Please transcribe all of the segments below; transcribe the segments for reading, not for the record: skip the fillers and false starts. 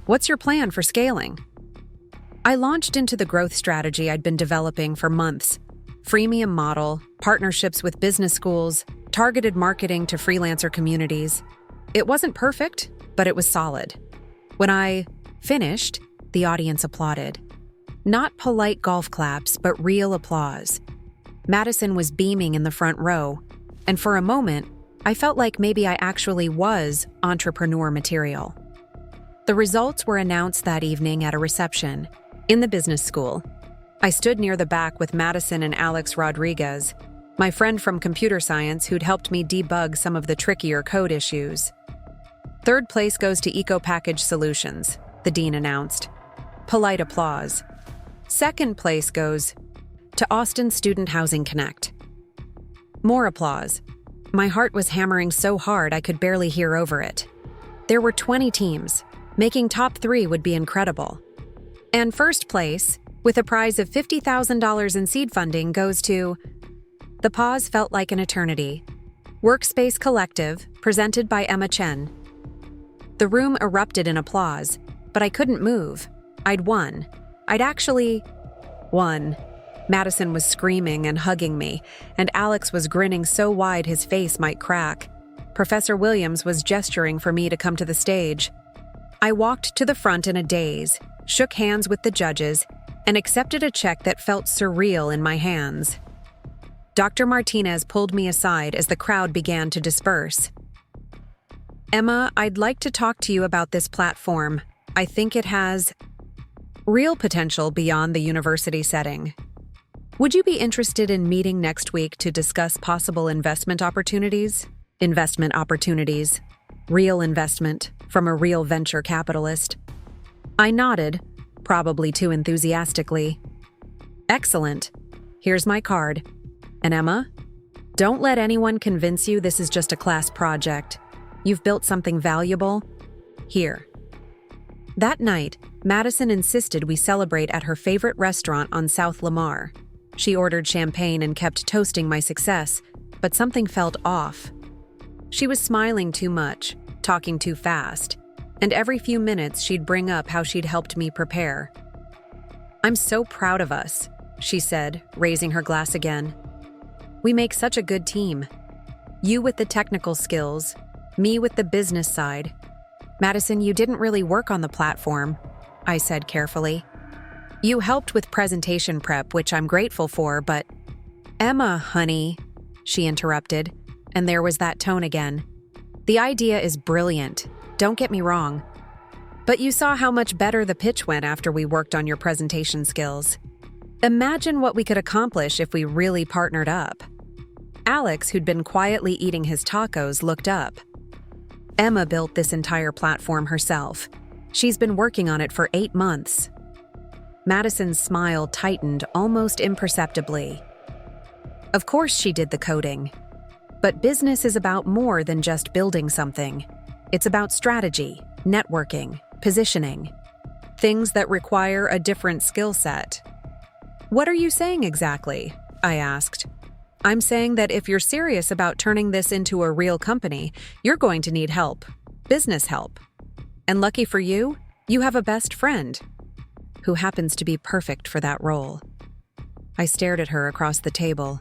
What's your plan for scaling? I launched into the growth strategy I'd been developing for months. Freemium model, partnerships with business schools, targeted marketing to freelancer communities. It wasn't perfect, but it was solid. When I finished, the audience applauded. Not polite golf claps, but real applause. Madison was beaming in the front row, and for a moment, I felt like maybe I actually was entrepreneur material. The results were announced that evening at a reception in the business school. I stood near the back with Madison and Alex Rodriguez, my friend from computer science who'd helped me debug some of the trickier code issues. Third place goes to Eco Package Solutions, the dean announced. Polite applause. Second place goes to Austin Student Housing Connect. More applause. My heart was hammering so hard I could barely hear over it. There were 20 teams. Making top 3 would be incredible. And first place, with a prize of $50,000 in seed funding, goes to... The pause felt like an eternity. Workspace Collective, presented by Emma Chen. The room erupted in applause, but I couldn't move. I'd won. I'd actually won. Madison was screaming and hugging me, and Alex was grinning so wide his face might crack. Professor Williams was gesturing for me to come to the stage. I walked to the front in a daze, shook hands with the judges, and accepted a check that felt surreal in my hands. Dr. Martinez pulled me aside as the crowd began to disperse. Emma, I'd like to talk to you about this platform. I think it has real potential beyond the university setting. Would you be interested in meeting next week to discuss possible investment opportunities? Investment opportunities. Real investment from a real venture capitalist. I nodded, probably too enthusiastically. Excellent. Here's my card. And Emma, don't let anyone convince you this is just a class project. You've built something valuable. Here. That night, Madison insisted we celebrate at her favorite restaurant on South Lamar. She ordered champagne and kept toasting my success, but something felt off. She was smiling too much, talking too fast, and every few minutes she'd bring up how she'd helped me prepare. I'm so proud of us, she said, raising her glass again. We make such a good team. You with the technical skills, me with the business side. Madison, you didn't really work on the platform, I said carefully. You helped with presentation prep, which I'm grateful for, but... Emma, honey, she interrupted, and there was that tone again. The idea is brilliant, don't get me wrong. But you saw how much better the pitch went after we worked on your presentation skills. Imagine what we could accomplish if we really partnered up. Alex, who'd been quietly eating his tacos, looked up. Emma built this entire platform herself. She's been working on it for 8 months. Madison's smile tightened almost imperceptibly. Of course she did the coding. But business is about more than just building something. It's about strategy, networking, positioning. Things that require a different skill set. What are you saying exactly? I asked. I'm saying that if you're serious about turning this into a real company, you're going to need help. Business help. And lucky for you, you have a best friend who happens to be perfect for that role. I stared at her across the table.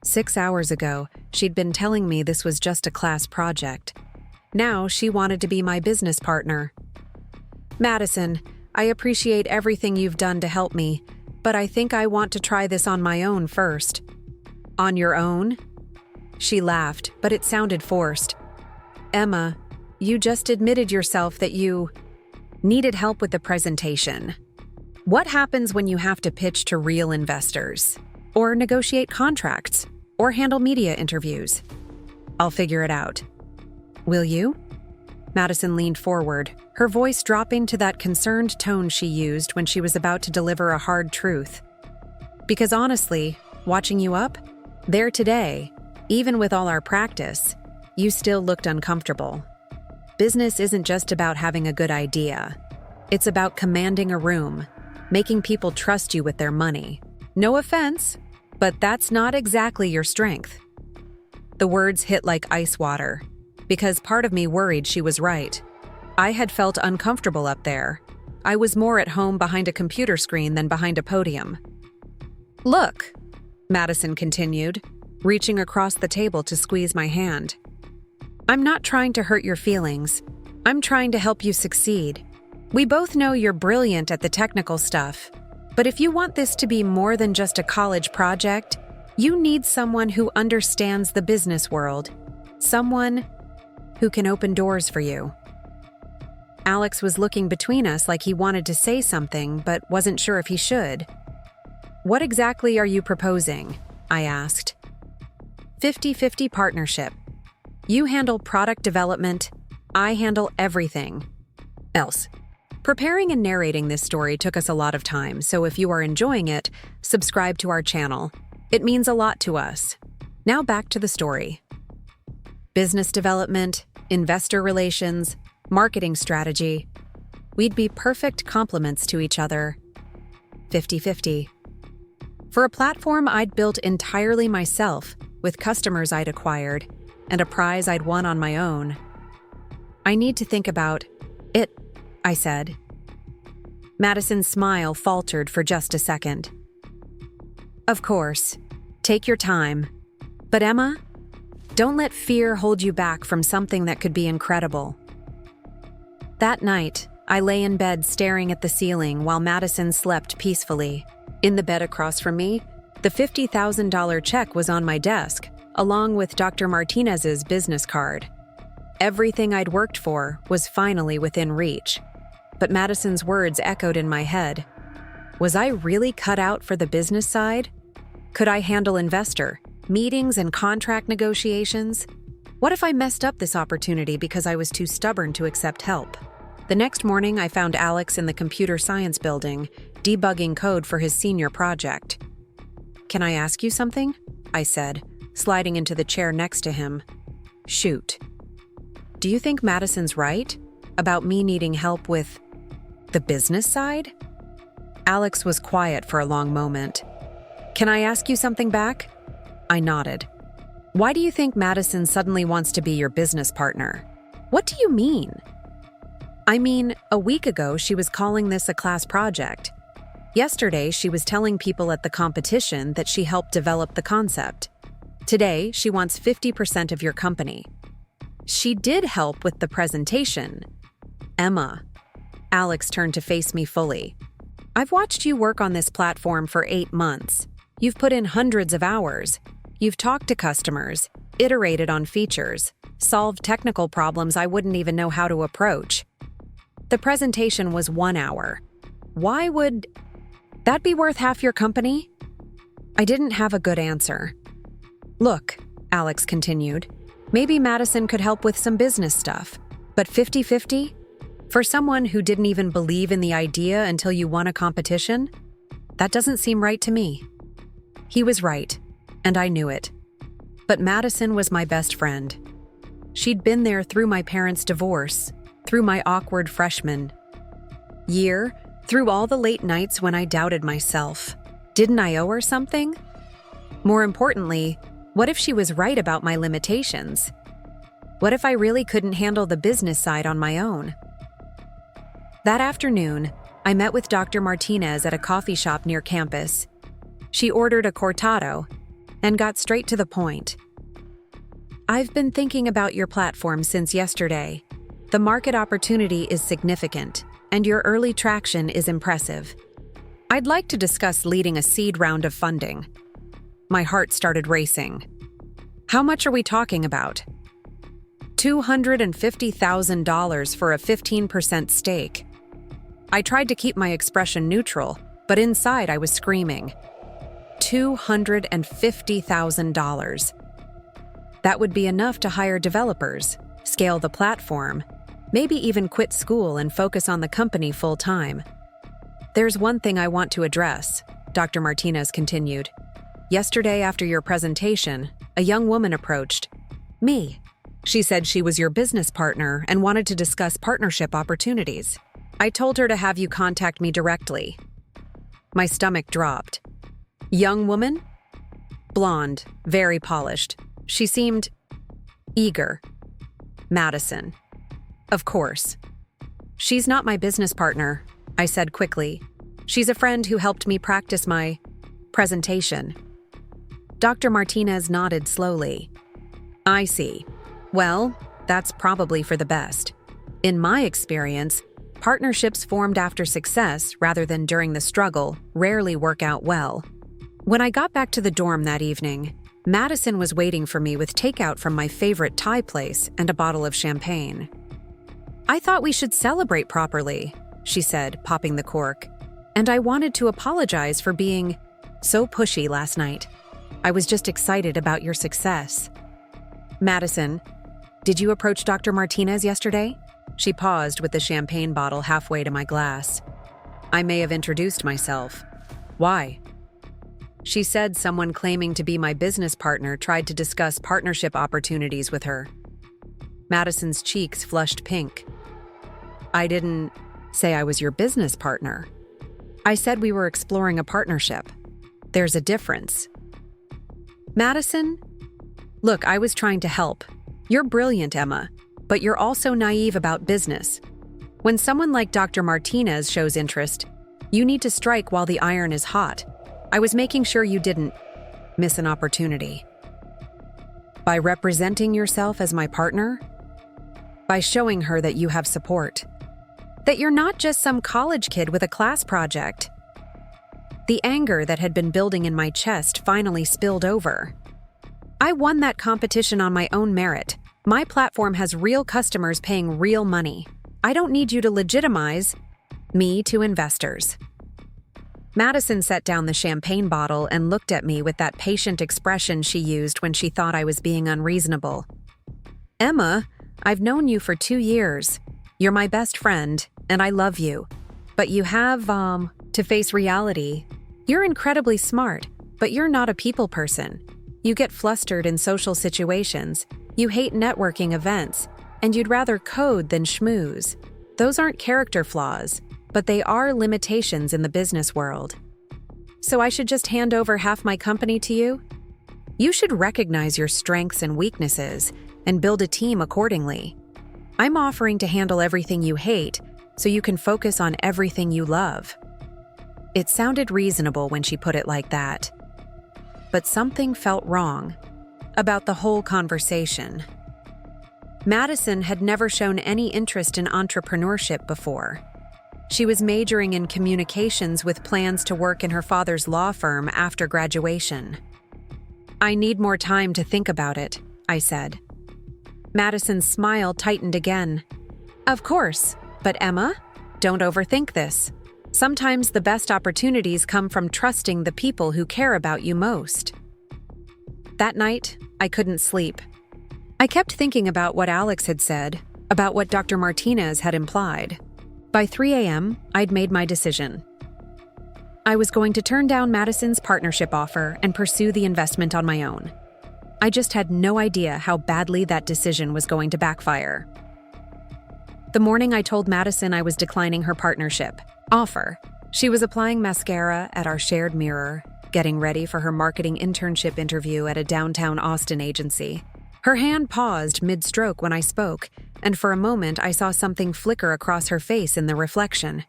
6 hours ago, she'd been telling me this was just a class project. Now she wanted to be my business partner. Madison, I appreciate everything you've done to help me, but I think I want to try this on my own first. On your own? She laughed, but it sounded forced. Emma, you just admitted yourself that you needed help with the presentation. What happens when you have to pitch to real investors? Or negotiate contracts? Or handle media interviews? I'll figure it out. Will you? Madison leaned forward, her voice dropping to that concerned tone she used when she was about to deliver a hard truth. Because honestly, watching you up, there today, even with all our practice, you still looked uncomfortable. Business isn't just about having a good idea. It's about commanding a room, making people trust you with their money. No offense, but that's not exactly your strength. The words hit like ice water, because part of me worried she was right. I had felt uncomfortable up there. I was more at home behind a computer screen than behind a podium. "Look," Madison continued, reaching across the table to squeeze my hand. "I'm not trying to hurt your feelings. I'm trying to help you succeed. We both know you're brilliant at the technical stuff, but if you want this to be more than just a college project, you need someone who understands the business world, someone who can open doors for you." Alex was looking between us like he wanted to say something but wasn't sure if he should. "What exactly are you proposing?" I asked. 50-50 partnership. You handle product development, I handle everything else. Preparing and narrating this story took us a lot of time, so if you are enjoying it, subscribe to our channel. It means a lot to us. Now back to the story. Business development, investor relations, marketing strategy. We'd be perfect complements to each other. 50-50. For a platform I'd built entirely myself, with customers I'd acquired, and a prize I'd won on my own. "I need to think about it," I said. Madison's smile faltered for just a second. "Of course. Take your time. But Emma, don't let fear hold you back from something that could be incredible." That night, I lay in bed staring at the ceiling while Madison slept peacefully. In the bed across from me, the $50,000 check was on my desk, along with Dr. Martinez's business card. Everything I'd worked for was finally within reach. But Madison's words echoed in my head. Was I really cut out for the business side? Could I handle investor, meetings, and contract negotiations? What if I messed up this opportunity because I was too stubborn to accept help? The next morning, I found Alex in the computer science building, debugging code for his senior project. "Can I ask you something?" I said, sliding into the chair next to him. "Shoot." "Do you think Madison's right about me needing help with the business side?" Alex was quiet for a long moment. "Can I ask you something back?" I nodded. "Why do you think Madison suddenly wants to be your business partner?" "What do you mean?" "I mean, a week ago she was calling this a class project. Yesterday she was telling people at the competition that she helped develop the concept. Today she wants 50% of your company. She did help with the presentation." "Emma." Alex turned to face me fully. "I've watched you work on this platform for 8 months. You've put in hundreds of hours. You've talked to customers, iterated on features, solved technical problems I wouldn't even know how to approach. The presentation was 1 hour. Why would that be worth half your company?" I didn't have a good answer. "Look," Alex continued, "maybe Madison could help with some business stuff, but 50-50? For someone who didn't even believe in the idea until you won a competition? That doesn't seem right to me." He was right, and I knew it. But Madison was my best friend. She'd been there through my parents' divorce, through my awkward freshman year, through all the late nights when I doubted myself. Didn't I owe her something? More importantly, what if she was right about my limitations? What if I really couldn't handle the business side on my own? That afternoon, I met with Dr. Martinez at a coffee shop near campus. She ordered a cortado and got straight to the point. "I've been thinking about your platform since yesterday. The market opportunity is significant, and your early traction is impressive. I'd like to discuss leading a seed round of funding." My heart started racing. "How much are we talking about?" $250,000 for a 15% stake. I tried to keep my expression neutral, but inside I was screaming. $250,000. That would be enough to hire developers, scale the platform, maybe even quit school and focus on the company full-time. "There's one thing I want to address," Dr. Martinez continued. "Yesterday after your presentation, a young woman approached me. She said she was your business partner and wanted to discuss partnership opportunities. I told her to have you contact me directly." My stomach dropped. "Young woman?" "Blonde, very polished. She seemed eager." "Madison." "Of course. She's not my business partner, I said quickly. She's a friend who helped me practice my presentation. Dr. Martinez nodded slowly. I see. Well, that's probably for the best. In my experience, partnerships formed after success rather than during the struggle rarely work out well. When I got back to the dorm that evening, Madison was waiting for me with takeout from my favorite Thai place and a bottle of champagne. I thought we should celebrate properly, she said, popping the cork, and I wanted to apologize for being so pushy last night. I was just excited about your success. Madison, did you approach Dr. Martinez yesterday? She paused with the champagne bottle halfway to my glass. I may have introduced myself. Why? She said someone claiming to be my business partner tried to discuss partnership opportunities with her. Madison's cheeks flushed pink. I didn't say I was your business partner. I said we were exploring a partnership. There's a difference. Madison? Look, I was trying to help. You're brilliant, Emma, but you're also naive about business. When someone like Dr. Martinez shows interest, you need to strike while the iron is hot. I was making sure you didn't miss an opportunity. By representing yourself as my partner? By showing her that you have support. That you're not just some college kid with a class project. The anger that had been building in my chest finally spilled over. I won that competition on my own merit. My platform has real customers paying real money. I don't need you to legitimize me to investors. Madison set down the champagne bottle and looked at me with that patient expression she used when she thought I was being unreasonable. Emma, I've known you for 2 years. You're my best friend, and I love you. But you have, to face reality. You're incredibly smart, but you're not a people person. You get flustered in social situations. You hate networking events, and you'd rather code than schmooze. Those aren't character flaws, but they are limitations in the business world. So I should just hand over half my company to you? You should recognize your strengths and weaknesses and build a team accordingly. I'm offering to handle everything you hate so you can focus on everything you love. It sounded reasonable when she put it like that. But something felt wrong about the whole conversation. Madison had never shown any interest in entrepreneurship before. She was majoring in communications with plans to work in her father's law firm after graduation. I need more time to think about it, I said. Madison's smile tightened again. Of course, but Emma, don't overthink this. Sometimes the best opportunities come from trusting the people who care about you most. That night, I couldn't sleep. I kept thinking about what Alex had said, about what Dr. Martinez had implied. By 3 a.m., I'd made my decision. I was going to turn down Madison's partnership offer and pursue the investment on my own. I just had no idea how badly that decision was going to backfire. The morning I told Madison I was declining her partnership offer, she was applying mascara at our shared mirror, getting ready for her marketing internship interview at a downtown Austin agency. Her hand paused mid-stroke when I spoke, and for a moment I saw something flicker across her face in the reflection.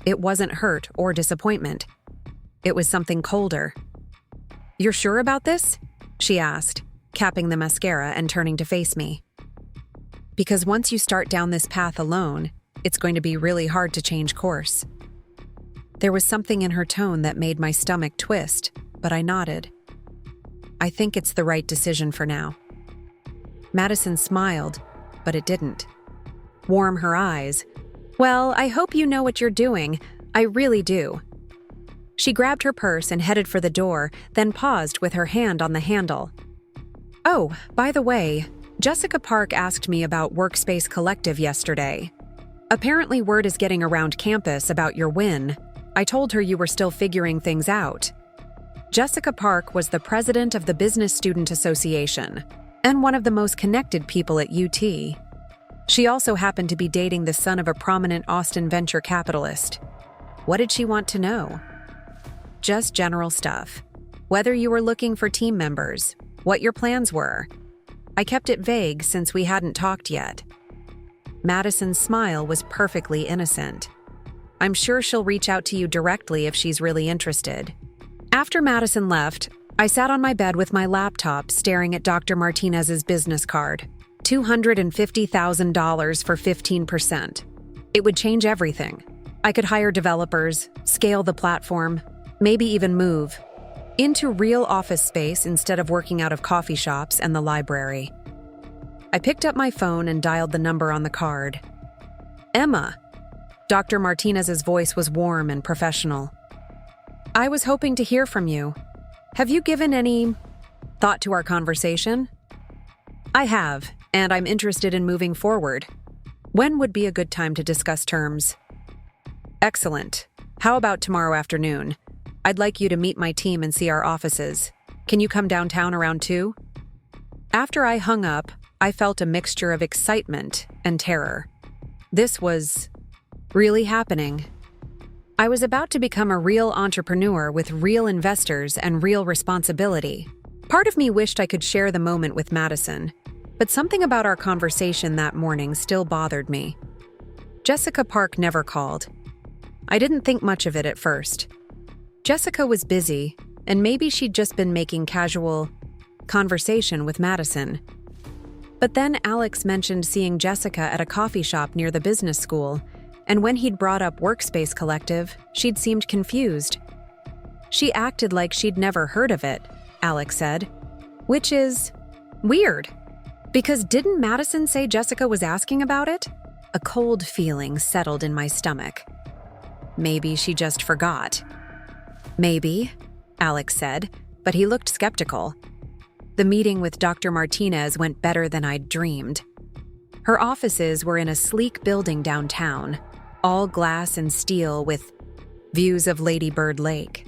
It wasn't hurt or disappointment. It was something colder. "You're sure about this?" she asked, capping the mascara and turning to face me. "Because once you start down this path alone, it's going to be really hard to change course." There was something in her tone that made my stomach twist, but I nodded. "I think it's the right decision for now." Madison smiled, but it didn't. Warm her eyes. "Well, I hope you know what you're doing. I really do." She grabbed her purse and headed for the door, then paused with her hand on the handle. "Oh, by the way, Jessica Park asked me about Workspace Collective yesterday. Apparently word is getting around campus about your win. I told her you were still figuring things out." Jessica Park was the president of the Business Student Association and one of the most connected people at UT. She also happened to be dating the son of a prominent Austin venture capitalist. What did she want to know? Just general stuff. Whether you were looking for team members, what your plans were. I kept it vague since we hadn't talked yet. Madison's smile was perfectly innocent. "I'm sure she'll reach out to you directly if she's really interested." After Madison left, I sat on my bed with my laptop staring at Dr. Martinez's business card. $250,000 for 15%. It would change everything. I could hire developers, scale the platform, maybe even move into real office space instead of working out of coffee shops and the library. I picked up my phone and dialed the number on the card. "Emma." Dr. Martinez's voice was warm and professional. "I was hoping to hear from you. Have you given any thought to our conversation?" "I have, and I'm interested in moving forward. When would be a good time to discuss terms?" "Excellent. How about tomorrow afternoon? I'd like you to meet my team and see our offices. Can you come downtown around 2? After I hung up, I felt a mixture of excitement and terror. This was really happening. I was about to become a real entrepreneur with real investors and real responsibility. Part of me wished I could share the moment with Madison, but something about our conversation that morning still bothered me. Jessica Park never called. I didn't think much of it at first. Jessica was busy, and maybe she'd just been making casual conversation with Madison. But then Alex mentioned seeing Jessica at a coffee shop near the business school, and when he'd brought up Workspace Collective, she'd seemed confused. "She acted like she'd never heard of it," Alex said, "which is weird, because didn't Madison say Jessica was asking about it?" A cold feeling settled in my stomach. Maybe she just forgot. "Maybe," Alex said, but he looked skeptical. The meeting with Dr. Martinez went better than I'd dreamed. Her offices were in a sleek building downtown, all glass and steel with views of Lady Bird Lake.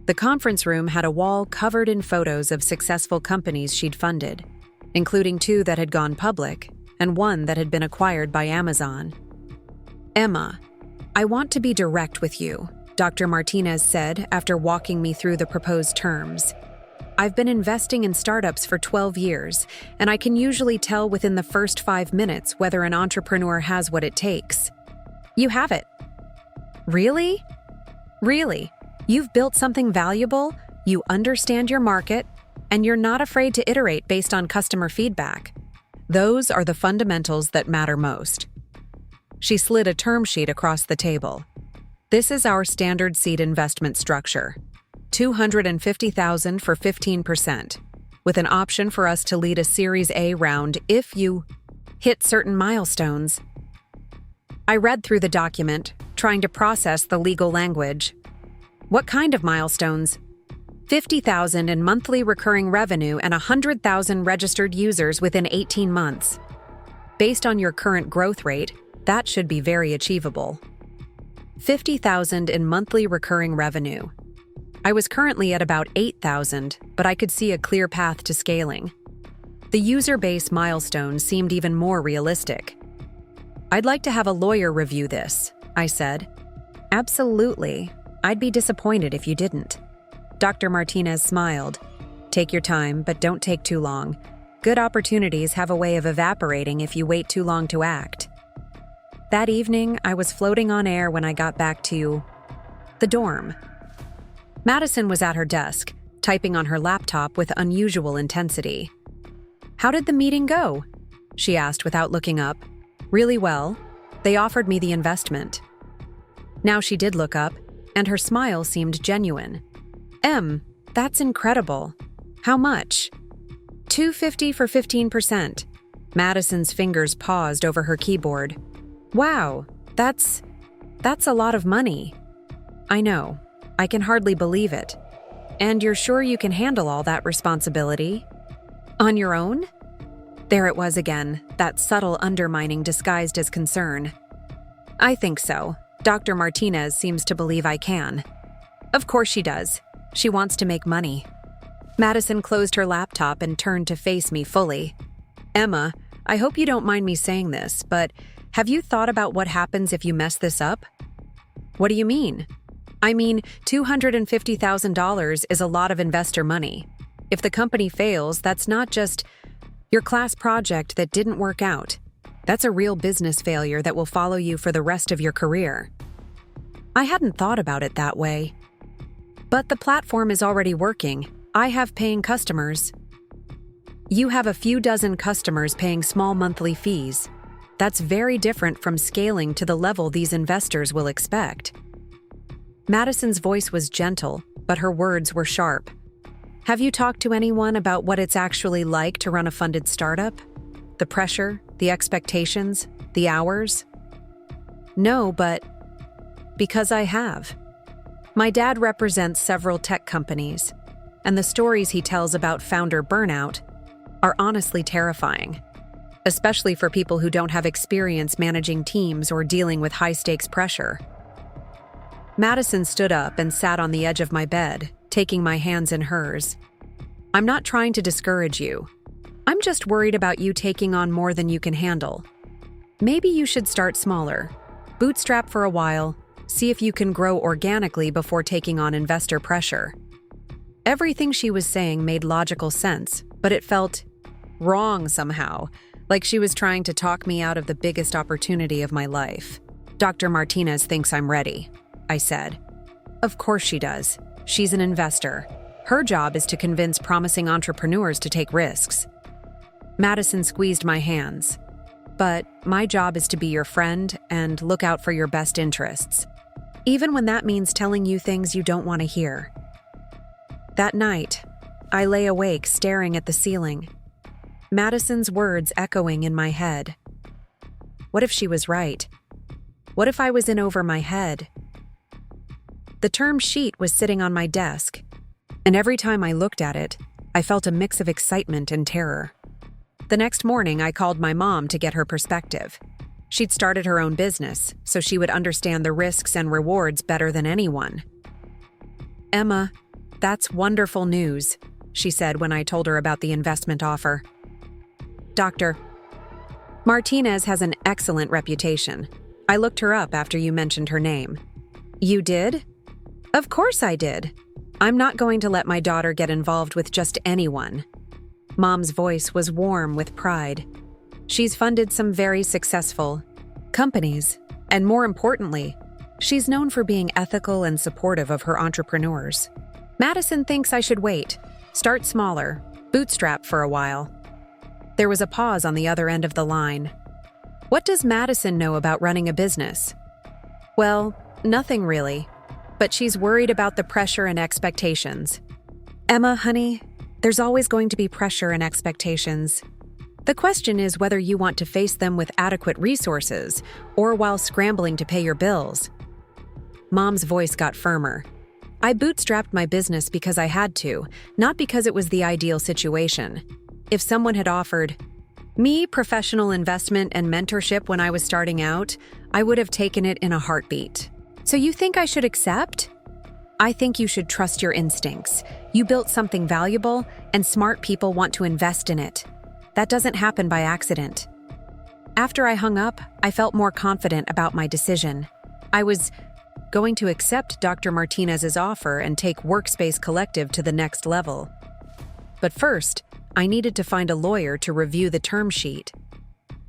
The conference room had a wall covered in photos of successful companies she'd funded, including 2 that had gone public and 1 that had been acquired by Amazon. "Emma, I want to be direct with you," Dr. Martinez said after walking me through the proposed terms. "I've been investing in startups for 12 years, and I can usually tell within the first 5 minutes whether an entrepreneur has what it takes." "You have it." "Really? Really? You've built something valuable, you understand your market, and you're not afraid to iterate based on customer feedback. Those are the fundamentals that matter most." She slid a term sheet across the table. "This is our standard seed investment structure. $250,000 for 15%, with an option for us to lead a Series A round if you hit certain milestones." I read through the document, trying to process the legal language. "What kind of milestones?" $50,000 in monthly recurring revenue and 100,000 registered users within 18 months. Based on your current growth rate, that should be very achievable. 50,000 in monthly recurring revenue. I was currently at about 8,000, but I could see a clear path to scaling. The user base milestone seemed even more realistic. "I'd like to have a lawyer review this," I said. "Absolutely. I'd be disappointed if you didn't." Dr. Martinez smiled. "Take your time, but don't take too long. Good opportunities have a way of evaporating if you wait too long to act." That evening, I was floating on air when I got back to the dorm. Madison was at her desk, typing on her laptop with unusual intensity. "How did the meeting go?" she asked without looking up. "Really well. They offered me the investment." Now she did look up, and her smile seemed genuine. That's incredible. How much?" $250 for 15%. Madison's fingers paused over her keyboard. "Wow, that's a lot of money." "I know. I can hardly believe it. And you're sure you can handle all that responsibility? On your own?" There it was again, that subtle undermining disguised as concern. "I think so. Dr. Martinez seems to believe I can." "Of course she does. She wants to make money." Madison closed her laptop and turned to face me fully. "Emma, I hope you don't mind me saying this, but have you thought about what happens if you mess this up?" "What do you mean?" "I mean, $250,000 is a lot of investor money. If the company fails, that's not just your class project that didn't work out. That's a real business failure that will follow you for the rest of your career. I hadn't thought about it that way. But the platform is already working. I have paying customers. You have a few dozen customers paying small monthly fees. That's very different from scaling to the level these investors will expect. Madison's voice was gentle, but her words were sharp. Have you talked to anyone about what it's actually like to run a funded startup? The pressure, the expectations, the hours? No, but because I have. My dad represents several tech companies, and the stories he tells about founder burnout are honestly terrifying, especially for people who don't have experience managing teams or dealing with high-stakes pressure. Madison stood up and sat on the edge of my bed, taking my hands in hers. I'm not trying to discourage you. I'm just worried about you taking on more than you can handle. Maybe you should start smaller. Bootstrap for a while, see if you can grow organically before taking on investor pressure. Everything she was saying made logical sense, but it felt wrong somehow, like she was trying to talk me out of the biggest opportunity of my life. Dr. Martinez thinks I'm ready, I said. Of course she does. She's an investor. Her job is to convince promising entrepreneurs to take risks. Madison squeezed my hands. But my job is to be your friend and look out for your best interests, even when that means telling you things you don't want to hear. That night, I lay awake staring at the ceiling, Madison's words echoing in my head. What if she was right? What if I was in over my head? The term sheet was sitting on my desk, and every time I looked at it, I felt a mix of excitement and terror. The next morning, I called my mom to get her perspective. She'd started her own business, so she would understand the risks and rewards better than anyone. Emma, that's wonderful news, she said when I told her about the investment offer. Dr. Martinez has an excellent reputation. I looked her up after you mentioned her name. You did? Of course I did. I'm not going to let my daughter get involved with just anyone. Mom's voice was warm with pride. She's funded some very successful companies, and more importantly, she's known for being ethical and supportive of her entrepreneurs. Madison thinks I should wait, start smaller, bootstrap for a while. There was a pause on the other end of the line. What does Madison know about running a business? Well, nothing really, but she's worried about the pressure and expectations. Emma, honey, there's always going to be pressure and expectations. The question is whether you want to face them with adequate resources or while scrambling to pay your bills. Mom's voice got firmer. I bootstrapped my business because I had to, not because it was the ideal situation. If someone had offered me professional investment and mentorship when I was starting out, I would have taken it in a heartbeat. So you think I should accept? I think you should trust your instincts. You built something valuable, and smart people want to invest in it. That doesn't happen by accident. After I hung up, I felt more confident about my decision. I was going to accept Dr. Martinez's offer and take Workspace Collective to the next level. But first, I needed to find a lawyer to review the term sheet.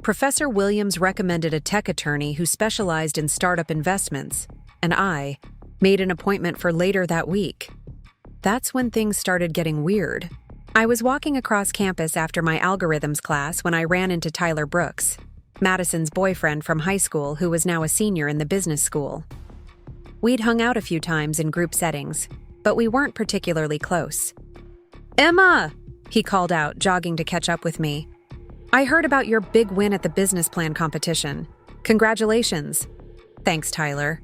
Professor Williams recommended a tech attorney who specialized in startup investments, and I made an appointment for later that week. That's when things started getting weird. I was walking across campus after my algorithms class when I ran into Tyler Brooks, Madison's boyfriend from high school who was now a senior in the business school. We'd hung out a few times in group settings, but we weren't particularly close. Emma! He called out, jogging to catch up with me. I heard about your big win at the business plan competition. Congratulations. Thanks, Tyler.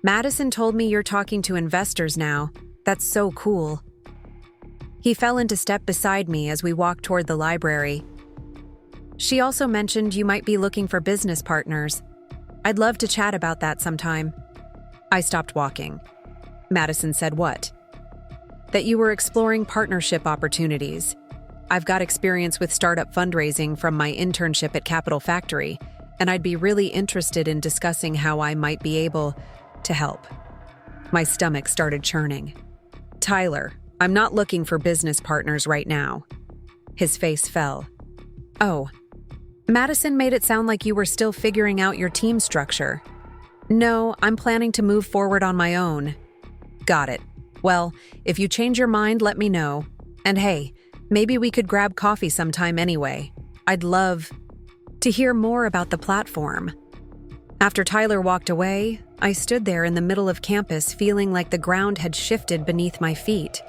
Madison told me you're talking to investors now. That's so cool. He fell into step beside me as we walked toward the library. She also mentioned you might be looking for business partners. I'd love to chat about that sometime. I stopped walking. Madison said what? That you were exploring partnership opportunities. I've got experience with startup fundraising from my internship at Capital Factory, and I'd be really interested in discussing how I might be able to help. My stomach started churning. Tyler, I'm not looking for business partners right now. His face fell. Oh, Madison made it sound like you were still figuring out your team structure. No, I'm planning to move forward on my own. Got it. Well, if you change your mind, let me know. And hey, maybe we could grab coffee sometime anyway. I'd love to hear more about the platform. After Tyler walked away, I stood there in the middle of campus feeling like the ground had shifted beneath my feet.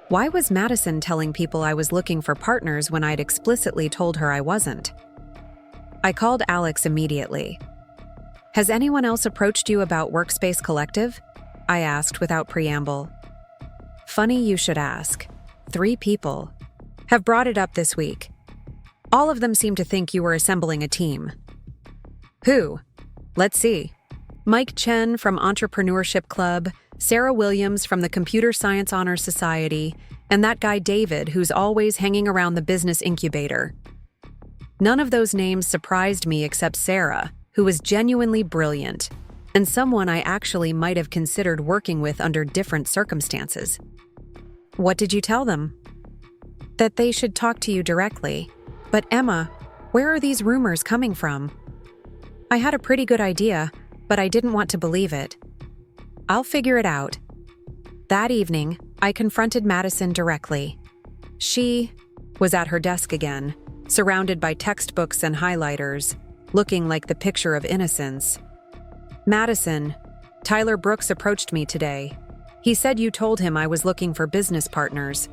Why was Madison telling people I was looking for partners when I'd explicitly told her I wasn't? I called Alex immediately. Has anyone else approached you about Workspace Collective? I asked without preamble. Funny you should ask. 3 people have brought it up this week. All of them seem to think you were assembling a team. Who? Let's see. Mike Chen from Entrepreneurship Club, Sarah Williams from the Computer Science Honor Society, and that guy David who's always hanging around the business incubator. None of those names surprised me except Sarah, who was genuinely brilliant, and someone I actually might have considered working with under different circumstances. What did you tell them? That they should talk to you directly. But Emma, where are these rumors coming from? I had a pretty good idea, but I didn't want to believe it. I'll figure it out. That evening, I confronted Madison directly. She was at her desk again, surrounded by textbooks and highlighters, looking like the picture of innocence. Madison, Tyler Brooks approached me today. He said you told him I was looking for business partners.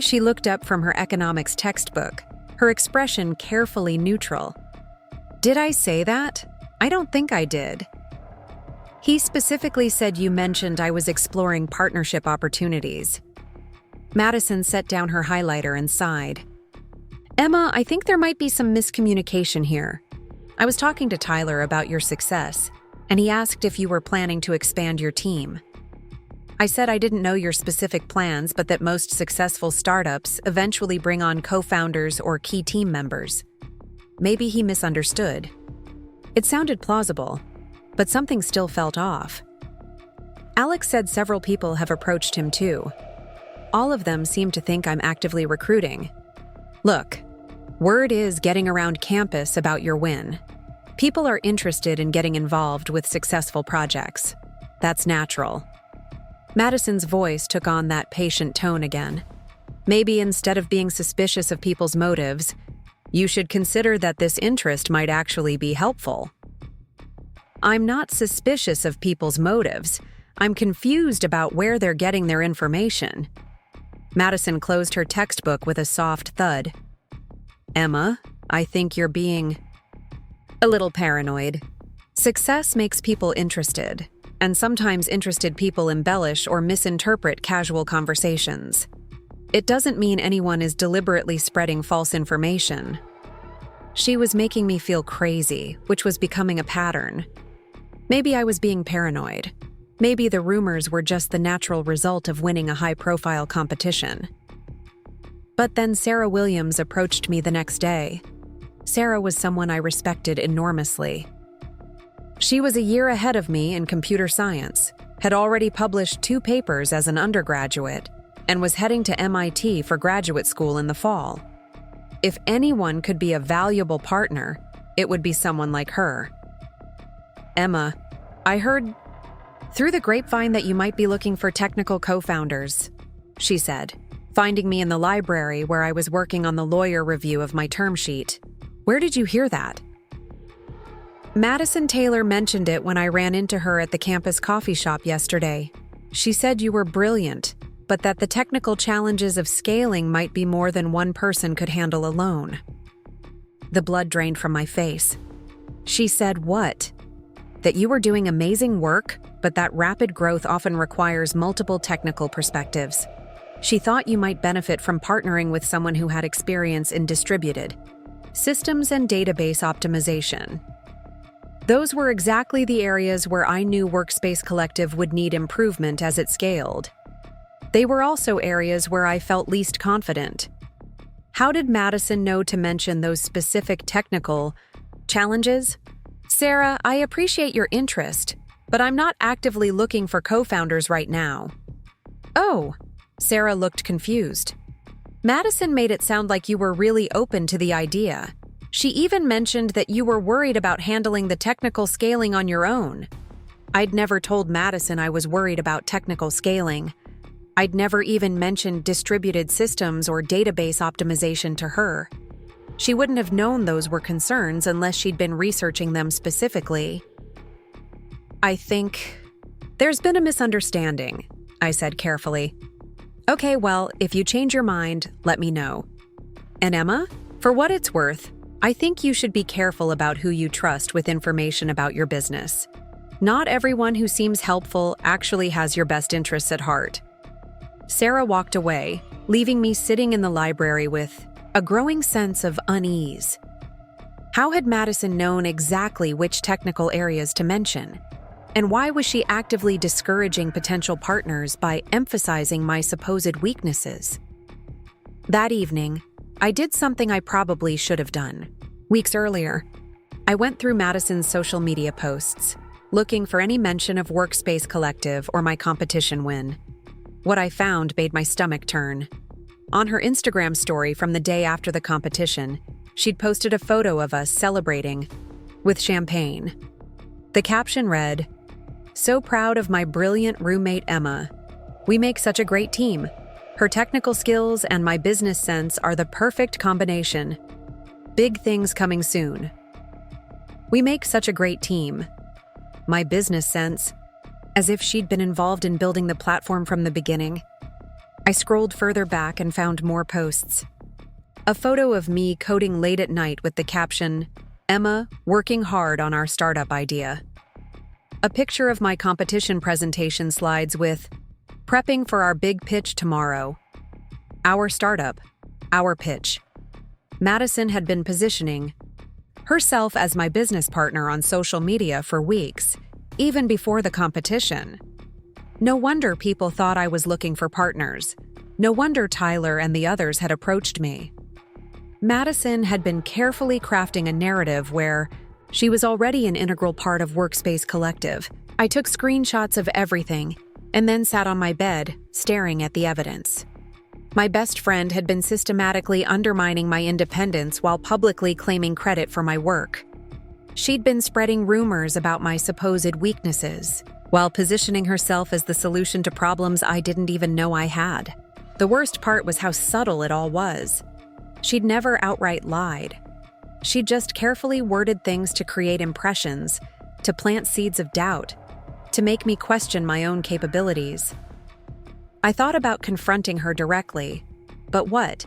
She looked up from her economics textbook, her expression carefully neutral. Did I say that? I don't think I did. He specifically said you mentioned I was exploring partnership opportunities. Madison set down her highlighter and sighed. Emma, I think there might be some miscommunication here. I was talking to Tyler about your success, and he asked if you were planning to expand your team. I said I didn't know your specific plans, but that most successful startups eventually bring on co-founders or key team members. Maybe he misunderstood. It sounded plausible, but something still felt off. Alex said several people have approached him too. All of them seem to think I'm actively recruiting. Look, word is getting around campus about your win. People are interested in getting involved with successful projects. That's natural. Madison's voice took on that patient tone again. Maybe instead of being suspicious of people's motives, you should consider that this interest might actually be helpful. I'm not suspicious of people's motives. I'm confused about where they're getting their information. Madison closed her textbook with a soft thud. Emma, I think you're being a little paranoid. Success makes people interested, and sometimes interested people embellish or misinterpret casual conversations. It doesn't mean anyone is deliberately spreading false information. She was making me feel crazy, which was becoming a pattern. Maybe I was being paranoid. Maybe the rumors were just the natural result of winning a high-profile competition. But then Sarah Williams approached me the next day. Sarah was someone I respected enormously. She was a year ahead of me in computer science, had already published 2 papers as an undergraduate, and was heading to MIT for graduate school in the fall. If anyone could be a valuable partner, it would be someone like her. Emma, I heard through the grapevine that you might be looking for technical co-founders, she said, finding me in the library where I was working on the lawyer review of my term sheet. Where did you hear that? Madison Taylor mentioned it when I ran into her at the campus coffee shop yesterday. She said you were brilliant, but that the technical challenges of scaling might be more than one person could handle alone. The blood drained from my face. She said what? That you were doing amazing work, but that rapid growth often requires multiple technical perspectives. She thought you might benefit from partnering with someone who had experience in distributed systems and database optimization. Those were exactly the areas where I knew Workspace Collective would need improvement as it scaled. They were also areas where I felt least confident. How did Madison know to mention those specific technical challenges? Sarah, I appreciate your interest, but I'm not actively looking for co-founders right now. Oh, Sarah looked confused. Madison made it sound like you were really open to the idea. She even mentioned that you were worried about handling the technical scaling on your own. I'd never told Madison I was worried about technical scaling. I'd never even mentioned distributed systems or database optimization to her. She wouldn't have known those were concerns unless she'd been researching them specifically. I think there's been a misunderstanding, I said carefully. Okay, well, if you change your mind, let me know. And Emma, for what it's worth, I think you should be careful about who you trust with information about your business. Not everyone who seems helpful actually has your best interests at heart. Sarah walked away, leaving me sitting in the library with a growing sense of unease. How had Madison known exactly which technical areas to mention? And why was she actively discouraging potential partners by emphasizing my supposed weaknesses? That evening, I did something I probably should have done. Weeks earlier, I went through Madison's social media posts, looking for any mention of Workspace Collective or my competition win. What I found made my stomach turn. On her Instagram story from the day after the competition, she'd posted a photo of us celebrating with champagne. The caption read, "So proud of my brilliant roommate Emma. We make such a great team. Her technical skills and my business sense are the perfect combination. Big things coming soon. We make such a great team. My business sense," as if she'd been involved in building the platform from the beginning. I scrolled further back and found more posts. A photo of me coding late at night with the caption, "Emma, working hard on our startup idea." A picture of my competition presentation slides with, "Prepping for our big pitch tomorrow. Our startup, our pitch." Madison had been positioning herself as my business partner on social media for weeks, even before the competition. No wonder people thought I was looking for partners. No wonder Tyler and the others had approached me. Madison had been carefully crafting a narrative where she was already an integral part of Workspace Collective. I took screenshots of everything and then sat on my bed, staring at the evidence. My best friend had been systematically undermining my independence while publicly claiming credit for my work. She'd been spreading rumors about my supposed weaknesses, while positioning herself as the solution to problems I didn't even know I had. The worst part was how subtle it all was. She'd never outright lied. She'd just carefully worded things to create impressions, to plant seeds of doubt, to make me question my own capabilities. I thought about confronting her directly, but what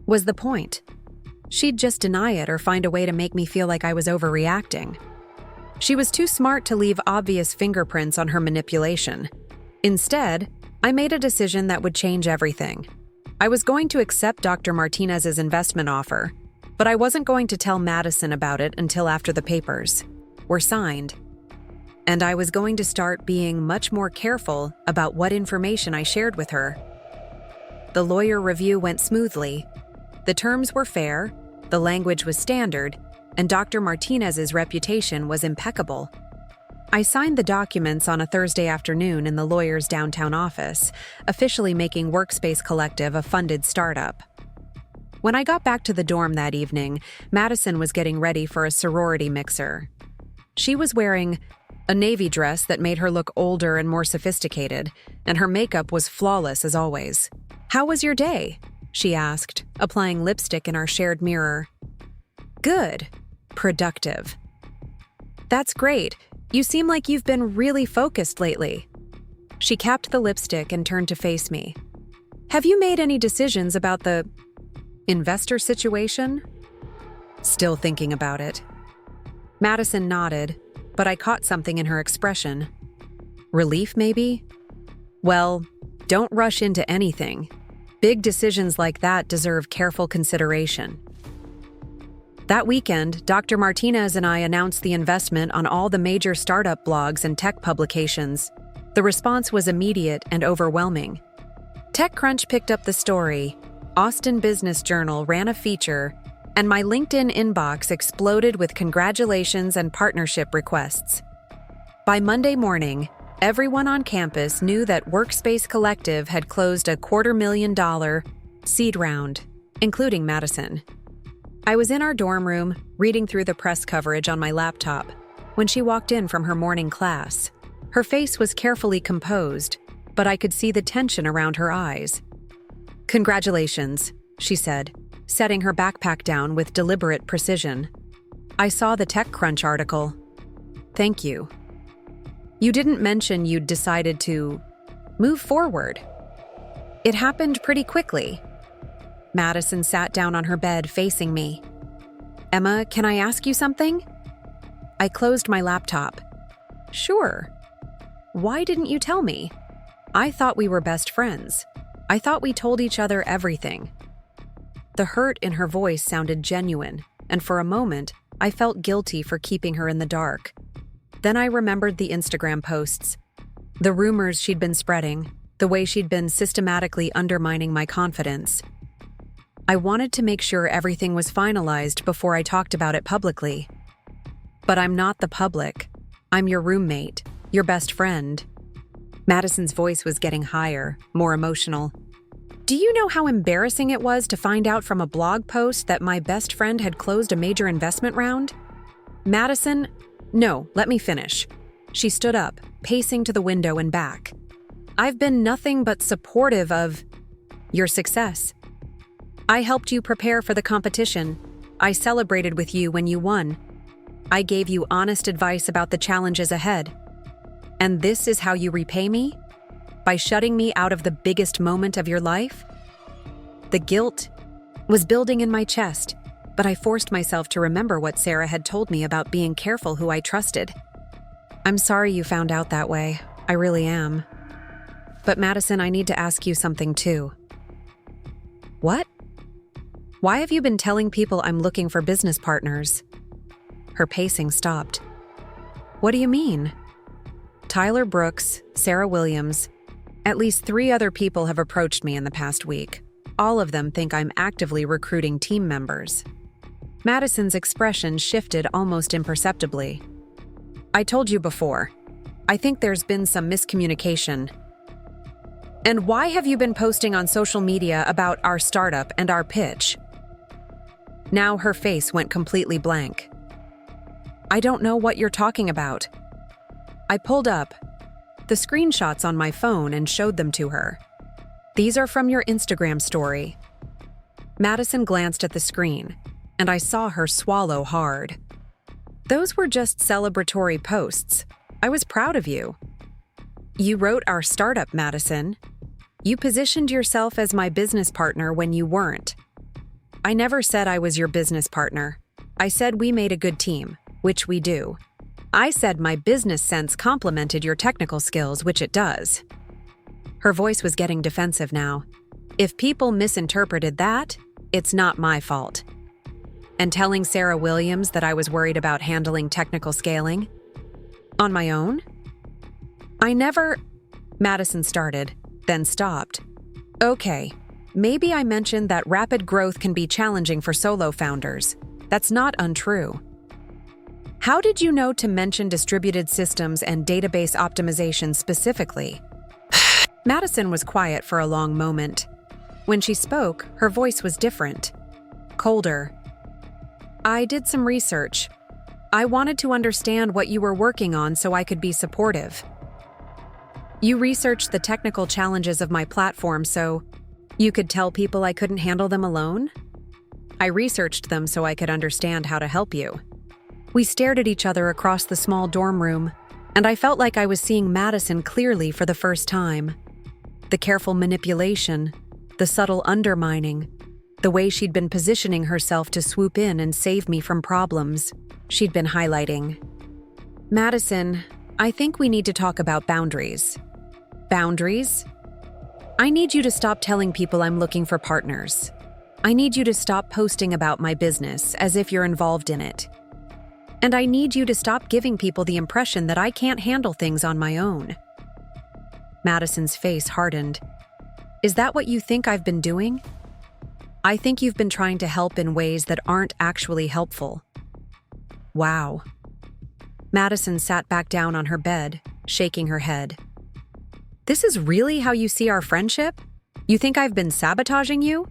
was the point? She'd just deny it or find a way to make me feel like I was overreacting. She was too smart to leave obvious fingerprints on her manipulation. Instead, I made a decision that would change everything. I was going to accept Dr. Martinez's investment offer, but I wasn't going to tell Madison about it until after the papers were signed. And I was going to start being much more careful about what information I shared with her. The lawyer review went smoothly. The terms were fair, the language was standard, and Dr. Martinez's reputation was impeccable. I signed the documents on a Thursday afternoon in the lawyer's downtown office, officially making Workspace Collective a funded startup. When I got back to the dorm that evening, Madison was getting ready for a sorority mixer. She was wearing a navy dress that made her look older and more sophisticated, and her makeup was flawless as always. "How was your day?" she asked, applying lipstick in our shared mirror. "Good. Productive." "That's great. You seem like you've been really focused lately." She capped the lipstick and turned to face me. "Have you made any decisions about the investor situation?" "Still thinking about it." Madison nodded, but I caught something in her expression. Relief, maybe? "Well, don't rush into anything. Big decisions like that deserve careful consideration." That weekend, Dr. Martinez and I announced the investment on all the major startup blogs and tech publications. The response was immediate and overwhelming. TechCrunch picked up the story, Austin Business Journal ran a feature, and my LinkedIn inbox exploded with congratulations and partnership requests. By Monday morning, everyone on campus knew that Workspace Collective had closed a $250,000 seed round, including Madison. I was in our dorm room, reading through the press coverage on my laptop, when she walked in from her morning class. Her face was carefully composed, but I could see the tension around her eyes. "Congratulations," she said, setting her backpack down with deliberate precision. "I saw the TechCrunch article. Thank you. You didn't mention you'd decided to move forward. It happened pretty quickly." Madison sat down on her bed facing me. "Emma, can I ask you something?" I closed my laptop. "Sure. Why didn't you tell me? I thought we were best friends. I thought we told each other everything." The hurt in her voice sounded genuine, and for a moment, I felt guilty for keeping her in the dark. Then I remembered the Instagram posts, the rumors she'd been spreading, the way she'd been systematically undermining my confidence. I wanted to make sure everything was finalized before I talked about it publicly. "But I'm not the public. I'm your roommate, your best friend." Madison's voice was getting higher, more emotional. "Do you know how embarrassing it was to find out from a blog post that my best friend had closed a major investment round?" "Madison, no, let me finish." She stood up, pacing to the window and back. "I've been nothing but supportive of your success. I helped you prepare for the competition. I celebrated with you when you won. I gave you honest advice about the challenges ahead. And this is how you repay me? By shutting me out of the biggest moment of your life?" The guilt was building in my chest, but I forced myself to remember what Sarah had told me about being careful who I trusted. "I'm sorry you found out that way. I really am. But Madison, I need to ask you something too." "What?" "Why have you been telling people I'm looking for business partners?" Her pacing stopped. "What do you mean?" "Tyler Brooks, Sarah Williams, at least 3 other people have approached me in the past week. All of them think I'm actively recruiting team members." Madison's expression shifted almost imperceptibly. "I told you before. I think there's been some miscommunication. And why have you been posting on social media about our startup and our pitch?" Now her face went completely blank. "I don't know what you're talking about." I pulled up the screenshots on my phone and showed them to her. "These are from your Instagram story." Madison glanced at the screen, and I saw her swallow hard. "Those were just celebratory posts. I was proud of you." "You wrote our startup, Madison. You positioned yourself as my business partner when you weren't." "I never said I was your business partner. I said we made a good team, which we do. I said my business sense complemented your technical skills, which it does." Her voice was getting defensive now. "If people misinterpreted that, it's not my fault." "And telling Sarah Williams that I was worried about handling technical scaling? On my own?" "I never—" Madison started, then stopped. "Okay, maybe I mentioned that rapid growth can be challenging for solo founders. That's not untrue. How did you know to mention distributed systems and database optimization specifically?" Madison was quiet for a long moment. When she spoke, her voice was different, colder. "I did some research. I wanted to understand what you were working on so I could be supportive." "You researched the technical challenges of my platform so you could tell people I couldn't handle them alone?" "I researched them so I could understand how to help you." We stared at each other across the small dorm room, and I felt like I was seeing Madison clearly for the first time. The careful manipulation, the subtle undermining, the way she'd been positioning herself to swoop in and save me from problems she'd been highlighting. "Madison, I think we need to talk about boundaries." "Boundaries?" "I need you to stop telling people I'm looking for partners. I need you to stop posting about my business as if you're involved in it. And I need you to stop giving people the impression that I can't handle things on my own." Madison's face hardened. "Is that what you think I've been doing?" "I think you've been trying to help in ways that aren't actually helpful." "Wow." Madison sat back down on her bed, shaking her head. "This is really how you see our friendship? You think I've been sabotaging you?"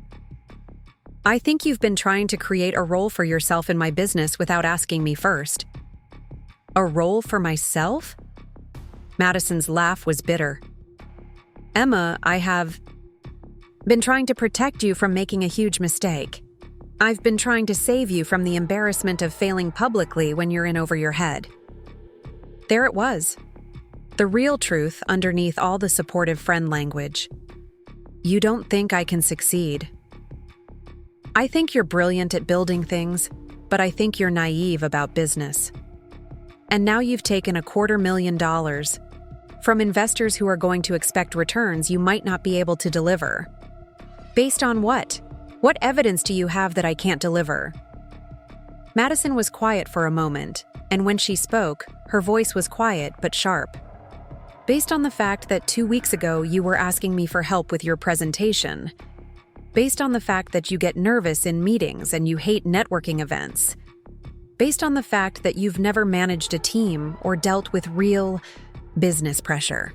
I think you've been trying to create a role for yourself in my business without asking me first. A role for myself? Madison's laugh was bitter. Emma, I have been trying to protect you from making a huge mistake. I've been trying to save you from the embarrassment of failing publicly when you're in over your head. There it was. The real truth underneath all the supportive friend language. You don't think I can succeed. I think you're brilliant at building things, but I think you're naive about business. And now you've taken $250,000 from investors who are going to expect returns you might not be able to deliver. Based on what? What evidence do you have that I can't deliver? Madison was quiet for a moment, and when she spoke, her voice was quiet but sharp. Based on the fact that 2 weeks ago you were asking me for help with your presentation. Based on the fact that you get nervous in meetings and you hate networking events. Based on the fact that you've never managed a team or dealt with real business pressure.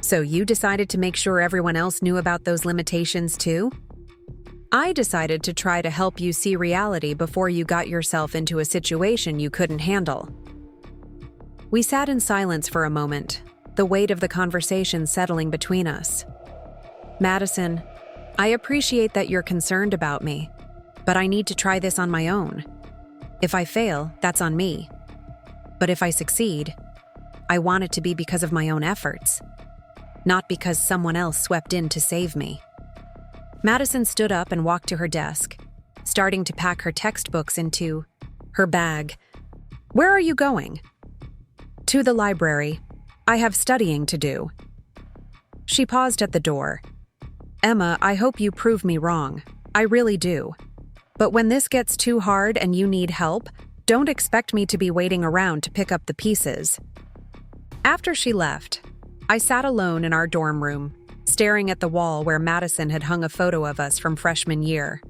So you decided to make sure everyone else knew about those limitations too? I decided to try to help you see reality before you got yourself into a situation you couldn't handle. We sat in silence for a moment, the weight of the conversation settling between us. Madison, I appreciate that you're concerned about me, but I need to try this on my own. If I fail, that's on me. But if I succeed, I want it to be because of my own efforts, not because someone else swept in to save me. Madison stood up and walked to her desk, starting to pack her textbooks into her bag. Where are you going? To the library. I have studying to do. She paused at the door. Emma, I hope you prove me wrong. I really do. But when this gets too hard and you need help, don't expect me to be waiting around to pick up the pieces. After she left, I sat alone in our dorm room, staring at the wall where Madison had hung a photo of us from freshman year.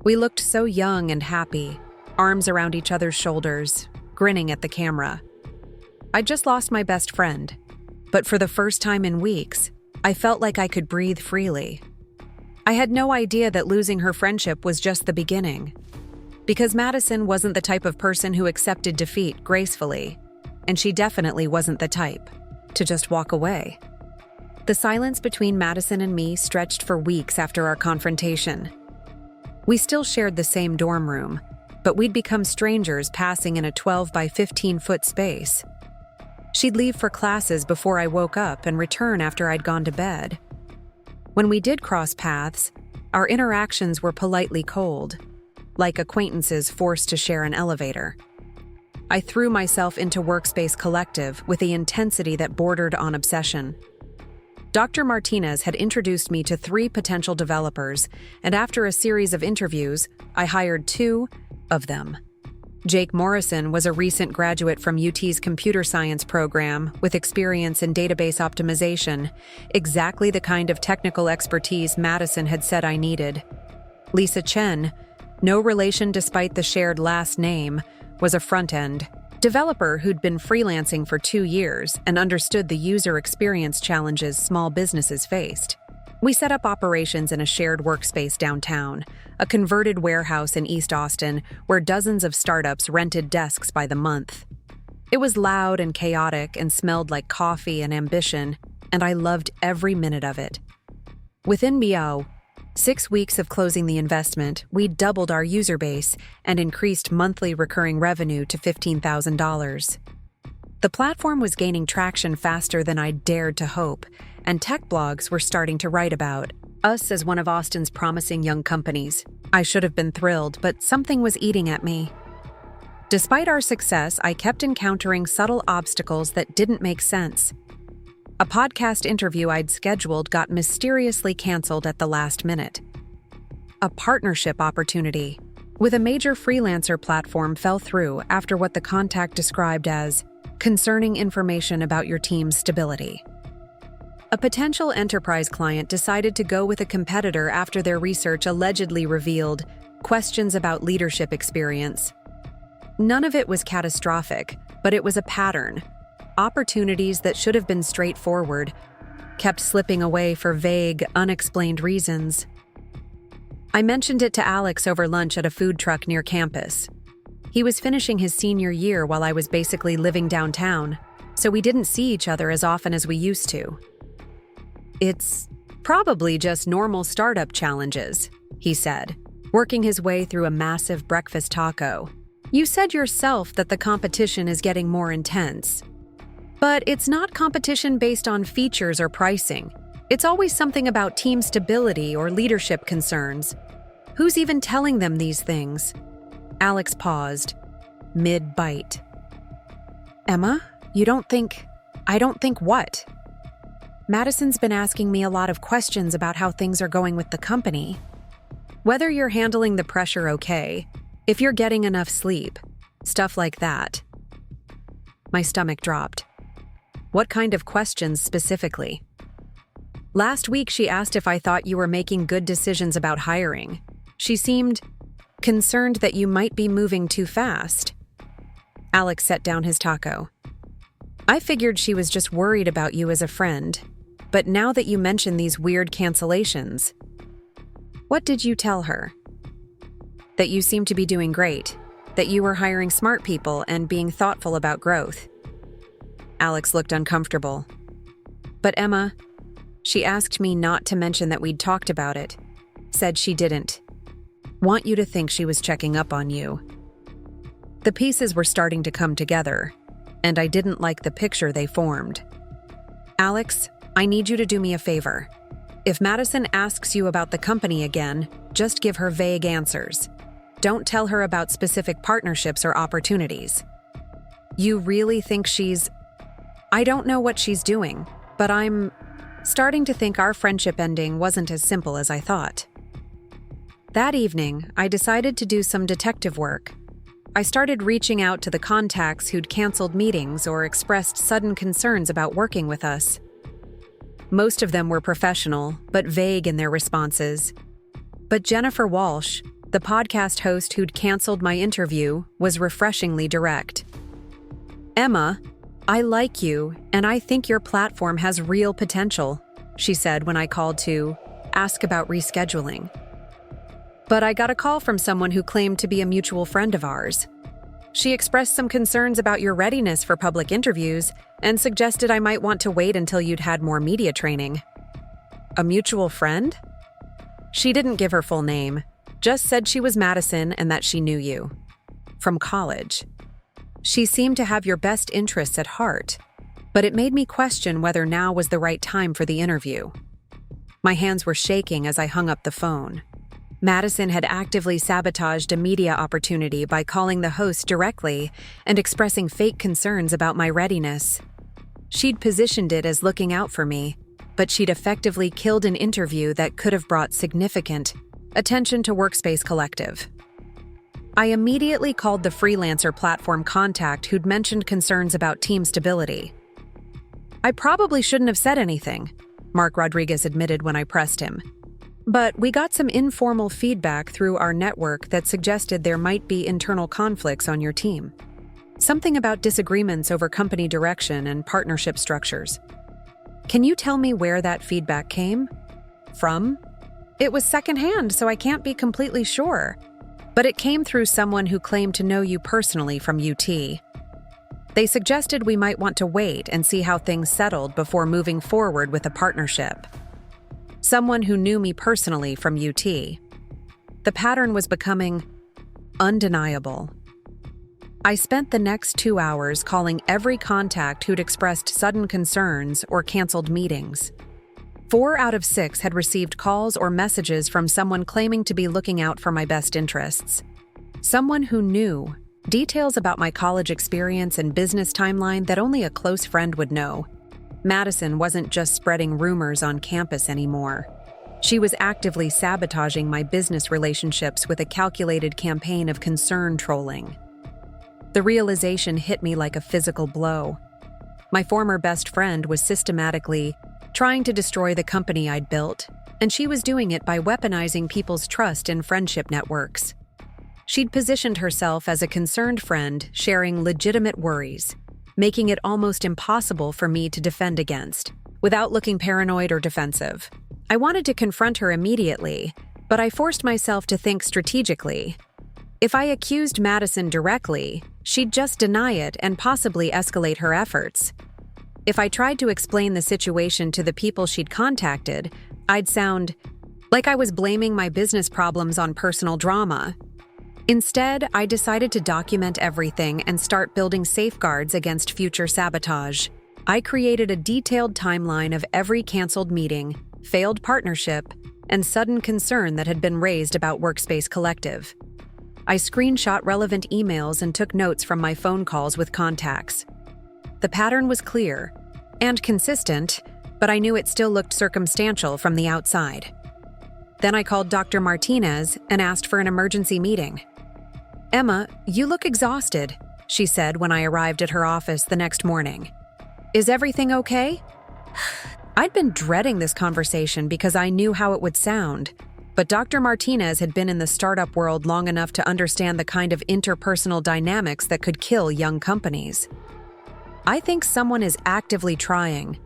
We looked so young and happy, arms around each other's shoulders, grinning at the camera. I'd just lost my best friend, but for the first time in weeks, I felt like I could breathe freely. I had no idea that losing her friendship was just the beginning, because Madison wasn't the type of person who accepted defeat gracefully, and she definitely wasn't the type to just walk away. The silence between Madison and me stretched for weeks after our confrontation. We still shared the same dorm room, but we'd become strangers passing in a 12 by 15-foot space. She'd leave for classes before I woke up and return after I'd gone to bed. When we did cross paths, our interactions were politely cold, like acquaintances forced to share an elevator. I threw myself into Workspace Collective with the intensity that bordered on obsession. Dr. Martinez had introduced me to 3 potential developers, and after a series of interviews, I hired 2 of them. Jake Morrison was a recent graduate from UT's computer science program with experience in database optimization, exactly the kind of technical expertise Madison had said I needed. Lisa Chen, no relation despite the shared last name, was a front-end developer who'd been freelancing for 2 years and understood the user experience challenges small businesses faced. We set up operations in a shared workspace downtown, a converted warehouse in East Austin where dozens of startups rented desks by the month. It was loud and chaotic and smelled like coffee and ambition, and I loved every minute of it. Within 6 weeks of closing the investment, we doubled our user base and increased monthly recurring revenue to $15,000. The platform was gaining traction faster than I'd dared to hope, and tech blogs were starting to write about us as one of Austin's promising young companies. I should have been thrilled, but something was eating at me. Despite our success, I kept encountering subtle obstacles that didn't make sense. A podcast interview I'd scheduled got mysteriously canceled at the last minute. A partnership opportunity with a major freelancer platform fell through after what the contact described as concerning information about your team's stability. A potential enterprise client decided to go with a competitor after their research allegedly revealed questions about leadership experience. None of it was catastrophic, but it was a pattern. Opportunities that should have been straightforward kept slipping away for vague, unexplained reasons. I mentioned it to Alex over lunch at a food truck near campus. He was finishing his senior year while I was basically living downtown, so we didn't see each other as often as we used to. It's probably just normal startup challenges, he said, working his way through a massive breakfast taco. You said yourself that the competition is getting more intense. But it's not competition based on features or pricing. It's always something about team stability or leadership concerns. Who's even telling them these things? Alex paused, mid-bite. Emma, I don't think what? Madison's been asking me a lot of questions about how things are going with the company. Whether you're handling the pressure okay, if you're getting enough sleep, stuff like that. My stomach dropped. What kind of questions specifically? Last week she asked if I thought you were making good decisions about hiring. She seemed concerned that you might be moving too fast. Alex set down his taco. I figured she was just worried about you as a friend, but now that you mention these weird cancellations, what did you tell her? That you seem to be doing great, that you were hiring smart people and being thoughtful about growth. Alex looked uncomfortable. But Emma, she asked me not to mention that we'd talked about it, said she didn't. Want you to think she was checking up on you. The pieces were starting to come together, and I didn't like the picture they formed. Alex, I need you to do me a favor. If Madison asks you about the company again, just give her vague answers. Don't tell her about specific partnerships or opportunities. You really think I don't know what she's doing, but I'm starting to think our friendship ending wasn't as simple as I thought. That evening, I decided to do some detective work. I started reaching out to the contacts who'd canceled meetings or expressed sudden concerns about working with us. Most of them were professional, but vague in their responses. But Jennifer Walsh, the podcast host who'd canceled my interview, was refreshingly direct. Emma, I like you, and I think your platform has real potential, she said when I called to ask about rescheduling. But I got a call from someone who claimed to be a mutual friend of ours. She expressed some concerns about your readiness for public interviews and suggested I might want to wait until you'd had more media training. A mutual friend? She didn't give her full name, just said she was Madison and that she knew you. From college. She seemed to have your best interests at heart, but it made me question whether now was the right time for the interview. My hands were shaking as I hung up the phone. Madison had actively sabotaged a media opportunity by calling the host directly and expressing fake concerns about my readiness. She'd positioned it as looking out for me, but she'd effectively killed an interview that could have brought significant attention to Workspace Collective. I immediately called the freelancer platform contact who'd mentioned concerns about team stability. I probably shouldn't have said anything, Mark Rodriguez admitted when I pressed him. But we got some informal feedback through our network that suggested there might be internal conflicts on your team. Something about disagreements over company direction and partnership structures. Can you tell me where that feedback came from? It was secondhand, so I can't be completely sure. But it came through someone who claimed to know you personally from UT. They suggested we might want to wait and see how things settled before moving forward with a partnership. Someone who knew me personally from UT. The pattern was becoming undeniable. I spent the next 2 hours calling every contact who'd expressed sudden concerns or canceled meetings. 4 out of 6 had received calls or messages from someone claiming to be looking out for my best interests. Someone who knew details about my college experience and business timeline that only a close friend would know. Madison wasn't just spreading rumors on campus anymore. She was actively sabotaging my business relationships with a calculated campaign of concern trolling. The realization hit me like a physical blow. My former best friend was systematically trying to destroy the company I'd built, and she was doing it by weaponizing people's trust in friendship networks. She'd positioned herself as a concerned friend sharing legitimate worries, making it almost impossible for me to defend against, without looking paranoid or defensive. I wanted to confront her immediately, But I forced myself to think strategically. If I accused Madison directly, she'd just deny it and possibly escalate her efforts. If I tried to explain the situation to the people she'd contacted, I'd sound like I was blaming my business problems on personal drama. Instead, I decided to document everything and start building safeguards against future sabotage. I created a detailed timeline of every canceled meeting, failed partnership, and sudden concern that had been raised about Workspace Collective. I screenshot relevant emails and took notes from my phone calls with contacts. The pattern was clear and consistent, but I knew it still looked circumstantial from the outside. Then I called Dr. Martinez and asked for an emergency meeting. "Emma, you look exhausted," she said when I arrived at her office the next morning. "Is everything okay?" I'd been dreading this conversation because I knew how it would sound, but Dr. Martinez had been in the startup world long enough to understand the kind of interpersonal dynamics that could kill young companies. "I think someone is actively trying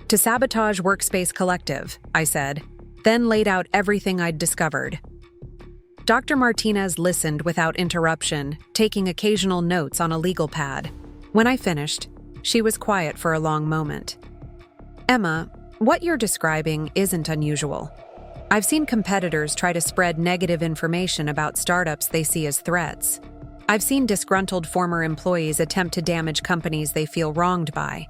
to sabotage Workspace Collective," I said, then laid out everything I'd discovered. Dr. Martinez listened without interruption, taking occasional notes on a legal pad. When I finished, she was quiet for a long moment. "Emma, what you're describing isn't unusual. I've seen competitors try to spread negative information about startups they see as threats. I've seen disgruntled former employees attempt to damage companies they feel wronged by.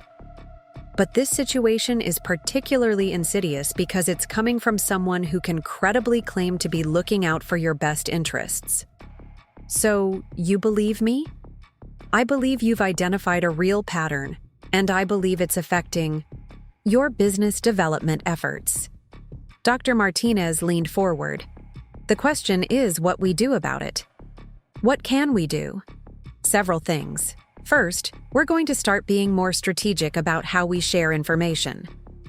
But this situation is particularly insidious because it's coming from someone who can credibly claim to be looking out for your best interests. So, you believe me? I believe you've identified a real pattern, and I believe it's affecting your business development efforts." Dr. Martinez leaned forward. "The question is what we do about it. What can we do?" "Several things. First, we're going to start being more strategic about how we share information.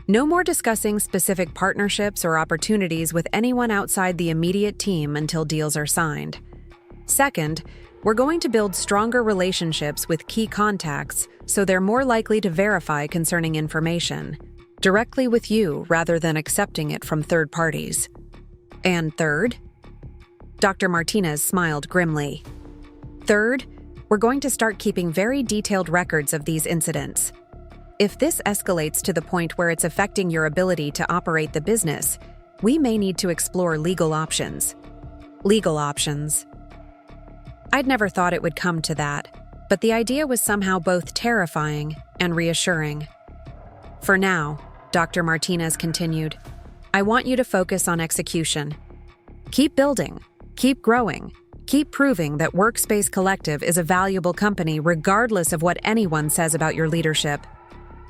No more discussing specific partnerships or opportunities with anyone outside the immediate team until deals are signed. Second, we're going to build stronger relationships with key contacts so they're more likely to verify concerning information directly with you rather than accepting it from third parties. And third?" Dr. Martinez smiled grimly. "Third, we're going to start keeping very detailed records of these incidents. If this escalates to the point where it's affecting your ability to operate the business, we may need to explore legal options." Legal options. I'd never thought it would come to that, but the idea was somehow both terrifying and reassuring. "For now," Dr. Martinez continued, "I want you to focus on execution. Keep building, keep growing, keep proving that Workspace Collective is a valuable company regardless of what anyone says about your leadership.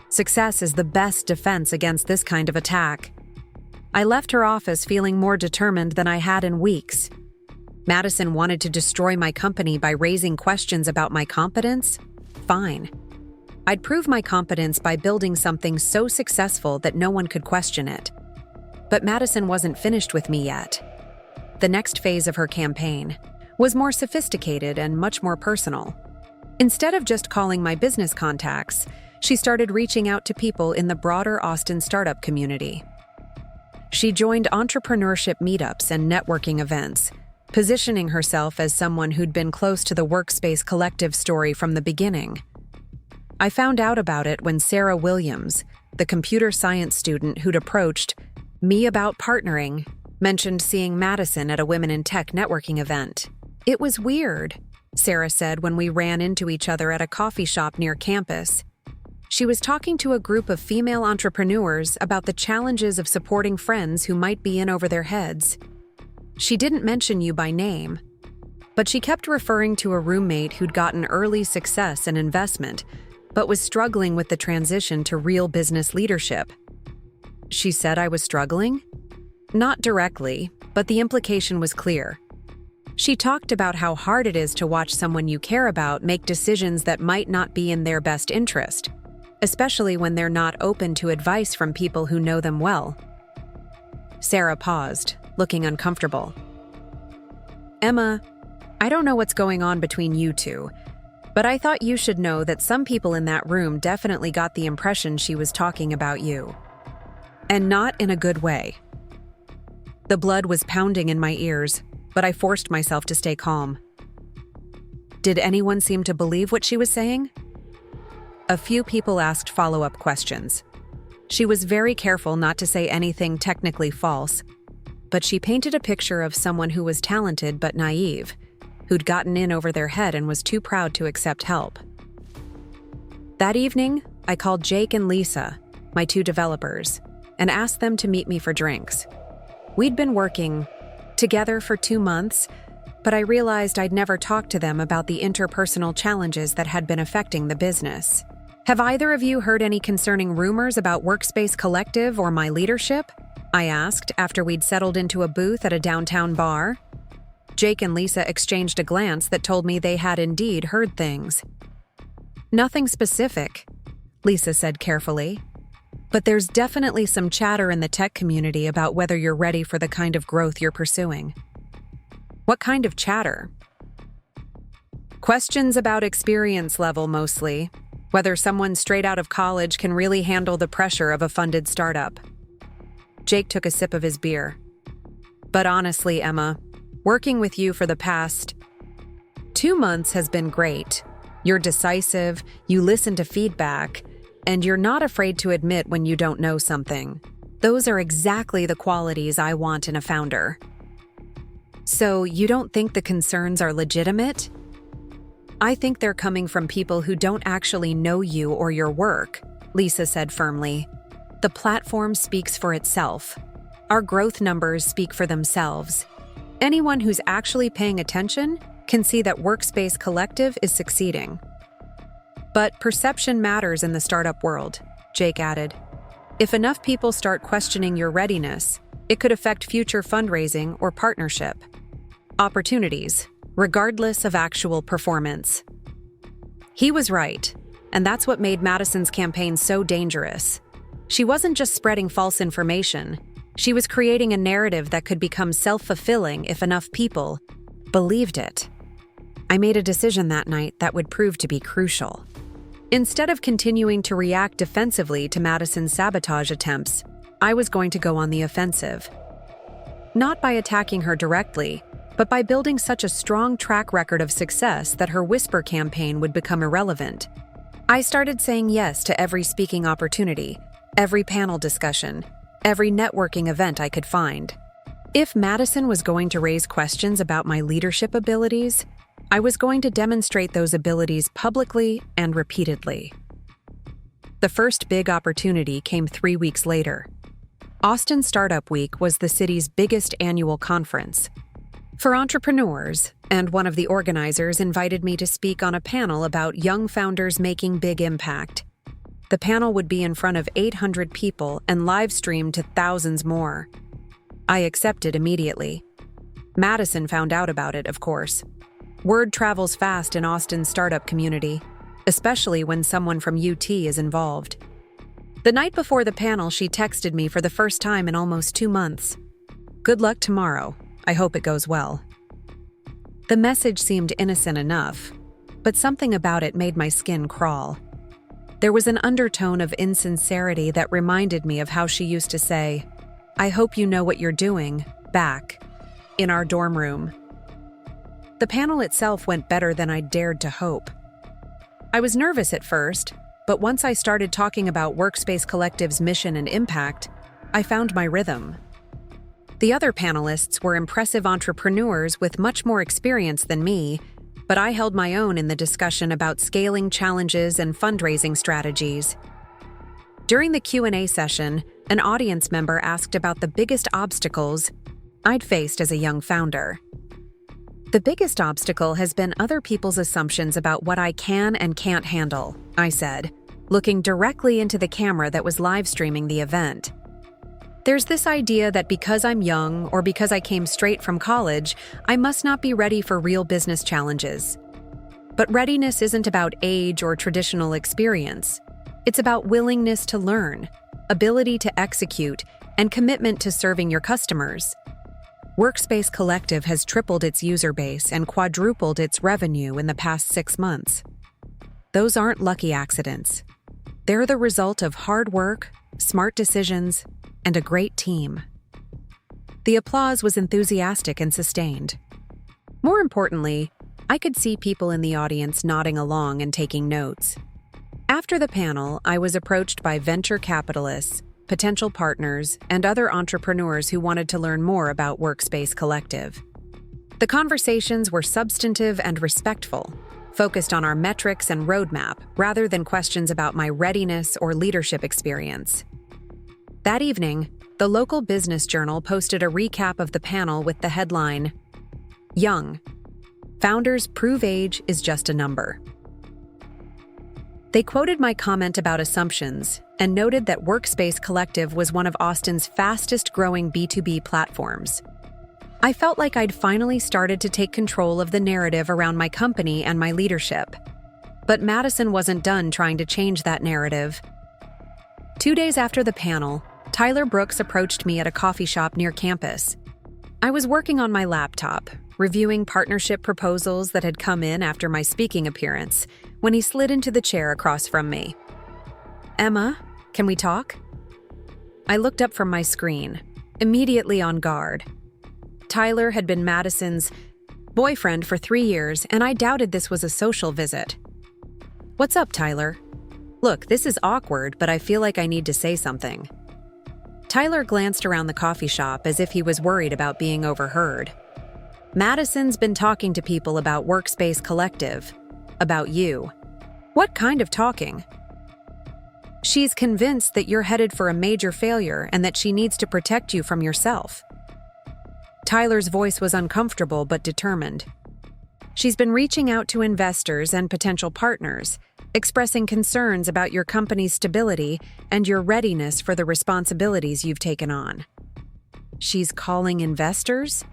Success is the best defense against this kind of attack." I left her office feeling more determined than I had in weeks. Madison wanted to destroy my company by raising questions about my competence? Fine. I'd prove my competence by building something so successful that no one could question it. But Madison wasn't finished with me yet. The next phase of her campaign was more sophisticated and much more personal. Instead of just calling my business contacts, she started reaching out to people in the broader Austin startup community. She joined entrepreneurship meetups and networking events, positioning herself as someone who'd been close to the Workspace Collective story from the beginning. I found out about it when Sarah Williams, the computer science student who'd approached me about partnering, mentioned seeing Madison at a Women in Tech networking event. "It was weird," Sarah said when we ran into each other at a coffee shop near campus. She was talking to a group of female entrepreneurs about the challenges of supporting friends who might be in over their heads. She didn't mention you by name, but she kept referring to a roommate who'd gotten early success and investment, but was struggling with the transition to real business leadership. She said I was struggling? Not directly, but the implication was clear. She talked about how hard it is to watch someone you care about make decisions that might not be in their best interest, especially when they're not open to advice from people who know them well. Sarah paused, looking uncomfortable. "Emma, I don't know what's going on between you two, but I thought you should know that some people in that room definitely got the impression she was talking about you. And not in a good way." The blood was pounding in my ears, but I forced myself to stay calm. Did anyone seem to believe what she was saying? A few people asked follow-up questions. She was very careful not to say anything technically false, but she painted a picture of someone who was talented but naive, who'd gotten in over their head and was too proud to accept help. That evening, I called Jake and Lisa, my 2 developers, and asked them to meet me for drinks. We'd been working together for 2 months, but I realized I'd never talked to them about the interpersonal challenges that had been affecting the business. Have either of you heard any concerning rumors about Workspace Collective or my leadership? I asked after we'd settled into a booth at a downtown bar. Jake and Lisa exchanged a glance that told me they had indeed heard things. Nothing specific, Lisa said carefully. But there's definitely some chatter in the tech community about whether you're ready for the kind of growth you're pursuing. What kind of chatter? Questions about experience level mostly, whether someone straight out of college can really handle the pressure of a funded startup. Jake took a sip of his beer. But honestly, Emma, working with you for the past 2 months has been great. You're decisive, you listen to feedback, and you're not afraid to admit when you don't know something. Those are exactly the qualities I want in a founder. So you don't think the concerns are legitimate? I think they're coming from people who don't actually know you or your work, Lisa said firmly. The platform speaks for itself. Our growth numbers speak for themselves. Anyone who's actually paying attention can see that Workspace Collective is succeeding. But perception matters in the startup world, Jake added. If enough people start questioning your readiness, it could affect future fundraising or partnership opportunities, regardless of actual performance. He was right, and that's what made Madison's campaign so dangerous. She wasn't just spreading false information. She was creating a narrative that could become self-fulfilling if enough people believed it. I made a decision that night that would prove to be crucial. Instead of continuing to react defensively to Madison's sabotage attempts, I was going to go on the offensive. Not by attacking her directly, but by building such a strong track record of success that her whisper campaign would become irrelevant. I started saying yes to every speaking opportunity, every panel discussion, every networking event I could find. If Madison was going to raise questions about my leadership abilities, I was going to demonstrate those abilities publicly and repeatedly. The first big opportunity came 3 weeks later. Austin Startup Week was the city's biggest annual conference for entrepreneurs, and one of the organizers invited me to speak on a panel about young founders making big impact. The panel would be in front of 800 people and live-streamed to thousands more. I accepted immediately. Madison found out about it, of course. Word travels fast in Austin's startup community, especially when someone from UT is involved. The night before the panel, she texted me for the first time in almost 2 months. "Good luck tomorrow. I hope it goes well." The message seemed innocent enough, but something about it made my skin crawl. There was an undertone of insincerity that reminded me of how she used to say, "I hope you know what you're doing," back in our dorm room. The panel itself went better than I dared to hope. I was nervous at first, but once I started talking about Workspace Collective's mission and impact, I found my rhythm. The other panelists were impressive entrepreneurs with much more experience than me, but I held my own in the discussion about scaling challenges and fundraising strategies. During the Q&A session, an audience member asked about the biggest obstacles I'd faced as a young founder. The biggest obstacle has been other people's assumptions about what I can and can't handle, I said, looking directly into the camera that was live streaming the event. There's this idea that because I'm young or because I came straight from college, I must not be ready for real business challenges. But readiness isn't about age or traditional experience. It's about willingness to learn, ability to execute, and commitment to serving your customers. Workspace Collective has tripled its user base and quadrupled its revenue in the past 6 months. Those aren't lucky accidents. They're the result of hard work, smart decisions, and a great team. The applause was enthusiastic and sustained. More importantly, I could see people in the audience nodding along and taking notes. After the panel, I was approached by venture capitalists, potential partners, and other entrepreneurs who wanted to learn more about Workspace Collective. The conversations were substantive and respectful, focused on our metrics and roadmap rather than questions about my readiness or leadership experience. That evening, the local business journal posted a recap of the panel with the headline, "Young. Founders prove age is just a number." They quoted my comment about assumptions and noted that Workspace Collective was one of Austin's fastest-growing B2B platforms. I felt like I'd finally started to take control of the narrative around my company and my leadership. But Madison wasn't done trying to change that narrative. 2 days after the panel, Tyler Brooks approached me at a coffee shop near campus. I was working on my laptop, reviewing partnership proposals that had come in after my speaking appearance, when he slid into the chair across from me. "Emma, can we talk?" I looked up from my screen, immediately on guard. Tyler had been Madison's boyfriend for 3 years, and I doubted this was a social visit. "What's up, Tyler? Look, this is awkward, but I feel like I need to say something." Tyler glanced around the coffee shop as if he was worried about being overheard. "Madison's been talking to people about Workspace Collective. About you." "What kind of talking?" "She's convinced that you're headed for a major failure and that she needs to protect you from yourself." Tyler's voice was uncomfortable but determined. "She's been reaching out to investors and potential partners, expressing concerns about your company's stability and your readiness for the responsibilities you've taken on." "She's calling investors?"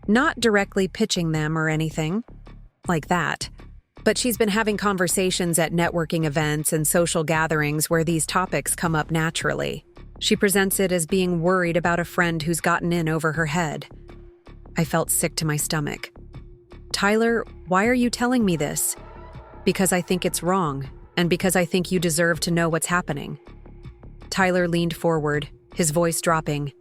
"Not directly pitching them or anything like that. But she's been having conversations at networking events and social gatherings where these topics come up naturally. She presents it as being worried about a friend who's gotten in over her head." I felt sick to my stomach. "Tyler, why are you telling me this?" "Because I think it's wrong, and because I think you deserve to know what's happening." Tyler leaned forward, his voice dropping.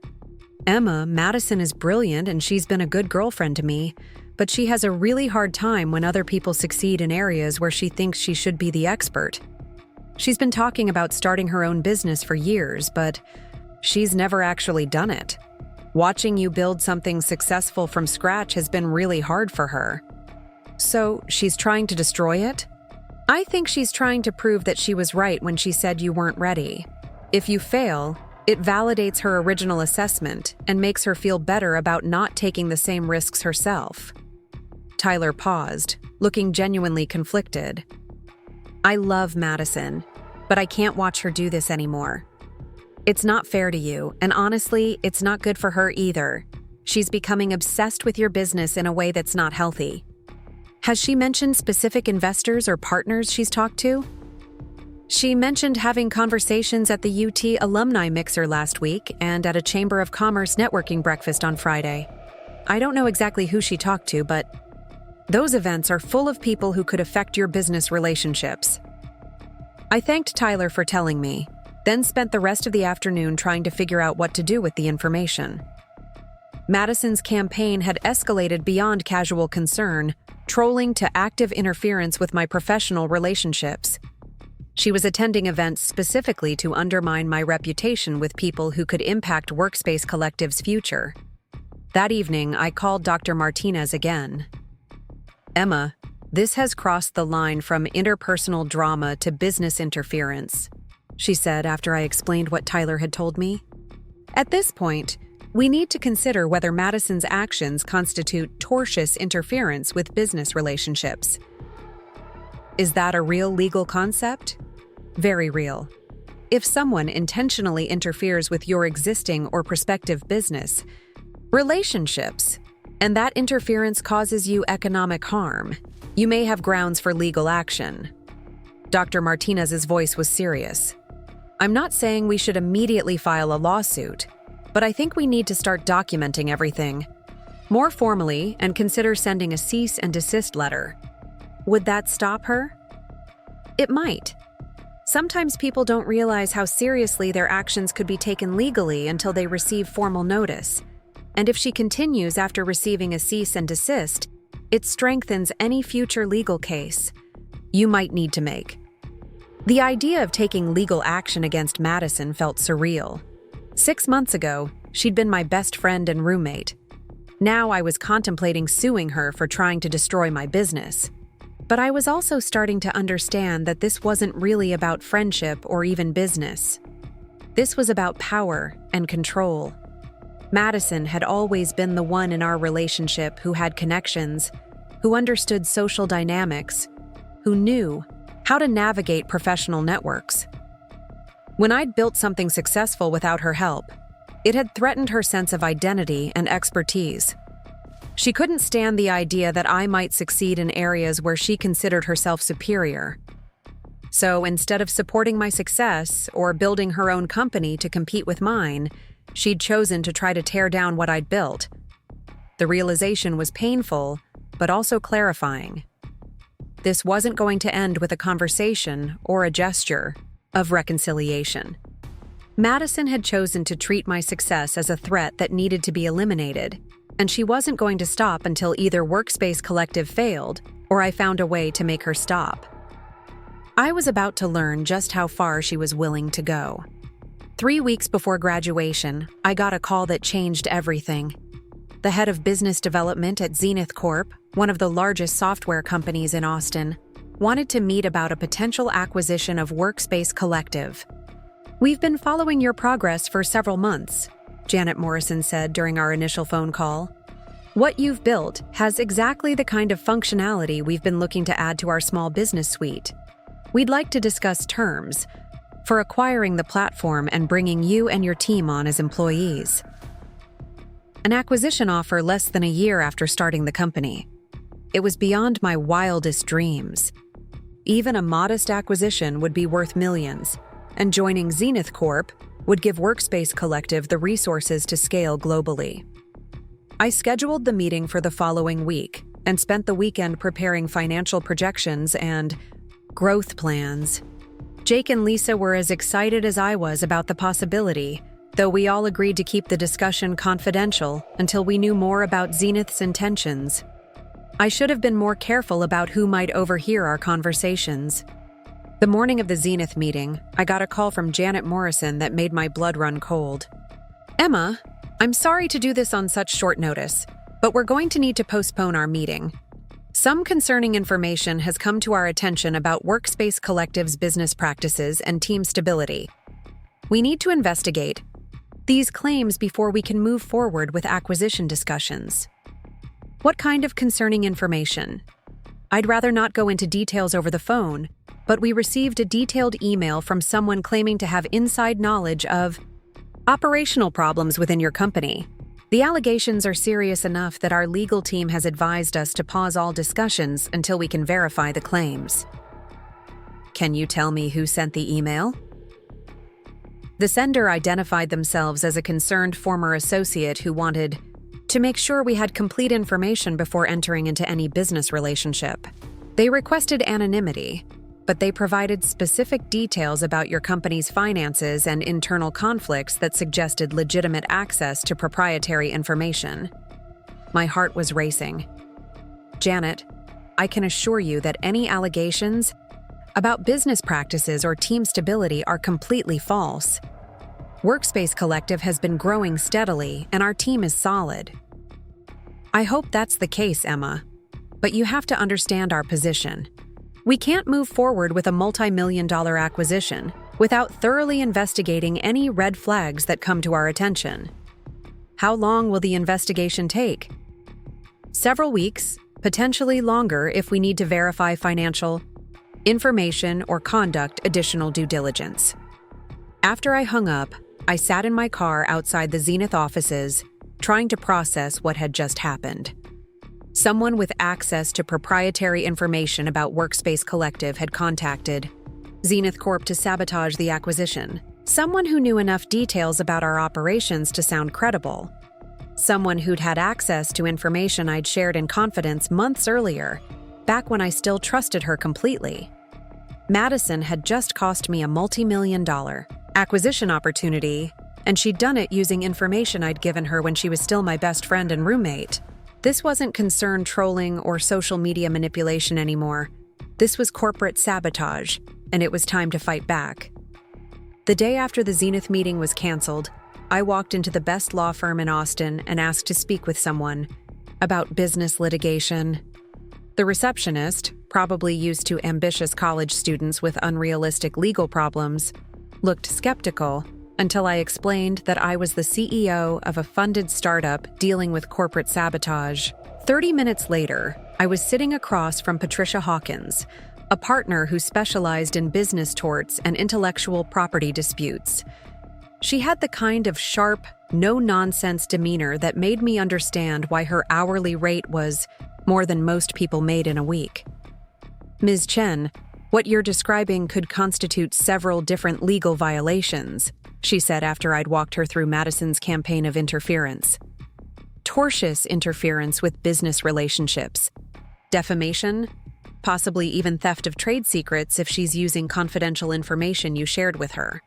"Emma, Madison is brilliant and she's been a good girlfriend to me, but she has a really hard time when other people succeed in areas where she thinks she should be the expert. She's been talking about starting her own business for years, but she's never actually done it. Watching you build something successful from scratch has been really hard for her. So she's trying to destroy it? I think she's trying to prove that she was right when she said you weren't ready. If you fail, it validates her original assessment and makes her feel better about not taking the same risks herself." Tyler paused, looking genuinely conflicted. "I love Madison, but I can't watch her do this anymore. It's not fair to you, and honestly, it's not good for her either. She's becoming obsessed with your business in a way that's not healthy." "Has she mentioned specific investors or partners she's talked to?" "She mentioned having conversations at the UT alumni mixer last week and at a Chamber of Commerce networking breakfast on Friday. I don't know exactly who she talked to, but those events are full of people who could affect your business relationships." I thanked Tyler for telling me, then spent the rest of the afternoon trying to figure out what to do with the information. Madison's campaign had escalated beyond casual concern, trolling to active interference with my professional relationships. She was attending events specifically to undermine my reputation with people who could impact Workspace Collective's future. That evening, I called Dr. Martinez again. "Emma, this has crossed the line from interpersonal drama to business interference," she said after I explained what Tyler had told me. "At this point, we need to consider whether Madison's actions constitute tortious interference with business relationships." "Is that a real legal concept?" "Very real. If someone intentionally interferes with your existing or prospective business relationships, and that interference causes you economic harm, you may have grounds for legal action." Dr. Martinez's voice was serious. "I'm not saying we should immediately file a lawsuit, but I think we need to start documenting everything more formally and consider sending a cease and desist letter." "Would that stop her?" "It might. Sometimes people don't realize how seriously their actions could be taken legally until they receive formal notice. and if she continues after receiving a cease and desist, it strengthens any future legal case you might need to make. The idea of taking legal action against Madison felt surreal. 6 months ago, she'd been my best friend and roommate. Now I was contemplating suing her for trying to destroy my business. But I was also starting to understand that this wasn't really about friendship or even business. This was about power and control. Madison had always been the one in our relationship who had connections, who understood social dynamics, who knew how to navigate professional networks. When I'd built something successful without her help, it had threatened her sense of identity and expertise. She couldn't stand the idea that I might succeed in areas where she considered herself superior. So instead of supporting my success or building her own company to compete with mine, she'd chosen to try to tear down what I'd built. The realization was painful, but also clarifying. This wasn't going to end with a conversation or a gesture of reconciliation. Madison had chosen to treat my success as a threat that needed to be eliminated, and she wasn't going to stop until either Workspace Collective failed or I found a way to make her stop. I was about to learn just how far she was willing to go. 3 weeks before graduation, I got a call that changed everything. The head of business development at Zenith Corp, one of the largest software companies in Austin, wanted to meet about a potential acquisition of Workspace Collective. "We've been following your progress for several months," Janet Morrison said during our initial phone call. "What you've built has exactly the kind of functionality we've been looking to add to our small business suite. We'd like to discuss terms for acquiring the platform and bringing you and your team on as employees." An acquisition offer less than a year after starting the company. It was beyond my wildest dreams. Even a modest acquisition would be worth millions, and joining Zenith Corp would give Workspace Collective the resources to scale globally. I scheduled the meeting for the following week and spent the weekend preparing financial projections and growth plans. Jake and Lisa were as excited as I was about the possibility, though we all agreed to keep the discussion confidential until we knew more about Zenith's intentions. I should have been more careful about who might overhear our conversations. The morning of the Zenith meeting, I got a call from Janet Morrison that made my blood run cold. "Emma, I'm sorry to do this on such short notice, but we're going to need to postpone our meeting. Some concerning information has come to our attention about Workspace Collective's business practices and team stability. We need to investigate these claims before we can move forward with acquisition discussions." "What kind of concerning information?" "I'd rather not go into details over the phone, but we received a detailed email from someone claiming to have inside knowledge of operational problems within your company. The allegations are serious enough that our legal team has advised us to pause all discussions until we can verify the claims." "Can you tell me who sent the email?" The sender identified themselves as a concerned former associate who wanted to make sure we had complete information before entering into any business relationship. They requested anonymity, but they provided specific details about your company's finances and internal conflicts that suggested legitimate access to proprietary information. My heart was racing. "Janet, I can assure you that any allegations about business practices or team stability are completely false. Workspace Collective has been growing steadily, and our team is solid." "I hope that's the case, Emma, but you have to understand our position. We can't move forward with a multi-million-dollar acquisition without thoroughly investigating any red flags that come to our attention." "How long will the investigation take?" "Several weeks, potentially longer if we need to verify financial information or conduct additional due diligence." After I hung up, I sat in my car outside the Zenith offices, trying to process what had just happened. Someone with access to proprietary information about Workspace Collective had contacted Zenith Corp to sabotage the acquisition. Someone who knew enough details about our operations to sound credible. Someone who'd had access to information I'd shared in confidence months earlier, back when I still trusted her completely. Madison had just cost me a multi-million-dollar acquisition opportunity and she'd done it using information I'd given her when she was still my best friend and roommate. This wasn't concerned trolling or social media manipulation anymore. This was corporate sabotage, and it was time to fight back. The day after the Zenith meeting was canceled, I walked into the best law firm in Austin and asked to speak with someone about business litigation. The receptionist, probably used to ambitious college students with unrealistic legal problems, looked skeptical until I explained that I was the CEO of a funded startup dealing with corporate sabotage. 30 minutes later, I was sitting across from Patricia Hawkins, a partner who specialized in business torts and intellectual property disputes. She had the kind of sharp, no-nonsense demeanor that made me understand why her hourly rate was more than most people made in a week. Ms. Chen, what you're describing could constitute several different legal violations, she said after I'd walked her through Madison's campaign of interference. Tortious interference with business relationships. Defamation, possibly even theft of trade secrets if she's using confidential information you shared with her.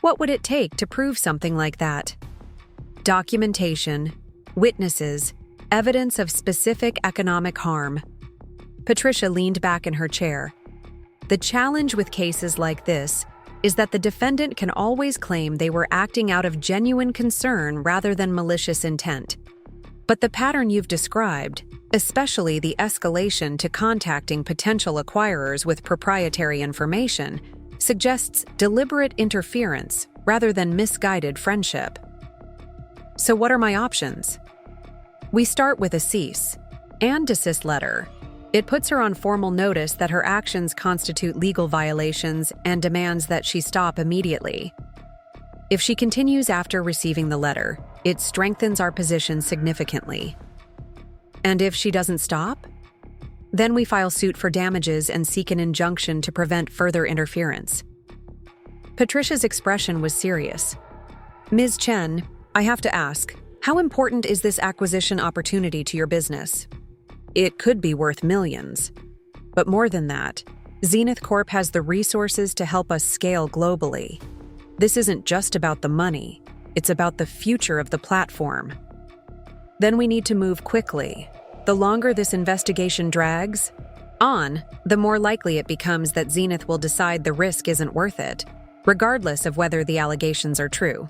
What would it take to prove something like that? Documentation, witnesses, evidence of specific economic harm. Patricia leaned back in her chair. The challenge with cases like this is that the defendant can always claim they were acting out of genuine concern rather than malicious intent. But the pattern you've described, especially the escalation to contacting potential acquirers with proprietary information, suggests deliberate interference rather than misguided friendship. So what are my options? We start with a cease and desist letter. It puts her on formal notice that her actions constitute legal violations and demands that she stop immediately. If she continues after receiving the letter, it strengthens our position significantly. And if she doesn't stop? Then we file suit for damages and seek an injunction to prevent further interference. Patricia's expression was serious. Ms. Chen, I have to ask, how important is this acquisition opportunity to your business? It could be worth millions. But more than that, Zenith Corp has the resources to help us scale globally. This isn't just about the money, it's about the future of the platform. Then we need to move quickly. The longer this investigation drags on, the more likely it becomes that Zenith will decide the risk isn't worth it, regardless of whether the allegations are true.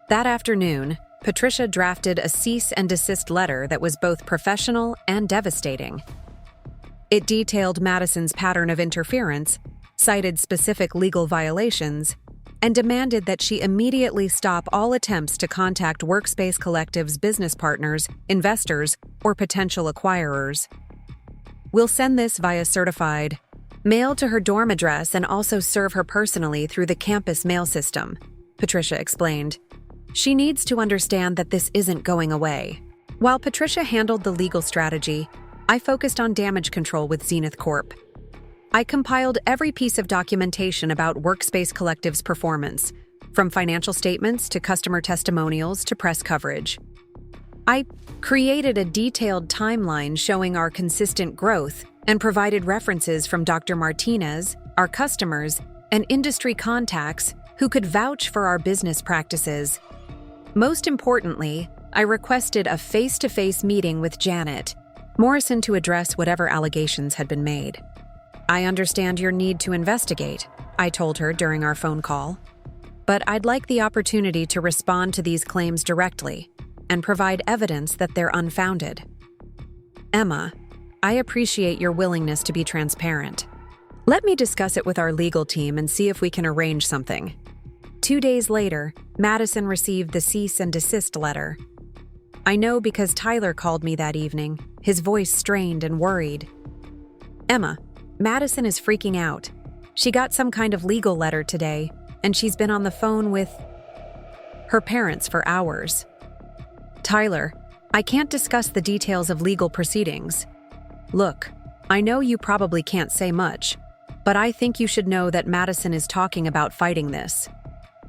That afternoon, Patricia drafted a cease and desist letter that was both professional and devastating. It detailed Madison's pattern of interference, cited specific legal violations, and demanded that she immediately stop all attempts to contact Workspace Collective's business partners, investors, or potential acquirers. We'll send this via certified mail to her dorm address and also serve her personally through the campus mail system, Patricia explained. She needs to understand that this isn't going away. While Patricia handled the legal strategy, I focused on damage control with Zenith Corp. I compiled every piece of documentation about Workspace Collective's performance, from financial statements to customer testimonials to press coverage. I created a detailed timeline showing our consistent growth and provided references from Dr. Martinez, our customers, and industry contacts who could vouch for our business practices. Most importantly, I requested a face-to-face meeting with Janet Morrison to address whatever allegations had been made. I understand your need to investigate, I told her during our phone call, but I'd like the opportunity to respond to these claims directly and provide evidence that they're unfounded. Emma, I appreciate your willingness to be transparent. Let me discuss it with our legal team and see if we can arrange something. 2 days later, Madison received the cease and desist letter. I know because Tyler called me that evening, his voice strained and worried. Emma, Madison is freaking out. She got some kind of legal letter today, and she's been on the phone with her parents for hours. Tyler, I can't discuss the details of legal proceedings. Look, I know you probably can't say much, but I think you should know that Madison is talking about fighting this.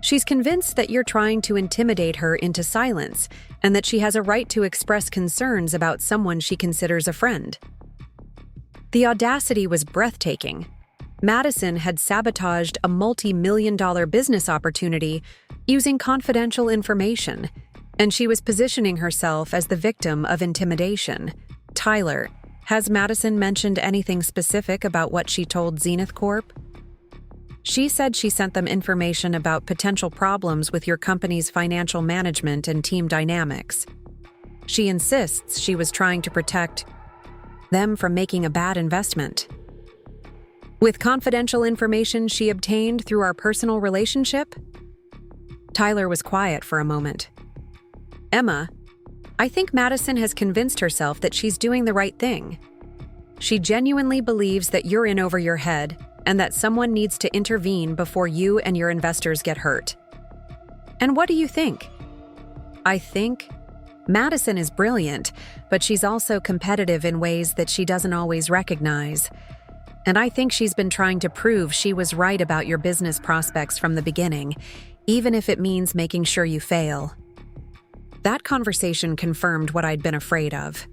She's convinced that you're trying to intimidate her into silence and that she has a right to express concerns about someone she considers a friend. The audacity was breathtaking. Madison had sabotaged a multi-million-dollar business opportunity using confidential information, and she was positioning herself as the victim of intimidation. Tyler, has Madison mentioned anything specific about what she told Zenith Corp? She said she sent them information about potential problems with your company's financial management and team dynamics. She insists she was trying to protect them from making a bad investment. With confidential information she obtained through our personal relationship? Tyler was quiet for a moment. Emma, I think Madison has convinced herself that she's doing the right thing. She genuinely believes that you're in over your head and that someone needs to intervene before you and your investors get hurt. And what do you think? I think Madison is brilliant, but she's also competitive in ways that she doesn't always recognize. And I think she's been trying to prove she was right about your business prospects from the beginning, even if it means making sure you fail. That conversation confirmed what I'd been afraid of.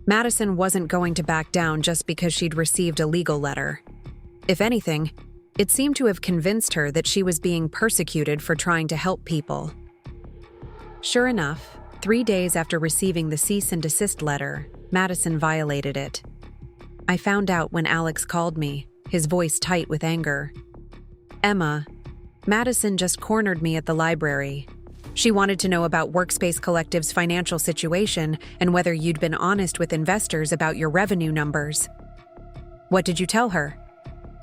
Madison wasn't going to back down just because she'd received a legal letter. If anything, it seemed to have convinced her that she was being persecuted for trying to help people. Sure enough, 3 days after receiving the cease and desist letter, Madison violated it. I found out when Alex called me, his voice tight with anger. Emma, Madison just cornered me at the library. She wanted to know about Workspace Collective's financial situation and whether you'd been honest with investors about your revenue numbers. What did you tell her?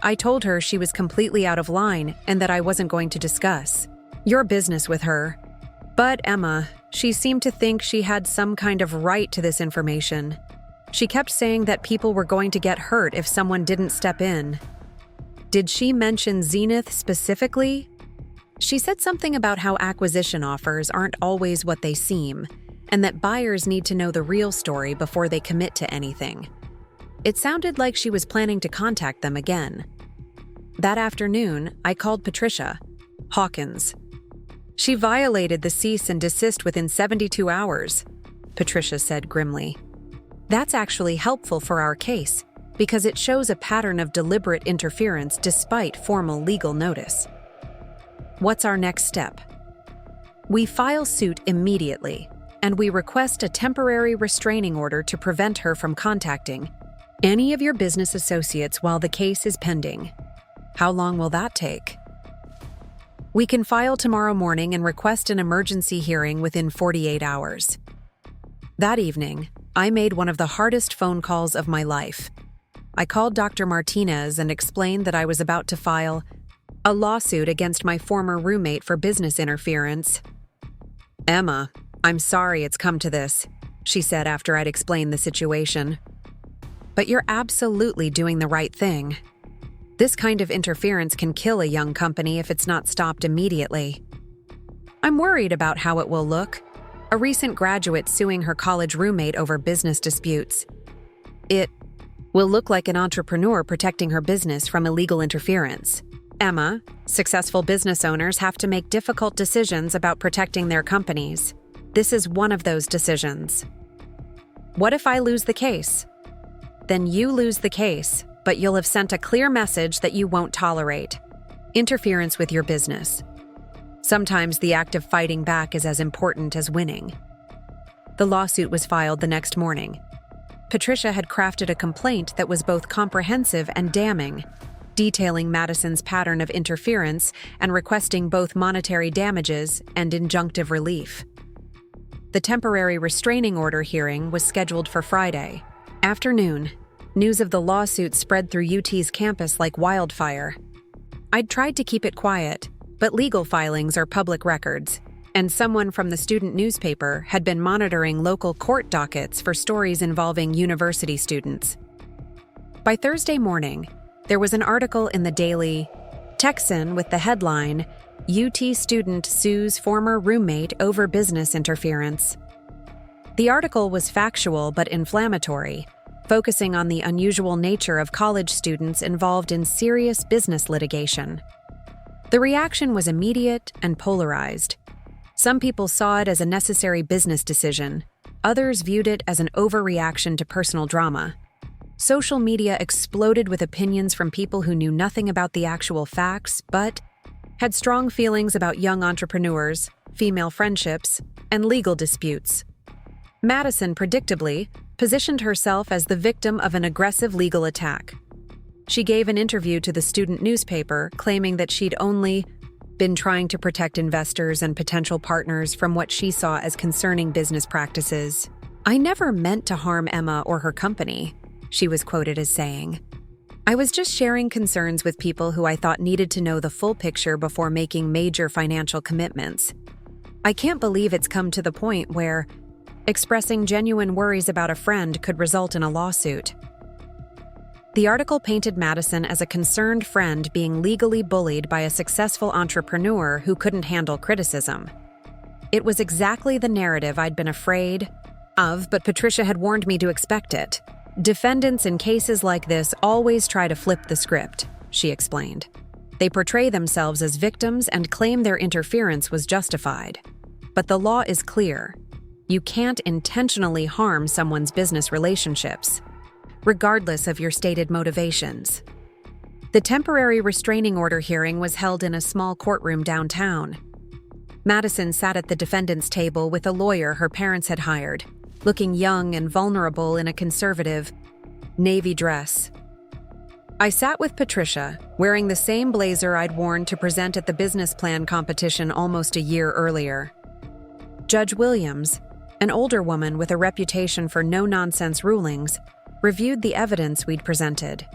I told her she was completely out of line and that I wasn't going to discuss your business with her. But Emma, she seemed to think she had some kind of right to this information. She kept saying that people were going to get hurt if someone didn't step in. Did she mention Zenith specifically? She said something about how acquisition offers aren't always what they seem, and that buyers need to know the real story before they commit to anything. It sounded like she was planning to contact them again. That afternoon, I called Patricia Hawkins. She violated the cease and desist within 72 hours, Patricia said grimly. That's actually helpful for our case, because it shows a pattern of deliberate interference despite formal legal notice. What's our next step? We file suit immediately, and we request a temporary restraining order to prevent her from contacting any of your business associates while the case is pending. How long will that take? We can file tomorrow morning and request an emergency hearing within 48 hours. That evening, I made one of the hardest phone calls of my life. I called Dr. Martinez and explained that I was about to file a lawsuit against my former roommate for business interference. Emma, I'm sorry it's come to this, she said after I'd explained the situation. But you're absolutely doing the right thing. This kind of interference can kill a young company if it's not stopped immediately. I'm worried about how it will look. A recent graduate suing her college roommate over business disputes. It will look like an entrepreneur protecting her business from illegal interference. Emma, successful business owners have to make difficult decisions about protecting their companies. This is one of those decisions. What if I lose the case? Then you lose the case, but you'll have sent a clear message that you won't tolerate interference with your business. Sometimes the act of fighting back is as important as winning. The lawsuit was filed the next morning. Patricia had crafted a complaint that was both comprehensive and damning, detailing Madison's pattern of interference and requesting both monetary damages and injunctive relief. The temporary restraining order hearing was scheduled for Friday afternoon. News of the lawsuit spread through UT's campus like wildfire. I'd tried to keep it quiet, but legal filings are public records, and someone from the student newspaper had been monitoring local court dockets for stories involving university students. By Thursday morning, there was an article in the Daily Texan with the headline, UT student sues former roommate over business interference. The article was factual but inflammatory, focusing on the unusual nature of college students involved in serious business litigation. The reaction was immediate and polarized. Some people saw it as a necessary business decision. Others viewed it as an overreaction to personal drama. Social media exploded with opinions from people who knew nothing about the actual facts, but had strong feelings about young entrepreneurs, female friendships, and legal disputes. Madison, predictably, positioned herself as the victim of an aggressive legal attack. She gave an interview to the student newspaper, claiming that she'd only been trying to protect investors and potential partners from what she saw as concerning business practices. "I never meant to harm Emma or her company," she was quoted as saying. "I was just sharing concerns with people who I thought needed to know the full picture before making major financial commitments. I can't believe it's come to the point where expressing genuine worries about a friend could result in a lawsuit." The article painted Madison as a concerned friend being legally bullied by a successful entrepreneur who couldn't handle criticism. It was exactly the narrative I'd been afraid of, but Patricia had warned me to expect it. "Defendants in cases like this always try to flip the script," she explained. "They portray themselves as victims and claim their interference was justified. But the law is clear. You can't intentionally harm someone's business relationships, regardless of your stated motivations." The temporary restraining order hearing was held in a small courtroom downtown. Madison sat at the defendant's table with a lawyer her parents had hired, looking young and vulnerable in a conservative navy dress. "I sat with Patricia, wearing the same blazer I'd worn to present at the business plan competition almost a year earlier. Judge Williams, an older woman with a reputation for no-nonsense rulings, reviewed the evidence we'd presented.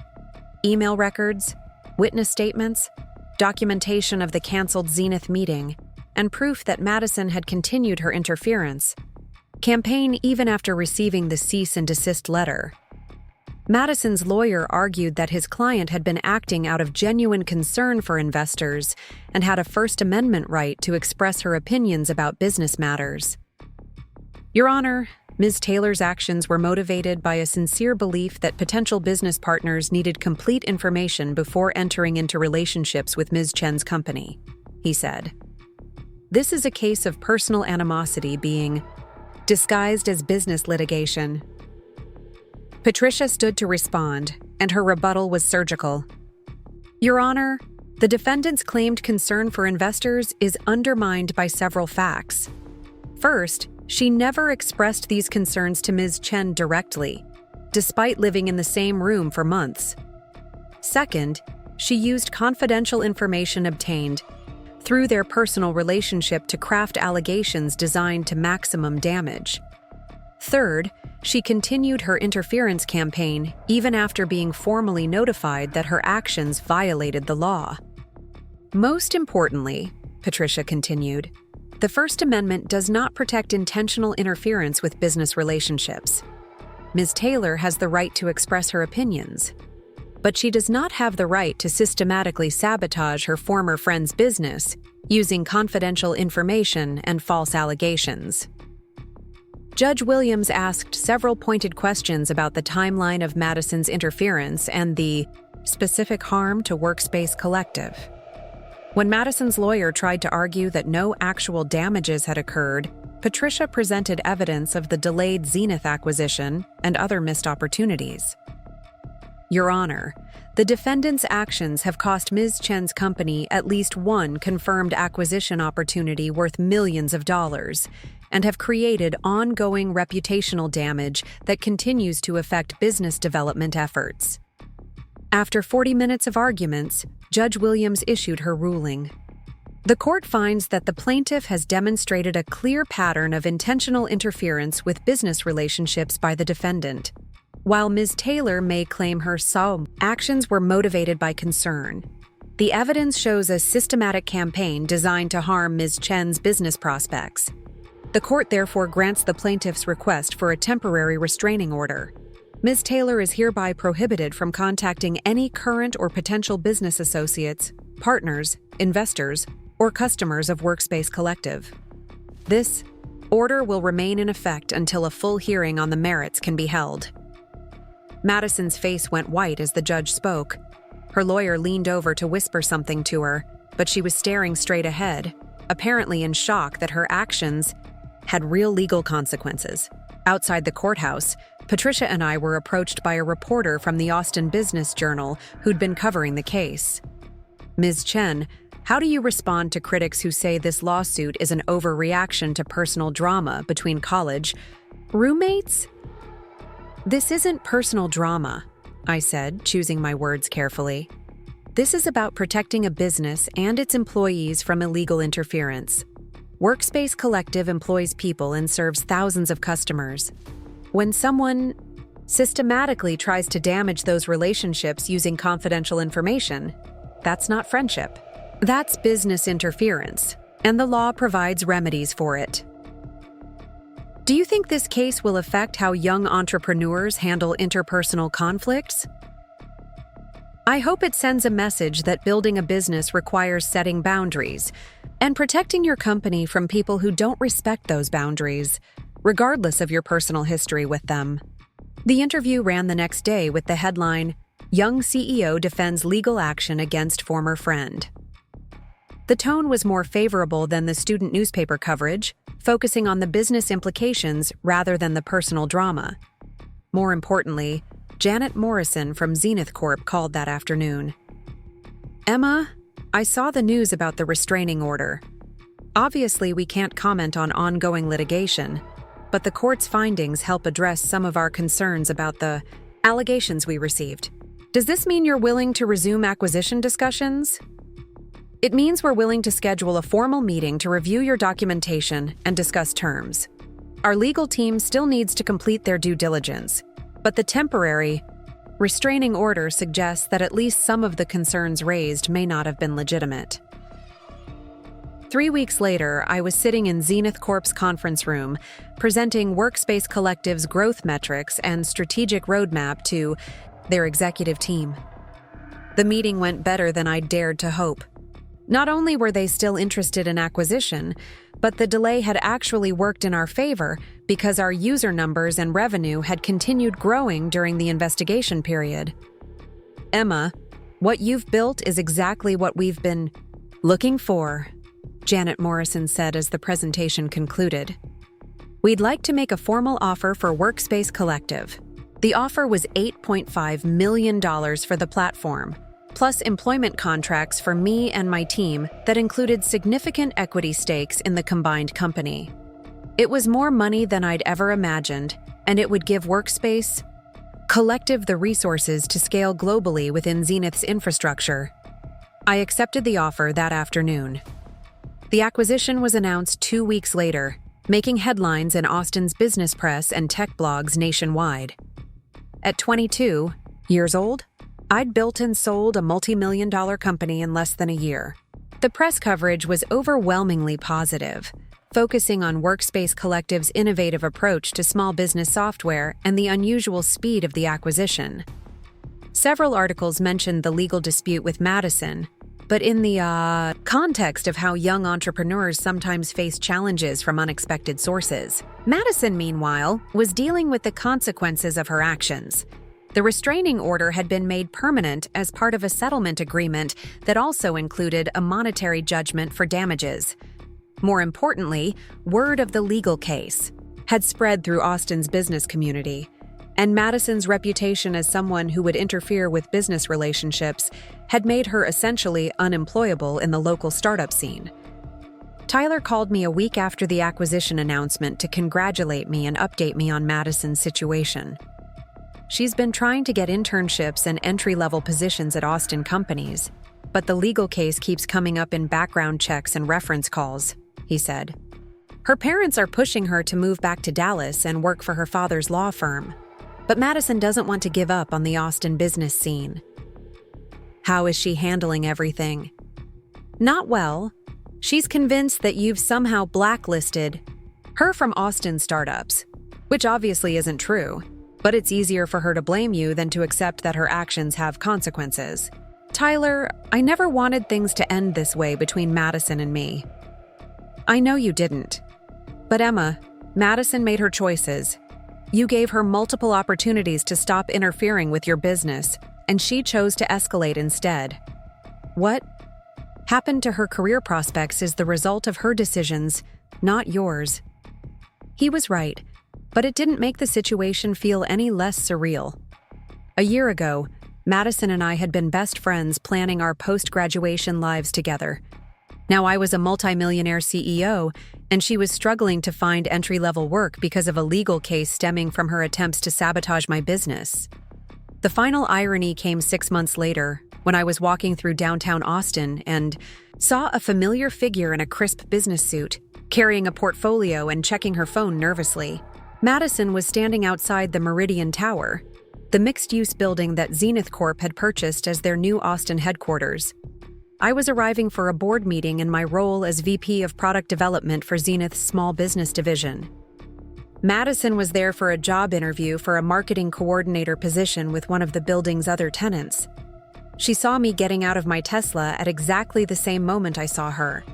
Email records, witness statements, documentation of the canceled Zenith meeting, and proof that Madison had continued her interference campaign even after receiving the cease and desist letter. Madison's lawyer argued that his client had been acting out of genuine concern for investors and had a First Amendment right to express her opinions about business matters. Your Honor, Ms. Taylor's actions were motivated by a sincere belief that potential business partners needed complete information before entering into relationships with Ms. Chen's company, he said. This is a case of personal animosity being disguised as business litigation. Patricia stood to respond, and her rebuttal was surgical. Your Honor, the defendant's claimed concern for investors is undermined by several facts. First, she never expressed these concerns to Ms. Chen directly, despite living in the same room for months. Second, she used confidential information obtained through their personal relationship to craft allegations designed to maximum damage. Third, she continued her interference campaign even after being formally notified that her actions violated the law. Most importantly, Patricia continued, the First Amendment does not protect intentional interference with business relationships. Ms. Taylor has the right to express her opinions, but she does not have the right to systematically sabotage her former friend's business using confidential information and false allegations. Judge Williams asked several pointed questions about the timeline of Madison's interference and the specific harm to Workspace Collective. When Madison's lawyer tried to argue that no actual damages had occurred, Patricia presented evidence of the delayed Zenith acquisition and other missed opportunities. Your Honor, the defendant's actions have cost Ms. Chen's company at least one confirmed acquisition opportunity worth millions of dollars and have created ongoing reputational damage that continues to affect business development efforts. After 40 minutes of arguments, Judge Williams issued her ruling. The court finds that the plaintiff has demonstrated a clear pattern of intentional interference with business relationships by the defendant. While Ms. Taylor may claim her actions were motivated by concern, the evidence shows a systematic campaign designed to harm Ms. Chen's business prospects. The court therefore grants the plaintiff's request for a temporary restraining order. Ms. Taylor is hereby prohibited from contacting any current or potential business associates, partners, investors, or customers of Workspace Collective. This order will remain in effect until a full hearing on the merits can be held. Madison's face went white as the judge spoke. Her lawyer leaned over to whisper something to her, but she was staring straight ahead, apparently in shock that her actions had real legal consequences. Outside the courthouse, Patricia and I were approached by a reporter from the Austin Business Journal who'd been covering the case. Ms. Chen, how do you respond to critics who say this lawsuit is an overreaction to personal drama between college roommates? This isn't personal drama, I said, choosing my words carefully. This is about protecting a business and its employees from illegal interference. Workspace Collective employs people and serves thousands of customers. When someone systematically tries to damage those relationships using confidential information, that's not friendship. That's business interference, and the law provides remedies for it. Do you think this case will affect how young entrepreneurs handle interpersonal conflicts? I hope it sends a message that building a business requires setting boundaries and protecting your company from people who don't respect those boundaries, regardless of your personal history with them. The interview ran the next day with the headline, "Young CEO Defends Legal Action Against Former Friend." The tone was more favorable than the student newspaper coverage, focusing on the business implications rather than the personal drama. More importantly, Janet Morrison from Zenith Corp called that afternoon. "Emma, I saw the news about the restraining order. Obviously, we can't comment on ongoing litigation, but the court's findings help address some of our concerns about the allegations we received. Does this mean you're willing to resume acquisition discussions?" "It means we're willing to schedule a formal meeting to review your documentation and discuss terms. Our legal team still needs to complete their due diligence, but the temporary restraining order suggests that at least some of the concerns raised may not have been legitimate." 3 weeks later, I was sitting in Zenith Corp's conference room, presenting Workspace Collective's growth metrics and strategic roadmap to their executive team. The meeting went better than I'd dared to hope. Not only were they still interested in acquisition, but the delay had actually worked in our favor because our user numbers and revenue had continued growing during the investigation period. "Emma, what you've built is exactly what we've been looking for," Janet Morrison said as the presentation concluded. "We'd like to make a formal offer for Workspace Collective." The offer was $8.5 million for the platform, plus employment contracts for me and my team that included significant equity stakes in the combined company. It was more money than I'd ever imagined, and it would give Workspace Collective the resources to scale globally within Zenith's infrastructure. I accepted the offer that afternoon. The acquisition was announced 2 weeks later, making headlines in Austin's business press and tech blogs nationwide. At 22 years old, I'd built and sold a multi-million-dollar company in less than a year. The press coverage was overwhelmingly positive, focusing on Workspace Collective's innovative approach to small business software and the unusual speed of the acquisition. Several articles mentioned the legal dispute with Madison, but in the context of how young entrepreneurs sometimes face challenges from unexpected sources. Madison, meanwhile, was dealing with the consequences of her actions. The restraining order had been made permanent as part of a settlement agreement that also included a monetary judgment for damages. More importantly, word of the legal case had spread through Austin's business community, and Madison's reputation as someone who would interfere with business relationships had made her essentially unemployable in the local startup scene. Tyler called me a week after the acquisition announcement to congratulate me and update me on Madison's situation. She's been trying to get internships and entry-level positions at Austin companies, but the legal case keeps coming up in background checks and reference calls, he said. Her parents are pushing her to move back to Dallas and work for her father's law firm, but Madison doesn't want to give up on the Austin business scene. How is she handling everything? Not well. She's convinced that you've somehow blacklisted her from Austin startups, which obviously isn't true. But it's easier for her to blame you than to accept that her actions have consequences. Tyler, I never wanted things to end this way between Madison and me. I know you didn't. But Emma, Madison made her choices. You gave her multiple opportunities to stop interfering with your business, and she chose to escalate instead. What happened to her career prospects is the result of her decisions, not yours. He was right. But it didn't make the situation feel any less surreal. A year ago, Madison and I had been best friends planning our post-graduation lives together. Now I was a multimillionaire CEO, and she was struggling to find entry-level work because of a legal case stemming from her attempts to sabotage my business. The final irony came 6 months later, when I was walking through downtown Austin and saw a familiar figure in a crisp business suit, carrying a portfolio and checking her phone nervously. Madison was standing outside the Meridian Tower, the mixed-use building that Zenith Corp had purchased as their new Austin headquarters. I was arriving for a board meeting in my role as VP of Product Development for Zenith's small business division. Madison was there for a job interview for a marketing coordinator position with one of the building's other tenants. She saw me getting out of my Tesla at exactly the same moment I saw her.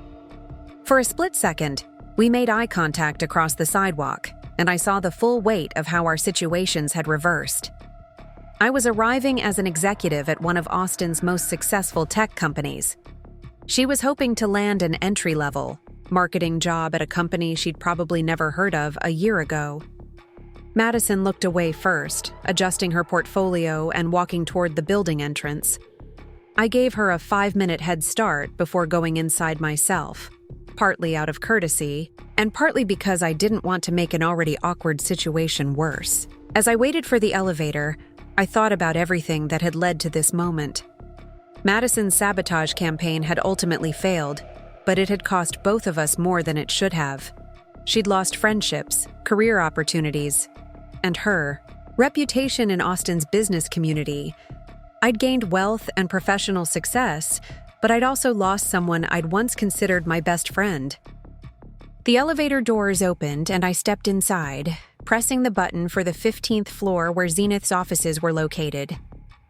For a split second, we made eye contact across the sidewalk, and I saw the full weight of how our situations had reversed. I was arriving as an executive at one of Austin's most successful tech companies. She was hoping to land an entry-level marketing job at a company she'd probably never heard of a year ago. Madison looked away first, adjusting her portfolio and walking toward the building entrance. I gave her a 5-minute head start before going inside myself, partly out of courtesy, and partly because I didn't want to make an already awkward situation worse. As I waited for the elevator, I thought about everything that had led to this moment. Madison's sabotage campaign had ultimately failed, but it had cost both of us more than it should have. She'd lost friendships, career opportunities, and her reputation in Austin's business community. I'd gained wealth and professional success, but I'd also lost someone I'd once considered my best friend. The elevator doors opened and I stepped inside, pressing the button for the 15th floor where Zenith's offices were located.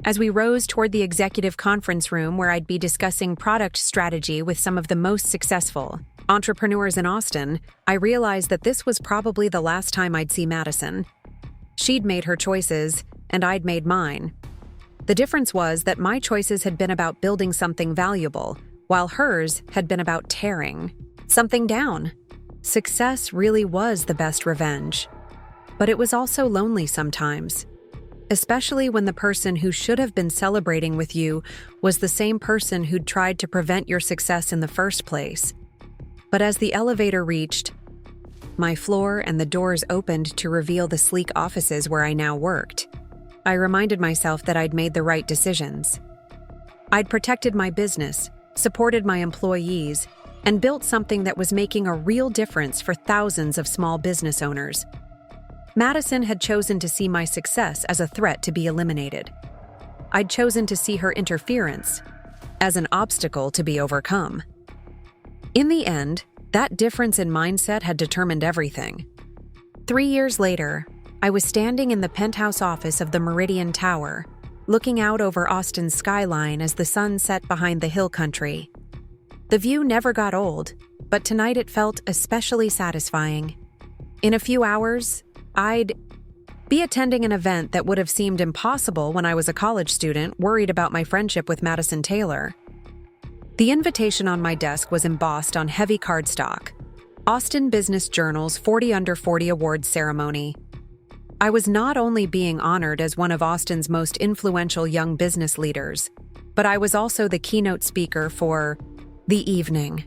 As we rose toward the executive conference room where I'd be discussing product strategy with some of the most successful entrepreneurs in Austin, I realized that this was probably the last time I'd see Madison. She'd made her choices, and I'd made mine. The difference was that my choices had been about building something valuable, while hers had been about tearing something down. Success really was the best revenge. But it was also lonely sometimes, especially when the person who should have been celebrating with you was the same person who'd tried to prevent your success in the first place. But as the elevator reached my floor and the doors opened to reveal the sleek offices where I now worked, I reminded myself that I'd made the right decisions. I'd protected my business, supported my employees, and built something that was making a real difference for thousands of small business owners. Madison had chosen to see my success as a threat to be eliminated. I'd chosen to see her interference as an obstacle to be overcome. In the end, that difference in mindset had determined everything. 3 years later, I was standing in the penthouse office of the Meridian Tower, looking out over Austin's skyline as the sun set behind the hill country. The view never got old, but tonight it felt especially satisfying. In a few hours, I'd be attending an event that would have seemed impossible when I was a college student worried about my friendship with Madison Taylor. The invitation on my desk was embossed on heavy cardstock. Austin Business Journal's 40 Under 40 Awards ceremony. I was not only being honored as one of Austin's most influential young business leaders, but I was also the keynote speaker for the evening.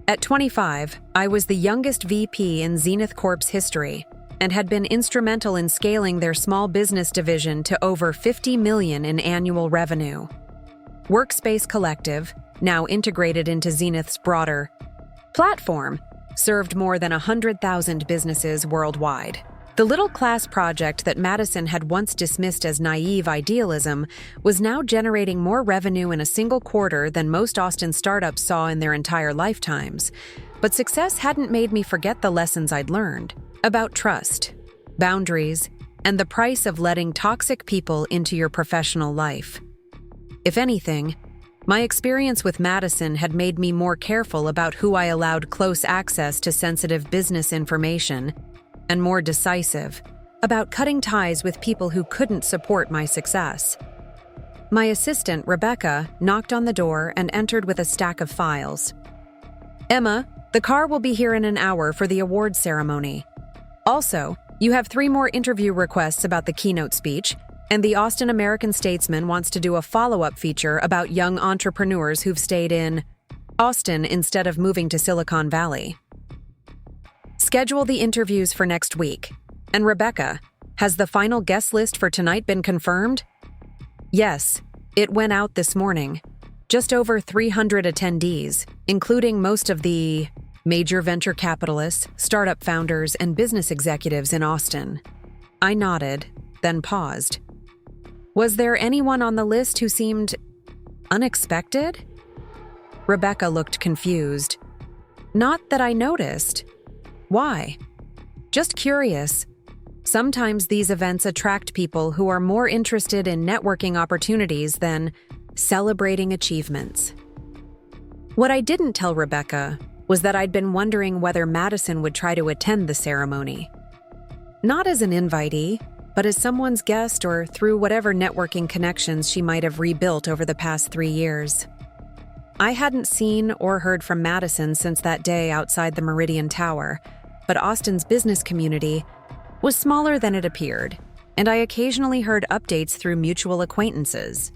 At 25, I was the youngest VP in Zenith Corp's history and had been instrumental in scaling their small business division to over $50 million in annual revenue. Workspace Collective, now integrated into Zenith's broader platform, served more than 100,000 businesses worldwide. The little class project that Madison had once dismissed as naive idealism was now generating more revenue in a single quarter than most Austin startups saw in their entire lifetimes. But success hadn't made me forget the lessons I'd learned about trust, boundaries, and the price of letting toxic people into your professional life. If anything, my experience with Madison had made me more careful about who I allowed close access to sensitive business information, and more decisive about cutting ties with people who couldn't support my success. My assistant, Rebecca, knocked on the door and entered with a stack of files. "Emma, the car will be here in an hour for the awards ceremony." Also, you have 3 more interview requests about the keynote speech, and the Austin American-Statesman wants to do a follow-up feature about young entrepreneurs who've stayed in Austin instead of moving to Silicon Valley. Schedule the interviews for next week. And Rebecca, has the final guest list for tonight been confirmed? Yes, it went out this morning. Just over 300 attendees, including most of the major venture capitalists, startup founders, and business executives in Austin. I nodded, then paused. Was there anyone on the list who seemed unexpected? Rebecca looked confused. Not that I noticed. Why? Just curious. Sometimes these events attract people who are more interested in networking opportunities than celebrating achievements. What I didn't tell Rebecca was that I'd been wondering whether Madison would try to attend the ceremony. Not as an invitee, but as someone's guest or through whatever networking connections she might have rebuilt over the past 3 years. I hadn't seen or heard from Madison since that day outside the Meridian Tower, but Austin's business community was smaller than it appeared, and I occasionally heard updates through mutual acquaintances.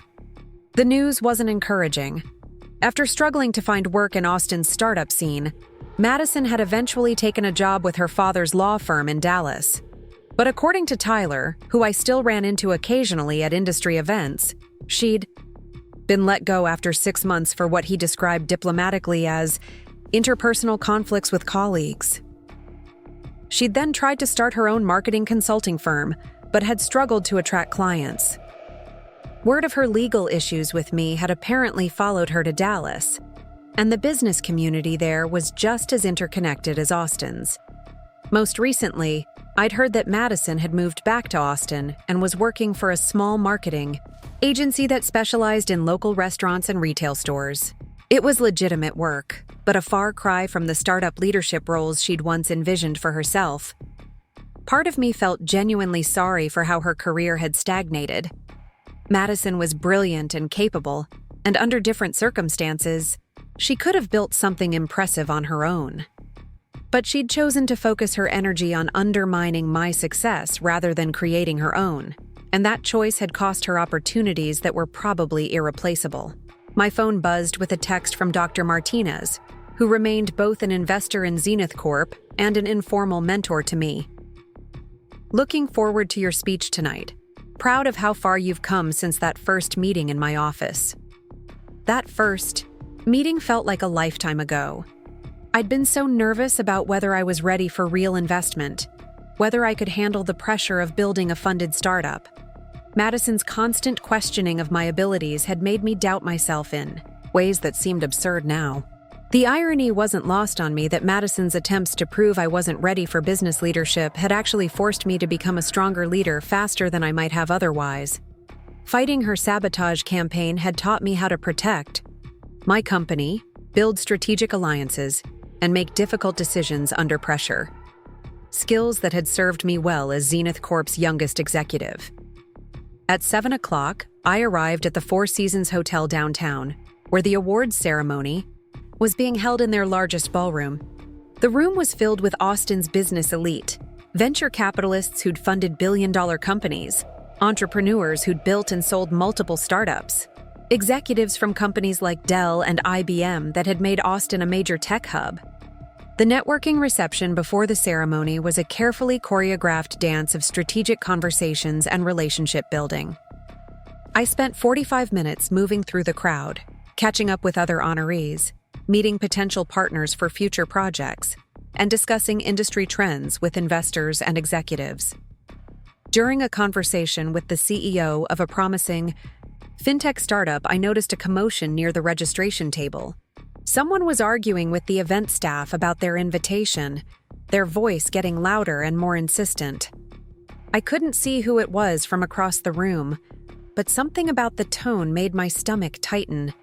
The news wasn't encouraging. After struggling to find work in Austin's startup scene, Madison had eventually taken a job with her father's law firm in Dallas. But according to Tyler, who I still ran into occasionally at industry events, she'd been let go after 6 months for what he described diplomatically as interpersonal conflicts with colleagues. She'd then tried to start her own marketing consulting firm, but had struggled to attract clients. Word of her legal issues with me had apparently followed her to Dallas, and the business community there was just as interconnected as Austin's. Most recently, I'd heard that Madison had moved back to Austin and was working for a small marketing agency that specialized in local restaurants and retail stores. It was legitimate work, but a far cry from the startup leadership roles she'd once envisioned for herself. Part of me felt genuinely sorry for how her career had stagnated. Madison was brilliant and capable, and under different circumstances, she could have built something impressive on her own. But she'd chosen to focus her energy on undermining my success rather than creating her own, and that choice had cost her opportunities that were probably irreplaceable. My phone buzzed with a text from Dr. Martinez, who remained both an investor in Zenith Corp and an informal mentor to me. Looking forward to your speech tonight. Proud of how far you've come since that first meeting in my office. That first meeting felt like a lifetime ago. I'd been so nervous about whether I was ready for real investment, whether I could handle the pressure of building a funded startup. Madison's constant questioning of my abilities had made me doubt myself in ways that seemed absurd now. The irony wasn't lost on me that Madison's attempts to prove I wasn't ready for business leadership had actually forced me to become a stronger leader faster than I might have otherwise. Fighting her sabotage campaign had taught me how to protect my company, build strategic alliances, and make difficult decisions under pressure. Skills that had served me well as Zenith Corp's youngest executive. At 7 o'clock, I arrived at the Four Seasons Hotel downtown, where the awards ceremony was being held in their largest ballroom. The room was filled with Austin's business elite, venture capitalists who'd funded billion-dollar companies, entrepreneurs who'd built and sold multiple startups, executives from companies like Dell and IBM that had made Austin a major tech hub. The networking reception before the ceremony was a carefully choreographed dance of strategic conversations and relationship building. I spent 45 minutes moving through the crowd, catching up with other honorees, meeting potential partners for future projects, and discussing industry trends with investors and executives. During a conversation with the CEO of a promising fintech startup, I noticed a commotion near the registration table. Someone was arguing with the event staff about their invitation, their voice getting louder and more insistent. I couldn't see who it was from across the room, but something about the tone made my stomach tighten.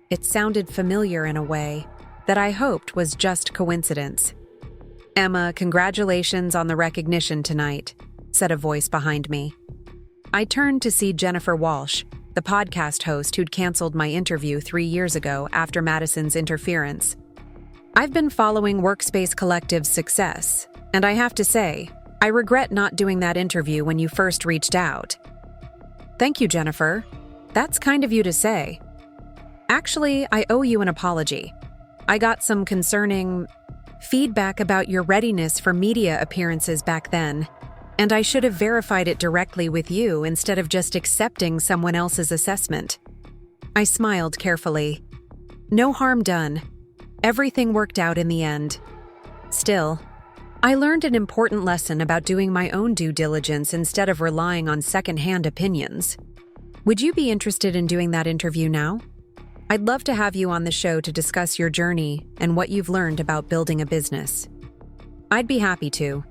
It sounded familiar in a way that I hoped was just coincidence. "Emma, congratulations on the recognition tonight," said a voice behind me. I turned to see Jennifer Walsh, the podcast host who'd canceled my interview 3 years ago after Madison's interference. I've been following Workspace Collective's success, and I have to say, I regret not doing that interview when you first reached out. Thank you, Jennifer. That's kind of you to say. Actually, I owe you an apology. I got some concerning feedback about your readiness for media appearances back then, and I should have verified it directly with you instead of just accepting someone else's assessment. I smiled carefully. No harm done. Everything worked out in the end. Still, I learned an important lesson about doing my own due diligence instead of relying on second-hand opinions. Would you be interested in doing that interview now? I'd love to have you on the show to discuss your journey and what you've learned about building a business. I'd be happy to.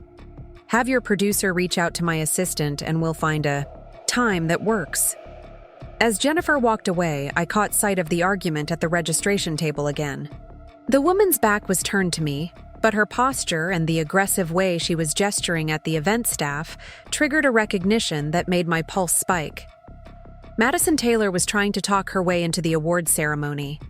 Have your producer reach out to my assistant and we'll find a time that works. As Jennifer walked away, I caught sight of the argument at the registration table again. The woman's back was turned to me, but her posture and the aggressive way she was gesturing at the event staff triggered a recognition that made my pulse spike. Madison Taylor was trying to talk her way into the awards ceremony.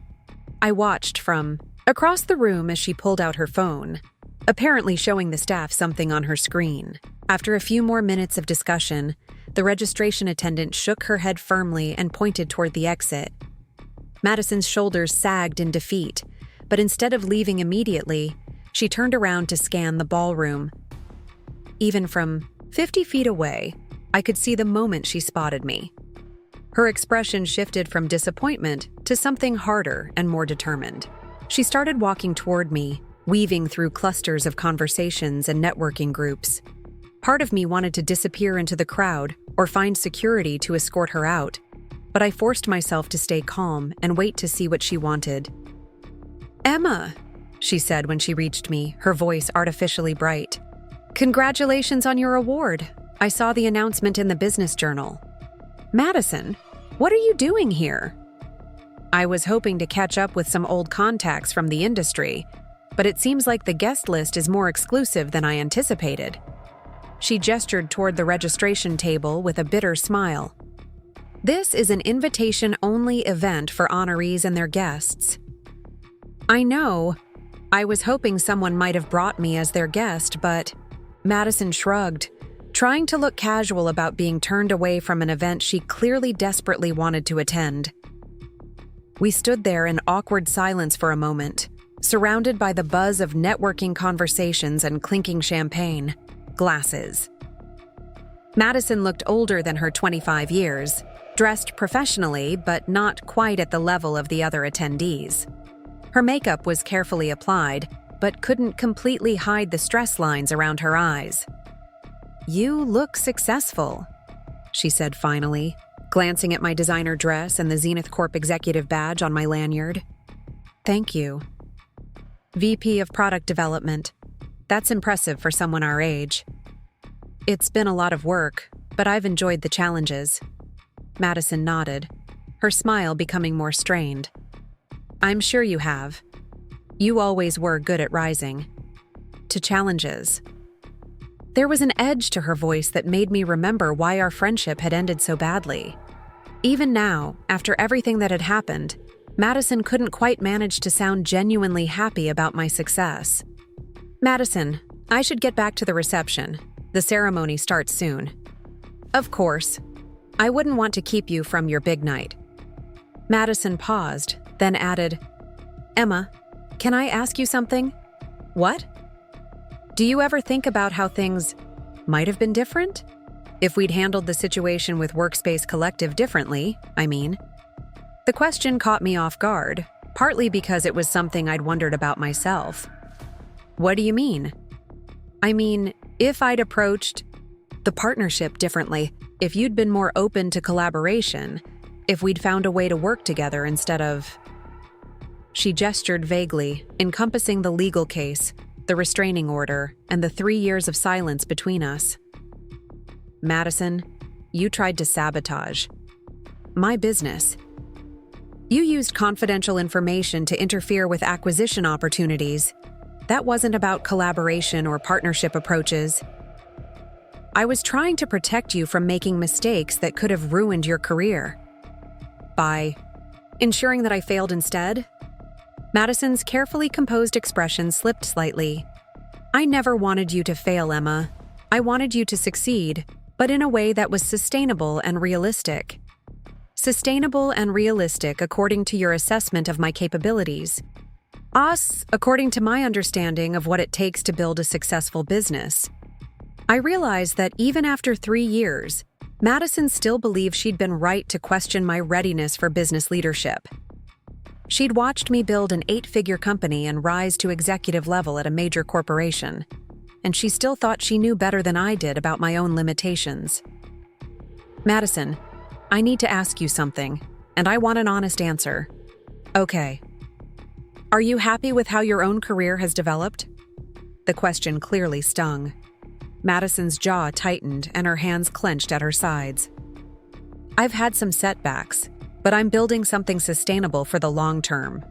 I watched from across the room as she pulled out her phone, apparently showing the staff something on her screen. After a few more minutes of discussion, the registration attendant shook her head firmly and pointed toward the exit. Madison's shoulders sagged in defeat, but instead of leaving immediately, she turned around to scan the ballroom. Even from 50 feet away, I could see the moment she spotted me. Her expression shifted from disappointment to something harder and more determined. She started walking toward me, weaving through clusters of conversations and networking groups. Part of me wanted to disappear into the crowd or find security to escort her out, but I forced myself to stay calm and wait to see what she wanted. "Emma," she said when she reached me, her voice artificially bright. "Congratulations on your award. I saw the announcement in the Business Journal." "Madison, what are you doing here?" "I was hoping to catch up with some old contacts from the industry, but it seems like the guest list is more exclusive than I anticipated." She gestured toward the registration table with a bitter smile. "This is an invitation-only event for honorees and their guests." "I know. I was hoping someone might have brought me as their guest, but..." Madison shrugged, trying to look casual about being turned away from an event she clearly desperately wanted to attend. We stood there in awkward silence for a moment, surrounded by the buzz of networking conversations and clinking champagne glasses. Madison looked older than her 25 years, dressed professionally but not quite at the level of the other attendees. Her makeup was carefully applied, but couldn't completely hide the stress lines around her eyes. "You look successful," she said finally, glancing at my designer dress and the Zenith Corp executive badge on my lanyard. "Thank you." "VP of Product Development. That's impressive for someone our age." "It's been a lot of work, but I've enjoyed the challenges." Madison nodded, her smile becoming more strained. "I'm sure you have. You always were good at rising to challenges." There was an edge to her voice that made me remember why our friendship had ended so badly. Even now, after everything that had happened, Madison couldn't quite manage to sound genuinely happy about my success. "Madison, I should get back to the reception. The ceremony starts soon." "Of course. I wouldn't want to keep you from your big night." Madison paused, then added, "Emma, can I ask you something?" "What?" "Do you ever think about how things might have been different? If we'd handled the situation with Workspace Collective differently, I mean." The question caught me off guard, partly because it was something I'd wondered about myself. "What do you mean?" "I mean, if I'd approached the partnership differently, if you'd been more open to collaboration, if we'd found a way to work together instead of..." She gestured vaguely, encompassing the legal case, the restraining order, and the 3 years of silence between us. "Madison, you tried to sabotage my business. You used confidential information to interfere with acquisition opportunities. That wasn't about collaboration or partnership approaches. I was trying to protect you from making mistakes that could have ruined your career. By ensuring that I failed instead?" Madison's carefully composed expression slipped slightly. "I never wanted you to fail, Emma. I wanted you to succeed, but in a way that was sustainable and realistic. Sustainable and realistic according to your assessment of my capabilities. Us, according to my understanding of what it takes to build a successful business. I realized that even after 3 years, Madison still believed she'd been right to question my readiness for business leadership. She'd watched me build an 8-figure company and rise to executive level at a major corporation, and she still thought she knew better than I did about my own limitations. Madison, I need to ask you something, and I want an honest answer. Okay. Are you happy with how your own career has developed? The question clearly stung. Madison's jaw tightened and her hands clenched at her sides. I've had some setbacks, but I'm building something sustainable for the long term.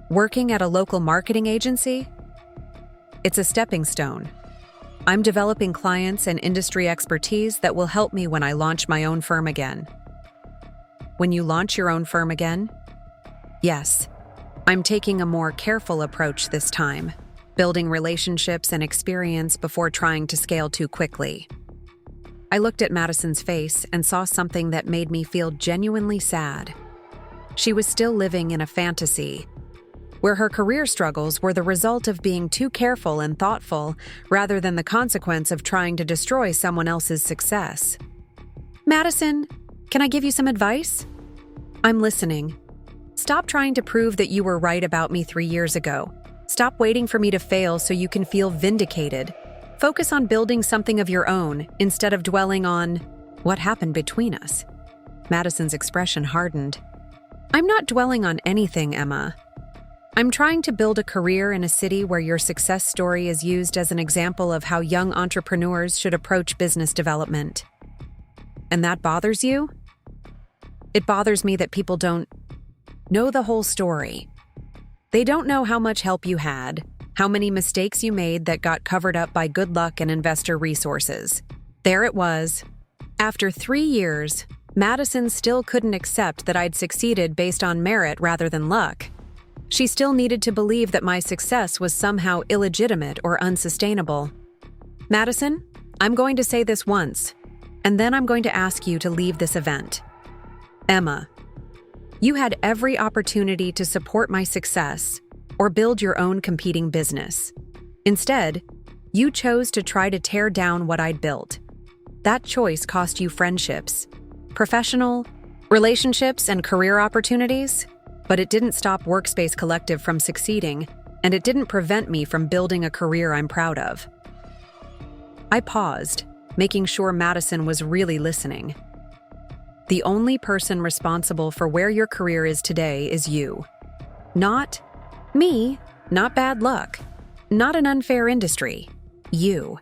Working at a local marketing agency? It's a stepping stone. I'm developing clients and industry expertise that will help me when I launch my own firm again. When you launch your own firm again? Yes. I'm taking a more careful approach this time, building relationships and experience before trying to scale too quickly. I looked at Madison's face and saw something that made me feel genuinely sad. She was still living in a fantasy, where her career struggles were the result of being too careful and thoughtful rather than the consequence of trying to destroy someone else's success. Madison, can I give you some advice? I'm listening. Stop trying to prove that you were right about me 3 years ago. Stop waiting for me to fail so you can feel vindicated. Focus on building something of your own instead of dwelling on what happened between us. Madison's expression hardened. I'm not dwelling on anything, Emma. I'm trying to build a career in a city where your success story is used as an example of how young entrepreneurs should approach business development. And that bothers you? It bothers me that people don't know the whole story. They don't know how much help you had, how many mistakes you made that got covered up by good luck and investor resources. There it was. After 3 years, Madison still couldn't accept that I'd succeeded based on merit rather than luck. She still needed to believe that my success was somehow illegitimate or unsustainable. Madison, I'm going to say this once, and then I'm going to ask you to leave this event. Emma, you had every opportunity to support my success or build your own competing business. Instead, you chose to try to tear down what I'd built. That choice cost you friendships, professional, relationships, and career opportunities, but it didn't stop Workspace Collective from succeeding, and it didn't prevent me from building a career I'm proud of. I paused, making sure Madison was really listening. The only person responsible for where your career is today is you. Not me, not bad luck, not an unfair industry. You.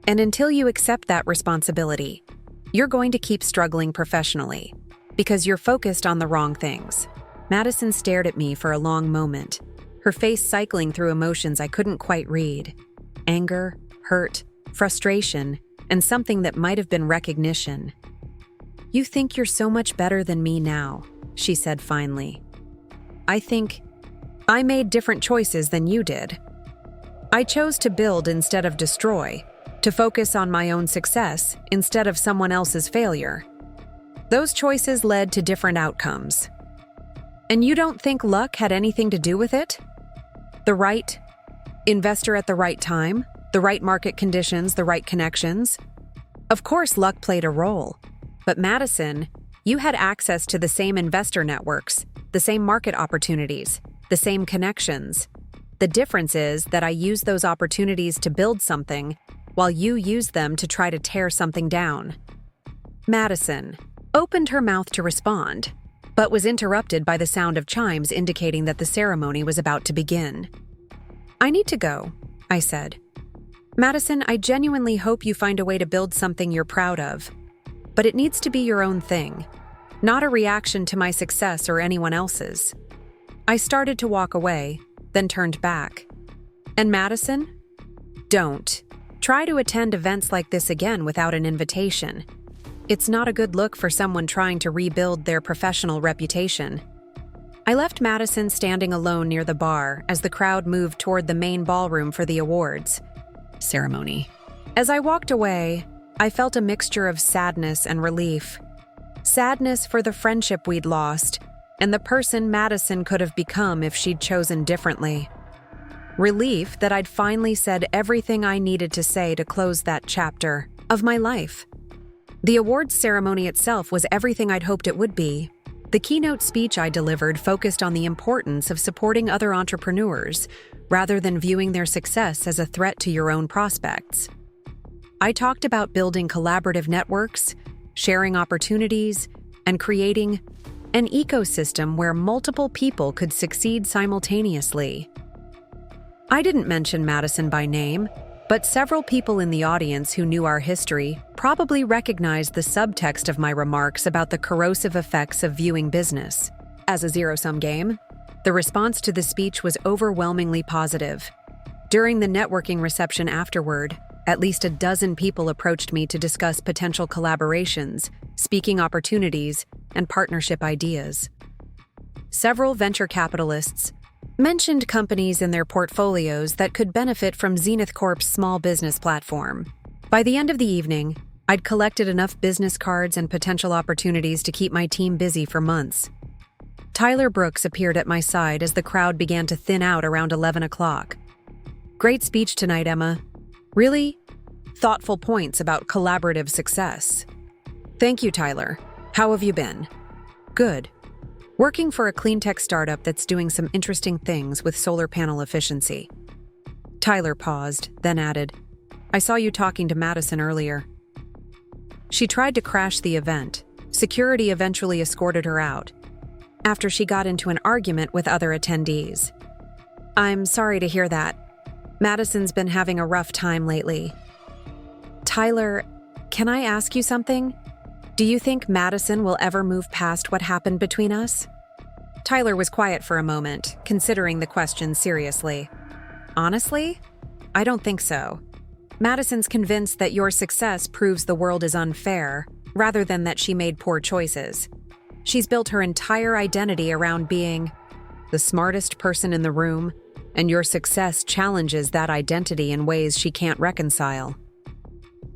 And until you accept that responsibility, you're going to keep struggling professionally because you're focused on the wrong things. Madison stared at me for a long moment, her face cycling through emotions I couldn't quite read. Anger, hurt, frustration, and something that might have been recognition. You think you're so much better than me now, she said finally. I think I made different choices than you did. I chose to build instead of destroy, to focus on my own success instead of someone else's failure. Those choices led to different outcomes. And you don't think luck had anything to do with it? The right investor at the right time, the right market conditions, the right connections? Of course, luck played a role. But Madison, you had access to the same investor networks, the same market opportunities, the same connections. The difference is that I used those opportunities to build something, while you used them to try to tear something down. Madison opened her mouth to respond, but was interrupted by the sound of chimes indicating that the ceremony was about to begin. I need to go, I said. Madison, I genuinely hope you find a way to build something you're proud of. But it needs to be your own thing, not a reaction to my success or anyone else's. I started to walk away, then turned back. And Madison? Don't. Try to attend events like this again without an invitation. It's not a good look for someone trying to rebuild their professional reputation. I left Madison standing alone near the bar as the crowd moved toward the main ballroom for the awards ceremony. As I walked away, I felt a mixture of sadness and relief. Sadness for the friendship we'd lost, and the person Madison could have become if she'd chosen differently. Relief that I'd finally said everything I needed to say to close that chapter of my life. The awards ceremony itself was everything I'd hoped it would be. The keynote speech I delivered focused on the importance of supporting other entrepreneurs, rather than viewing their success as a threat to your own prospects. I talked about building collaborative networks, sharing opportunities, and creating an ecosystem where multiple people could succeed simultaneously. I didn't mention Madison by name, but several people in the audience who knew our history probably recognized the subtext of my remarks about the corrosive effects of viewing business as a zero-sum game. The response to the speech was overwhelmingly positive. During the networking reception afterward, at least a dozen people approached me to discuss potential collaborations, speaking opportunities, and partnership ideas. Several venture capitalists mentioned companies in their portfolios that could benefit from Zenith Corp's small business platform. By the end of the evening, I'd collected enough business cards and potential opportunities to keep my team busy for months. Tyler Brooks appeared at my side as the crowd began to thin out around 11 o'clock. "Great speech tonight, Emma. Really thoughtful points about collaborative success." "Thank you, Tyler. How have you been?" "Good. Working for a clean tech startup that's doing some interesting things with solar panel efficiency." Tyler paused, then added, "I saw you talking to Madison earlier." "She tried to crash the event. Security eventually escorted her out after she got into an argument with other attendees." "I'm sorry to hear that. Madison's been having a rough time lately." "Tyler, can I ask you something? Do you think Madison will ever move past what happened between us?" Tyler was quiet for a moment, considering the question seriously. "Honestly, I don't think so. Madison's convinced that your success proves the world is unfair, rather than that she made poor choices. She's built her entire identity around being the smartest person in the room, and your success challenges that identity in ways she can't reconcile."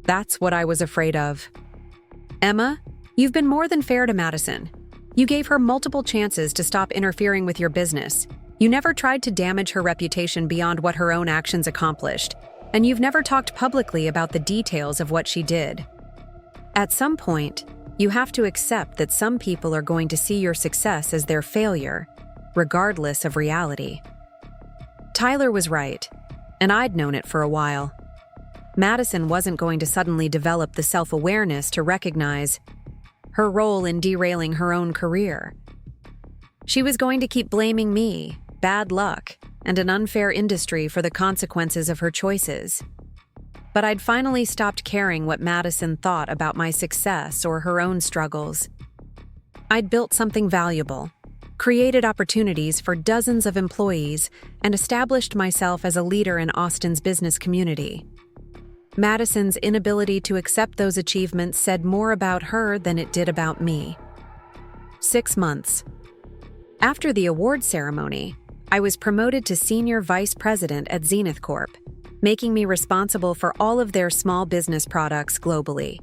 That's what I was afraid of. "Emma, you've been more than fair to Madison. You gave her multiple chances to stop interfering with your business. You never tried to damage her reputation beyond what her own actions accomplished, and you've never talked publicly about the details of what she did. At some point, you have to accept that some people are going to see your success as their failure, regardless of reality." Tyler was right, and I'd known it for a while. Madison wasn't going to suddenly develop the self-awareness to recognize her role in derailing her own career. She was going to keep blaming me, bad luck, and an unfair industry for the consequences of her choices. But I'd finally stopped caring what Madison thought about my success or her own struggles. I'd built something valuable, created opportunities for dozens of employees, and established myself as a leader in Austin's business community. Madison's inability to accept those achievements said more about her than it did about me. 6 months. After the award ceremony, I was promoted to Senior Vice President at Zenith Corp, making me responsible for all of their small business products globally.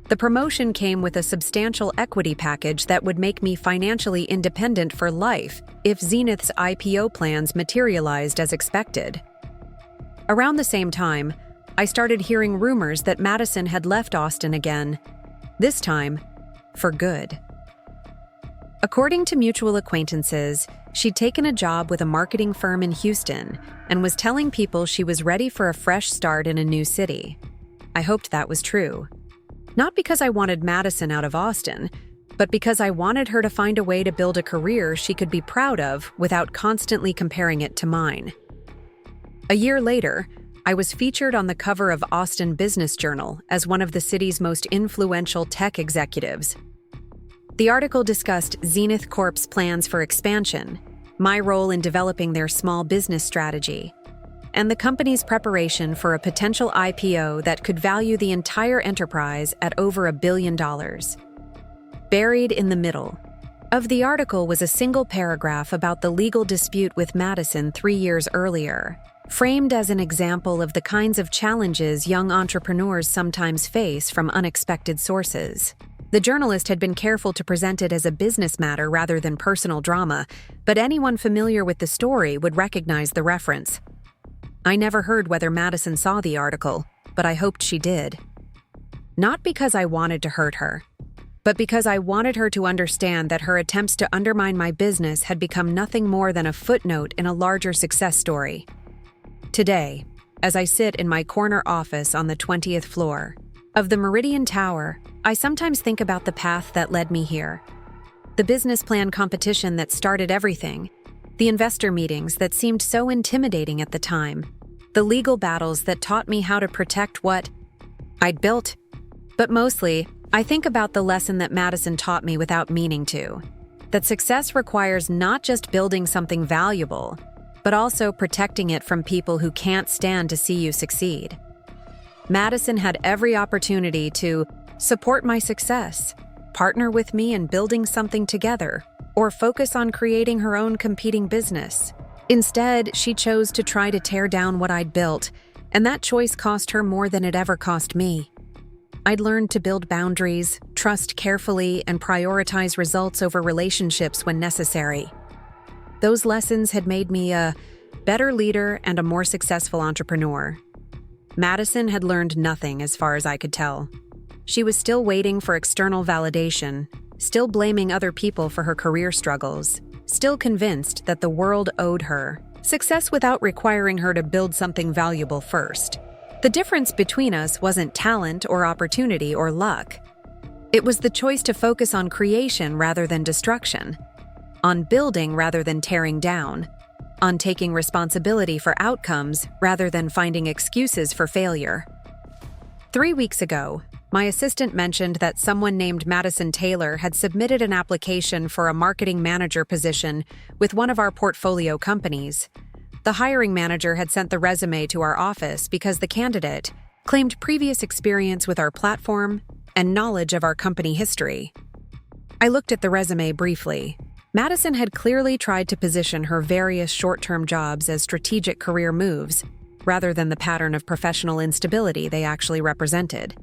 The promotion came with a substantial equity package that would make me financially independent for life if Zenith's IPO plans materialized as expected. Around the same time, I started hearing rumors that Madison had left Austin again, this time for good. According to mutual acquaintances, she'd taken a job with a marketing firm in Houston and was telling people she was ready for a fresh start in a new city. I hoped that was true. Not because I wanted Madison out of Austin, but because I wanted her to find a way to build a career she could be proud of without constantly comparing it to mine. A year later, I was featured on the cover of Austin Business Journal as one of the city's most influential tech executives. The article discussed Zenith Corp's plans for expansion, my role in developing their small business strategy, and the company's preparation for a potential IPO that could value the entire enterprise at over $1 billion. Buried in the middle of the article was a single paragraph about the legal dispute with Madison 3 years earlier, framed as an example of the kinds of challenges young entrepreneurs sometimes face from unexpected sources. The journalist had been careful to present it as a business matter rather than personal drama, but anyone familiar with the story would recognize the reference. I never heard whether Madison saw the article, but I hoped she did. Not because I wanted to hurt her, but because I wanted her to understand that her attempts to undermine my business had become nothing more than a footnote in a larger success story. Today, as I sit in my corner office on the 20th floor of the Meridian Tower, I sometimes think about the path that led me here. The business plan competition that started everything, the investor meetings that seemed so intimidating at the time, the legal battles that taught me how to protect what I'd built. But mostly, I think about the lesson that Madison taught me without meaning to, that success requires not just building something valuable, but also protecting it from people who can't stand to see you succeed. Madison had every opportunity to support my success, partner with me in building something together, or focus on creating her own competing business. Instead, she chose to try to tear down what I'd built, and that choice cost her more than it ever cost me. I'd learned to build boundaries, trust carefully, and prioritize results over relationships when necessary. Those lessons had made me a better leader and a more successful entrepreneur. Madison had learned nothing as far as I could tell. She was still waiting for external validation, still blaming other people for her career struggles, still convinced that the world owed her success without requiring her to build something valuable first. The difference between us wasn't talent or opportunity or luck. It was the choice to focus on creation rather than destruction, on building rather than tearing down, on taking responsibility for outcomes rather than finding excuses for failure. 3 weeks ago, my assistant mentioned that someone named Madison Taylor had submitted an application for a marketing manager position with one of our portfolio companies. The hiring manager had sent the resume to our office because the candidate claimed previous experience with our platform and knowledge of our company history. I looked at the resume briefly. Madison had clearly tried to position her various short-term jobs as strategic career moves, rather than the pattern of professional instability they actually represented.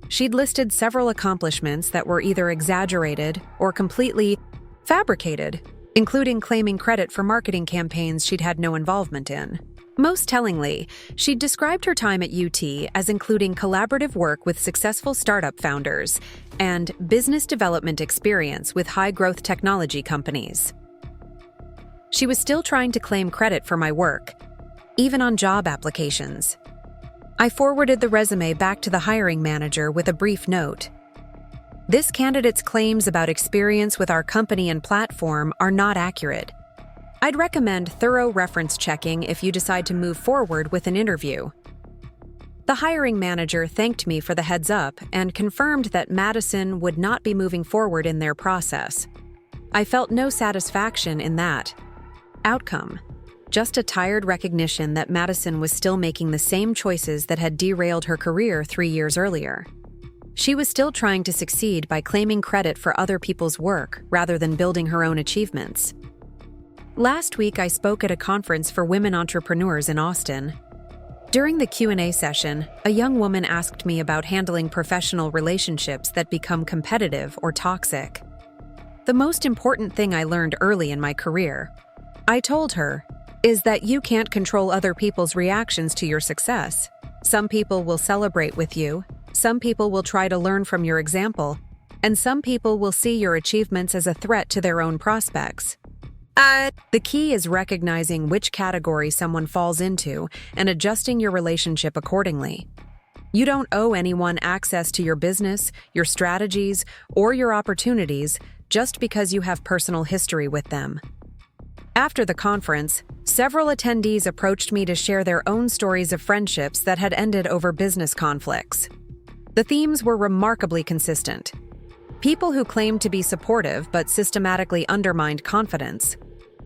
She'd listed several accomplishments that were either exaggerated or completely fabricated, including claiming credit for marketing campaigns she'd had no involvement in. Most tellingly, she'd described her time at UT as including collaborative work with successful startup founders and business development experience with high-growth technology companies. She was still trying to claim credit for my work, even on job applications. I forwarded the resume back to the hiring manager with a brief note. This candidate's claims about experience with our company and platform are not accurate. I'd recommend thorough reference checking if you decide to move forward with an interview. The hiring manager thanked me for the heads up and confirmed that Madison would not be moving forward in their process. I felt no satisfaction in that outcome, just a tired recognition that Madison was still making the same choices that had derailed her career 3 years earlier. She was still trying to succeed by claiming credit for other people's work rather than building her own achievements. Last week, I spoke at a conference for women entrepreneurs in Austin. During the Q&A session, a young woman asked me about handling professional relationships that become competitive or toxic. The most important thing I learned early in my career, I told her, is that you can't control other people's reactions to your success. Some people will celebrate with you, some people will try to learn from your example, and some people will see your achievements as a threat to their own prospects. The key is recognizing which category someone falls into and adjusting your relationship accordingly. You don't owe anyone access to your business, your strategies, or your opportunities just because you have personal history with them. After the conference, several attendees approached me to share their own stories of friendships that had ended over business conflicts. The themes were remarkably consistent. People who claimed to be supportive but systematically undermined confidence.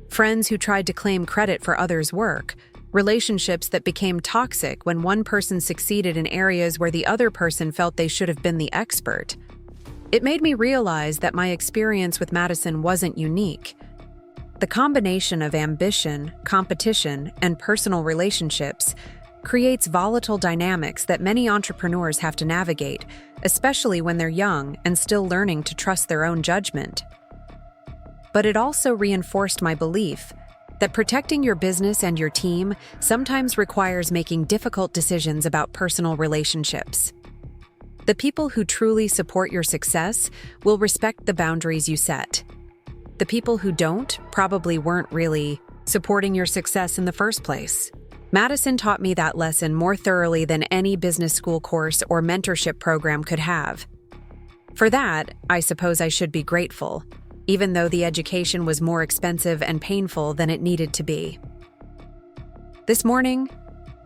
Friends who tried to claim credit for others' work. Relationships that became toxic when one person succeeded in areas where the other person felt they should have been the expert. It made me realize that my experience with Madison wasn't unique. The combination of ambition, competition, and personal relationships creates volatile dynamics that many entrepreneurs have to navigate, especially when they're young and still learning to trust their own judgment. But it also reinforced my belief that protecting your business and your team sometimes requires making difficult decisions about personal relationships. The people who truly support your success will respect the boundaries you set. The people who don't probably weren't really supporting your success in the first place. Madison taught me that lesson more thoroughly than any business school course or mentorship program could have. For that, I suppose I should be grateful, even though the education was more expensive and painful than it needed to be. This morning,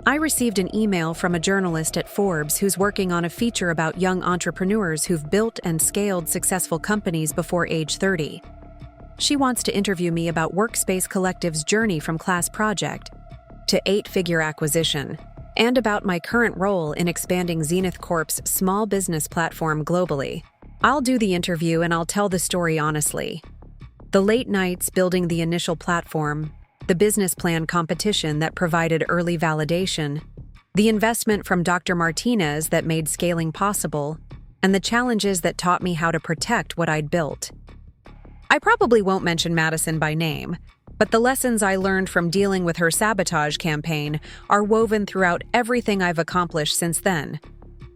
I received an email from a journalist at Forbes who's working on a feature about young entrepreneurs who've built and scaled successful companies before age 30. She wants to interview me about Workspace Collective's journey from class project to 8-figure acquisition, and about my current role in expanding Zenith Corp's small business platform globally. I'll do the interview and I'll tell the story honestly. The late nights building the initial platform, the business plan competition that provided early validation, the investment from Dr. Martinez that made scaling possible, and the challenges that taught me how to protect what I'd built. I probably won't mention Madison by name, but the lessons I learned from dealing with her sabotage campaign are woven throughout everything I've accomplished since then.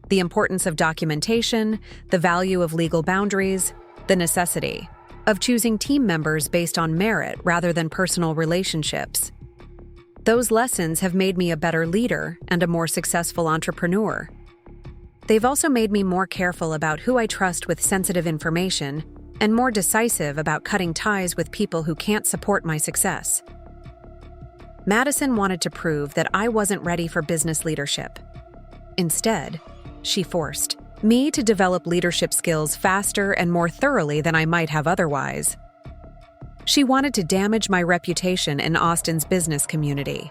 The importance of documentation, the value of legal boundaries, the necessity of choosing team members based on merit rather than personal relationships. Those lessons have made me a better leader and a more successful entrepreneur. They've also made me more careful about who I trust with sensitive information and more decisive about cutting ties with people who can't support my success. Madison wanted to prove that I wasn't ready for business leadership. Instead, she forced me to develop leadership skills faster and more thoroughly than I might have otherwise. She wanted to damage my reputation in Austin's business community.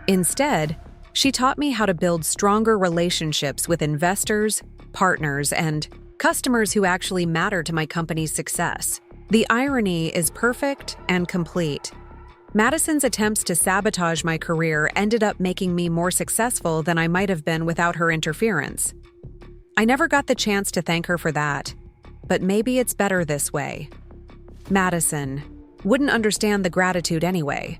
Instead, she taught me how to build stronger relationships with investors, partners, and customers who actually matter to my company's success. The irony is perfect and complete. Madison's attempts to sabotage my career ended up making me more successful than I might have been without her interference. I never got the chance to thank her for that, but maybe it's better this way. Madison wouldn't understand the gratitude anyway,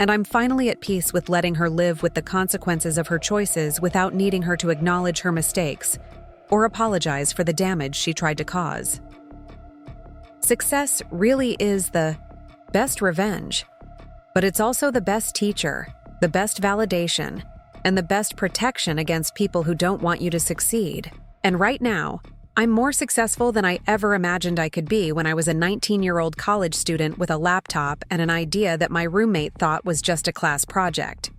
and I'm finally at peace with letting her live with the consequences of her choices without needing her to acknowledge her mistakes or apologize for the damage she tried to cause. Success really is the best revenge, but it's also the best teacher, the best validation, and the best protection against people who don't want you to succeed. And right now, I'm more successful than I ever imagined I could be when I was a 19-year-old college student with a laptop and an idea that my roommate thought was just a class project.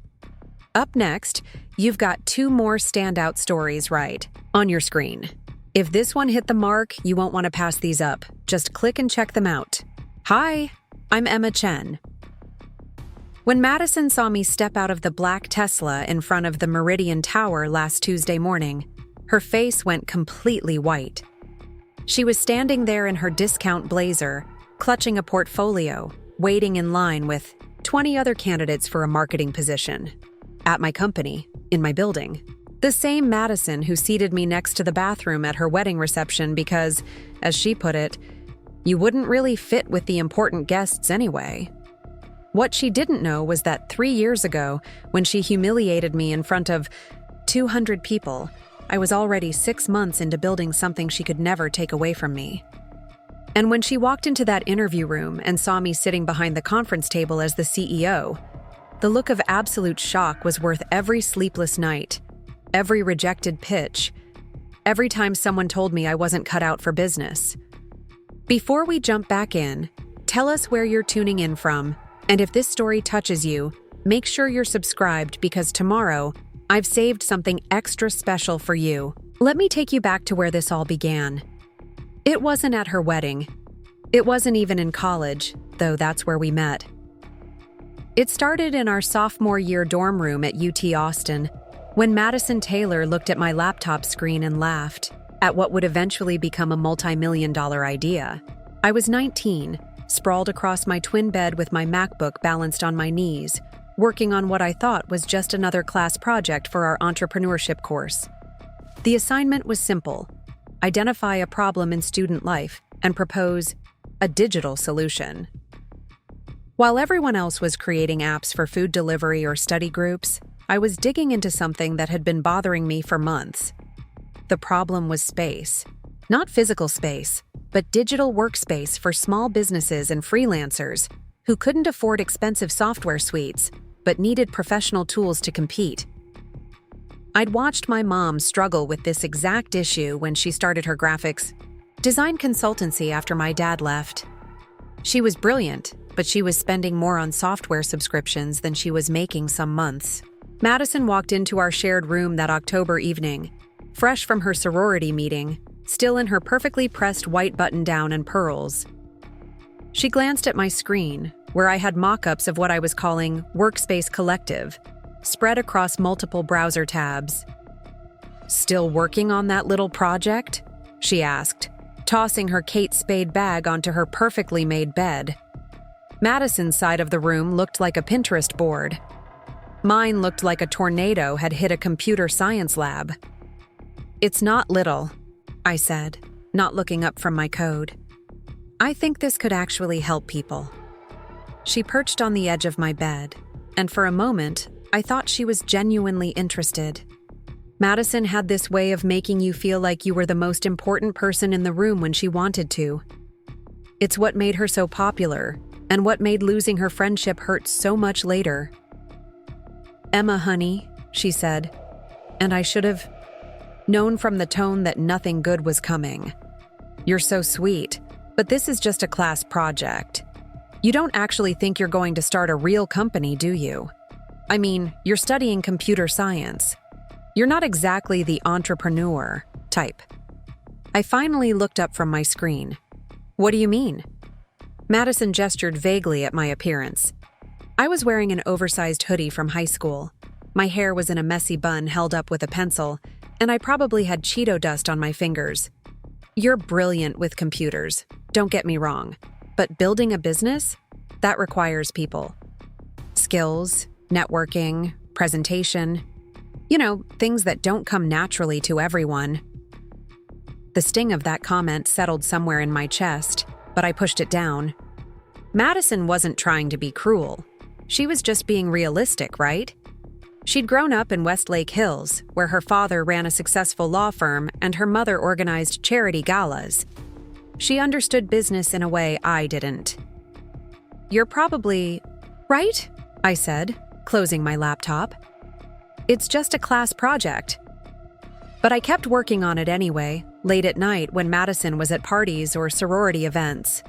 Up next, you've got 2 more standout stories right on your screen. If this one hit the mark, you won't want to pass these up. Just click and check them out. Hi, I'm Emma Chen. When Madison saw me step out of the black Tesla in front of the Meridian Tower last Tuesday morning, her face went completely white. She was standing there in her discount blazer, clutching a portfolio, waiting in line with 20 other candidates for a marketing position. At my company, in my building. The same Madison who seated me next to the bathroom at her wedding reception because, as she put it, you wouldn't really fit with the important guests anyway. What she didn't know was that 3 years ago, when she humiliated me in front of 200 people, I was already 6 months into building something she could never take away from me. And when she walked into that interview room and saw me sitting behind the conference table as the CEO, the look of absolute shock was worth every sleepless night, every rejected pitch, every time someone told me I wasn't cut out for business. Before we jump back in, tell us where you're tuning in from, and if this story touches you, make sure you're subscribed because tomorrow, I've saved something extra special for you. Let me take you back to where this all began. It wasn't at her wedding. It wasn't even in college, though that's where we met. It started in our sophomore year dorm room at UT Austin, when Madison Taylor looked at my laptop screen and laughed at what would eventually become a multi-million-dollar idea. I was 19, sprawled across my twin bed with my MacBook balanced on my knees, working on what I thought was just another class project for our entrepreneurship course. The assignment was simple: identify a problem in student life and propose a digital solution. While everyone else was creating apps for food delivery or study groups, I was digging into something that had been bothering me for months. The problem was space. Not physical space, but digital workspace for small businesses and freelancers who couldn't afford expensive software suites but needed professional tools to compete. I'd watched my mom struggle with this exact issue when she started her graphics design consultancy after my dad left. She was brilliant, but she was spending more on software subscriptions than she was making some months. Madison walked into our shared room that October evening, fresh from her sorority meeting, still in her perfectly pressed white button-down and pearls. She glanced at my screen, where I had mock-ups of what I was calling Workspace Collective, spread across multiple browser tabs. "Still working on that little project?" she asked, tossing her Kate Spade bag onto her perfectly made bed. Madison's side of the room looked like a Pinterest board. Mine looked like a tornado had hit a computer science lab. "It's not little," I said, not looking up from my code. "I think this could actually help people." She perched on the edge of my bed, and for a moment, I thought she was genuinely interested. Madison had this way of making you feel like you were the most important person in the room when she wanted to. It's what made her so popular, and what made losing her friendship hurt so much later. "Emma, honey," she said, and I should have known from the tone that nothing good was coming. "You're so sweet, but this is just a class project. You don't actually think you're going to start a real company, do you? I mean, you're studying computer science. You're not exactly the entrepreneur type." I finally looked up from my screen. "What do you mean?" Madison gestured vaguely at my appearance. I was wearing an oversized hoodie from high school. My hair was in a messy bun held up with a pencil, and I probably had Cheeto dust on my fingers. "You're brilliant with computers, don't get me wrong, but building a business? That requires people. Skills, networking, presentation. You know, things that don't come naturally to everyone." The sting of that comment settled somewhere in my chest, but I pushed it down. Madison wasn't trying to be cruel. She was just being realistic, right? She'd grown up in Westlake Hills, where her father ran a successful law firm and her mother organized charity galas. She understood business in a way I didn't. "You're probably right," I said, closing my laptop. "It's just a class project." But I kept working on it anyway, late at night when Madison was at parties or sorority events.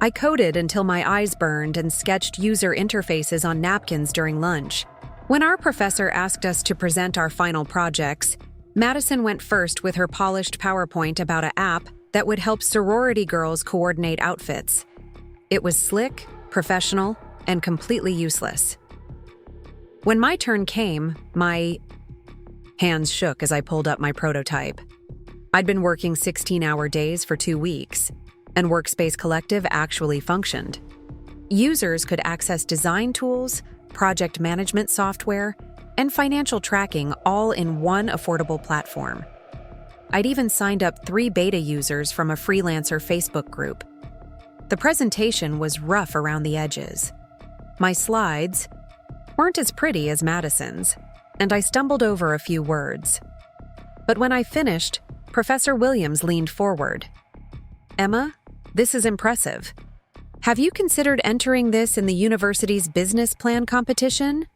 I coded until my eyes burned and sketched user interfaces on napkins during lunch. When our professor asked us to present our final projects, Madison went first with her polished PowerPoint about an app that would help sorority girls coordinate outfits. It was slick, professional, and completely useless. When my turn came, my hands shook as I pulled up my prototype. I'd been working 16-hour days for 2 weeks, and Workspace Collective actually functioned. Users could access design tools, project management software, and financial tracking all in one affordable platform. I'd even signed up 3 beta users from a freelancer Facebook group. The presentation was rough around the edges. My slides weren't as pretty as Madison's, and I stumbled over a few words. But when I finished, Professor Williams leaned forward. "Emma, this is impressive. Have you considered entering this in the university's business plan competition?"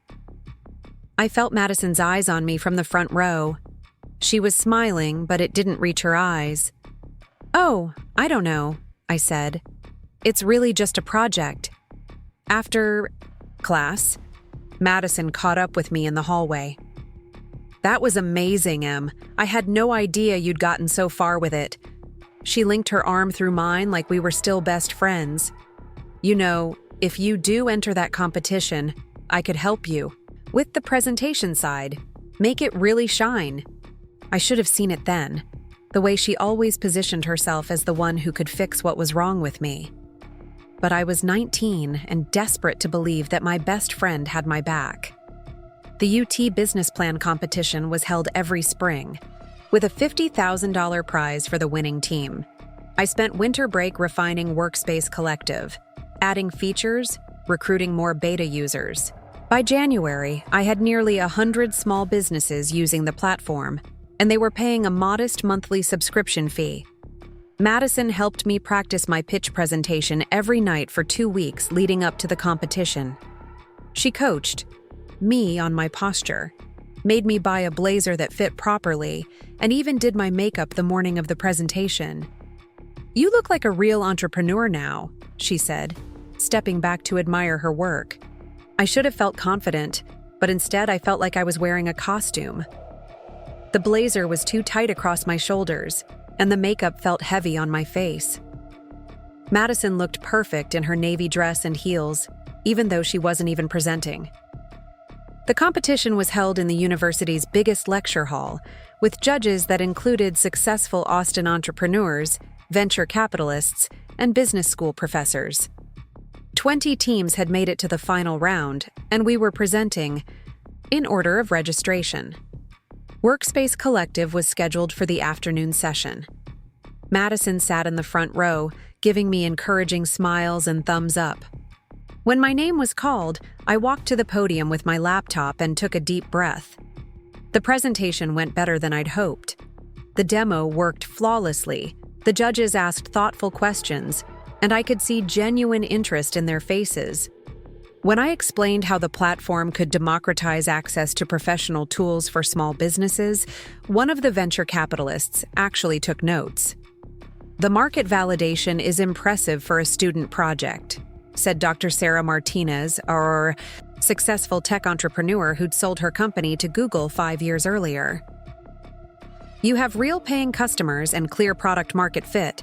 I felt Madison's eyes on me from the front row. She was smiling, but it didn't reach her eyes. "Oh, I don't know," I said. "It's really just a project." After class, Madison caught up with me in the hallway. "That was amazing, Em. I had no idea you'd gotten so far with it." She linked her arm through mine like we were still best friends. "You know, if you do enter that competition, I could help you. With the presentation side, make it really shine." I should have seen it then, the way she always positioned herself as the one who could fix what was wrong with me. but I was 19 and desperate to believe that my best friend had my back. The UT Business Plan competition was held every spring, with a $50,000 prize for the winning team. I spent winter break refining Workspace Collective, adding features, recruiting more beta users. By January, I had nearly 100 small businesses using the platform, and they were paying a modest monthly subscription fee. Madison helped me practice my pitch presentation every night for 2 weeks leading up to the competition. She coached me on my posture, made me buy a blazer that fit properly, and even did my makeup the morning of the presentation. "You look like a real entrepreneur now," she said, stepping back to admire her work. I should have felt confident, but instead I felt like I was wearing a costume. The blazer was too tight across my shoulders, and the makeup felt heavy on my face. Madison looked perfect in her navy dress and heels, even though she wasn't even presenting. The competition was held in the university's biggest lecture hall, with judges that included successful Austin entrepreneurs, venture capitalists, and business school professors. 20 teams had made it to the final round, and we were presenting in order of registration. Workspace Collective was scheduled for the afternoon session. Madison sat in the front row, giving me encouraging smiles and thumbs up. When my name was called, I walked to the podium with my laptop and took a deep breath. The presentation went better than I'd hoped. The demo worked flawlessly, the judges asked thoughtful questions, and I could see genuine interest in their faces. When I explained how the platform could democratize access to professional tools for small businesses, one of the venture capitalists actually took notes. "The market validation is impressive for a student project," said Dr. Sarah Martinez, a successful tech entrepreneur who'd sold her company to Google 5 years earlier. "You have real paying customers and clear product market fit.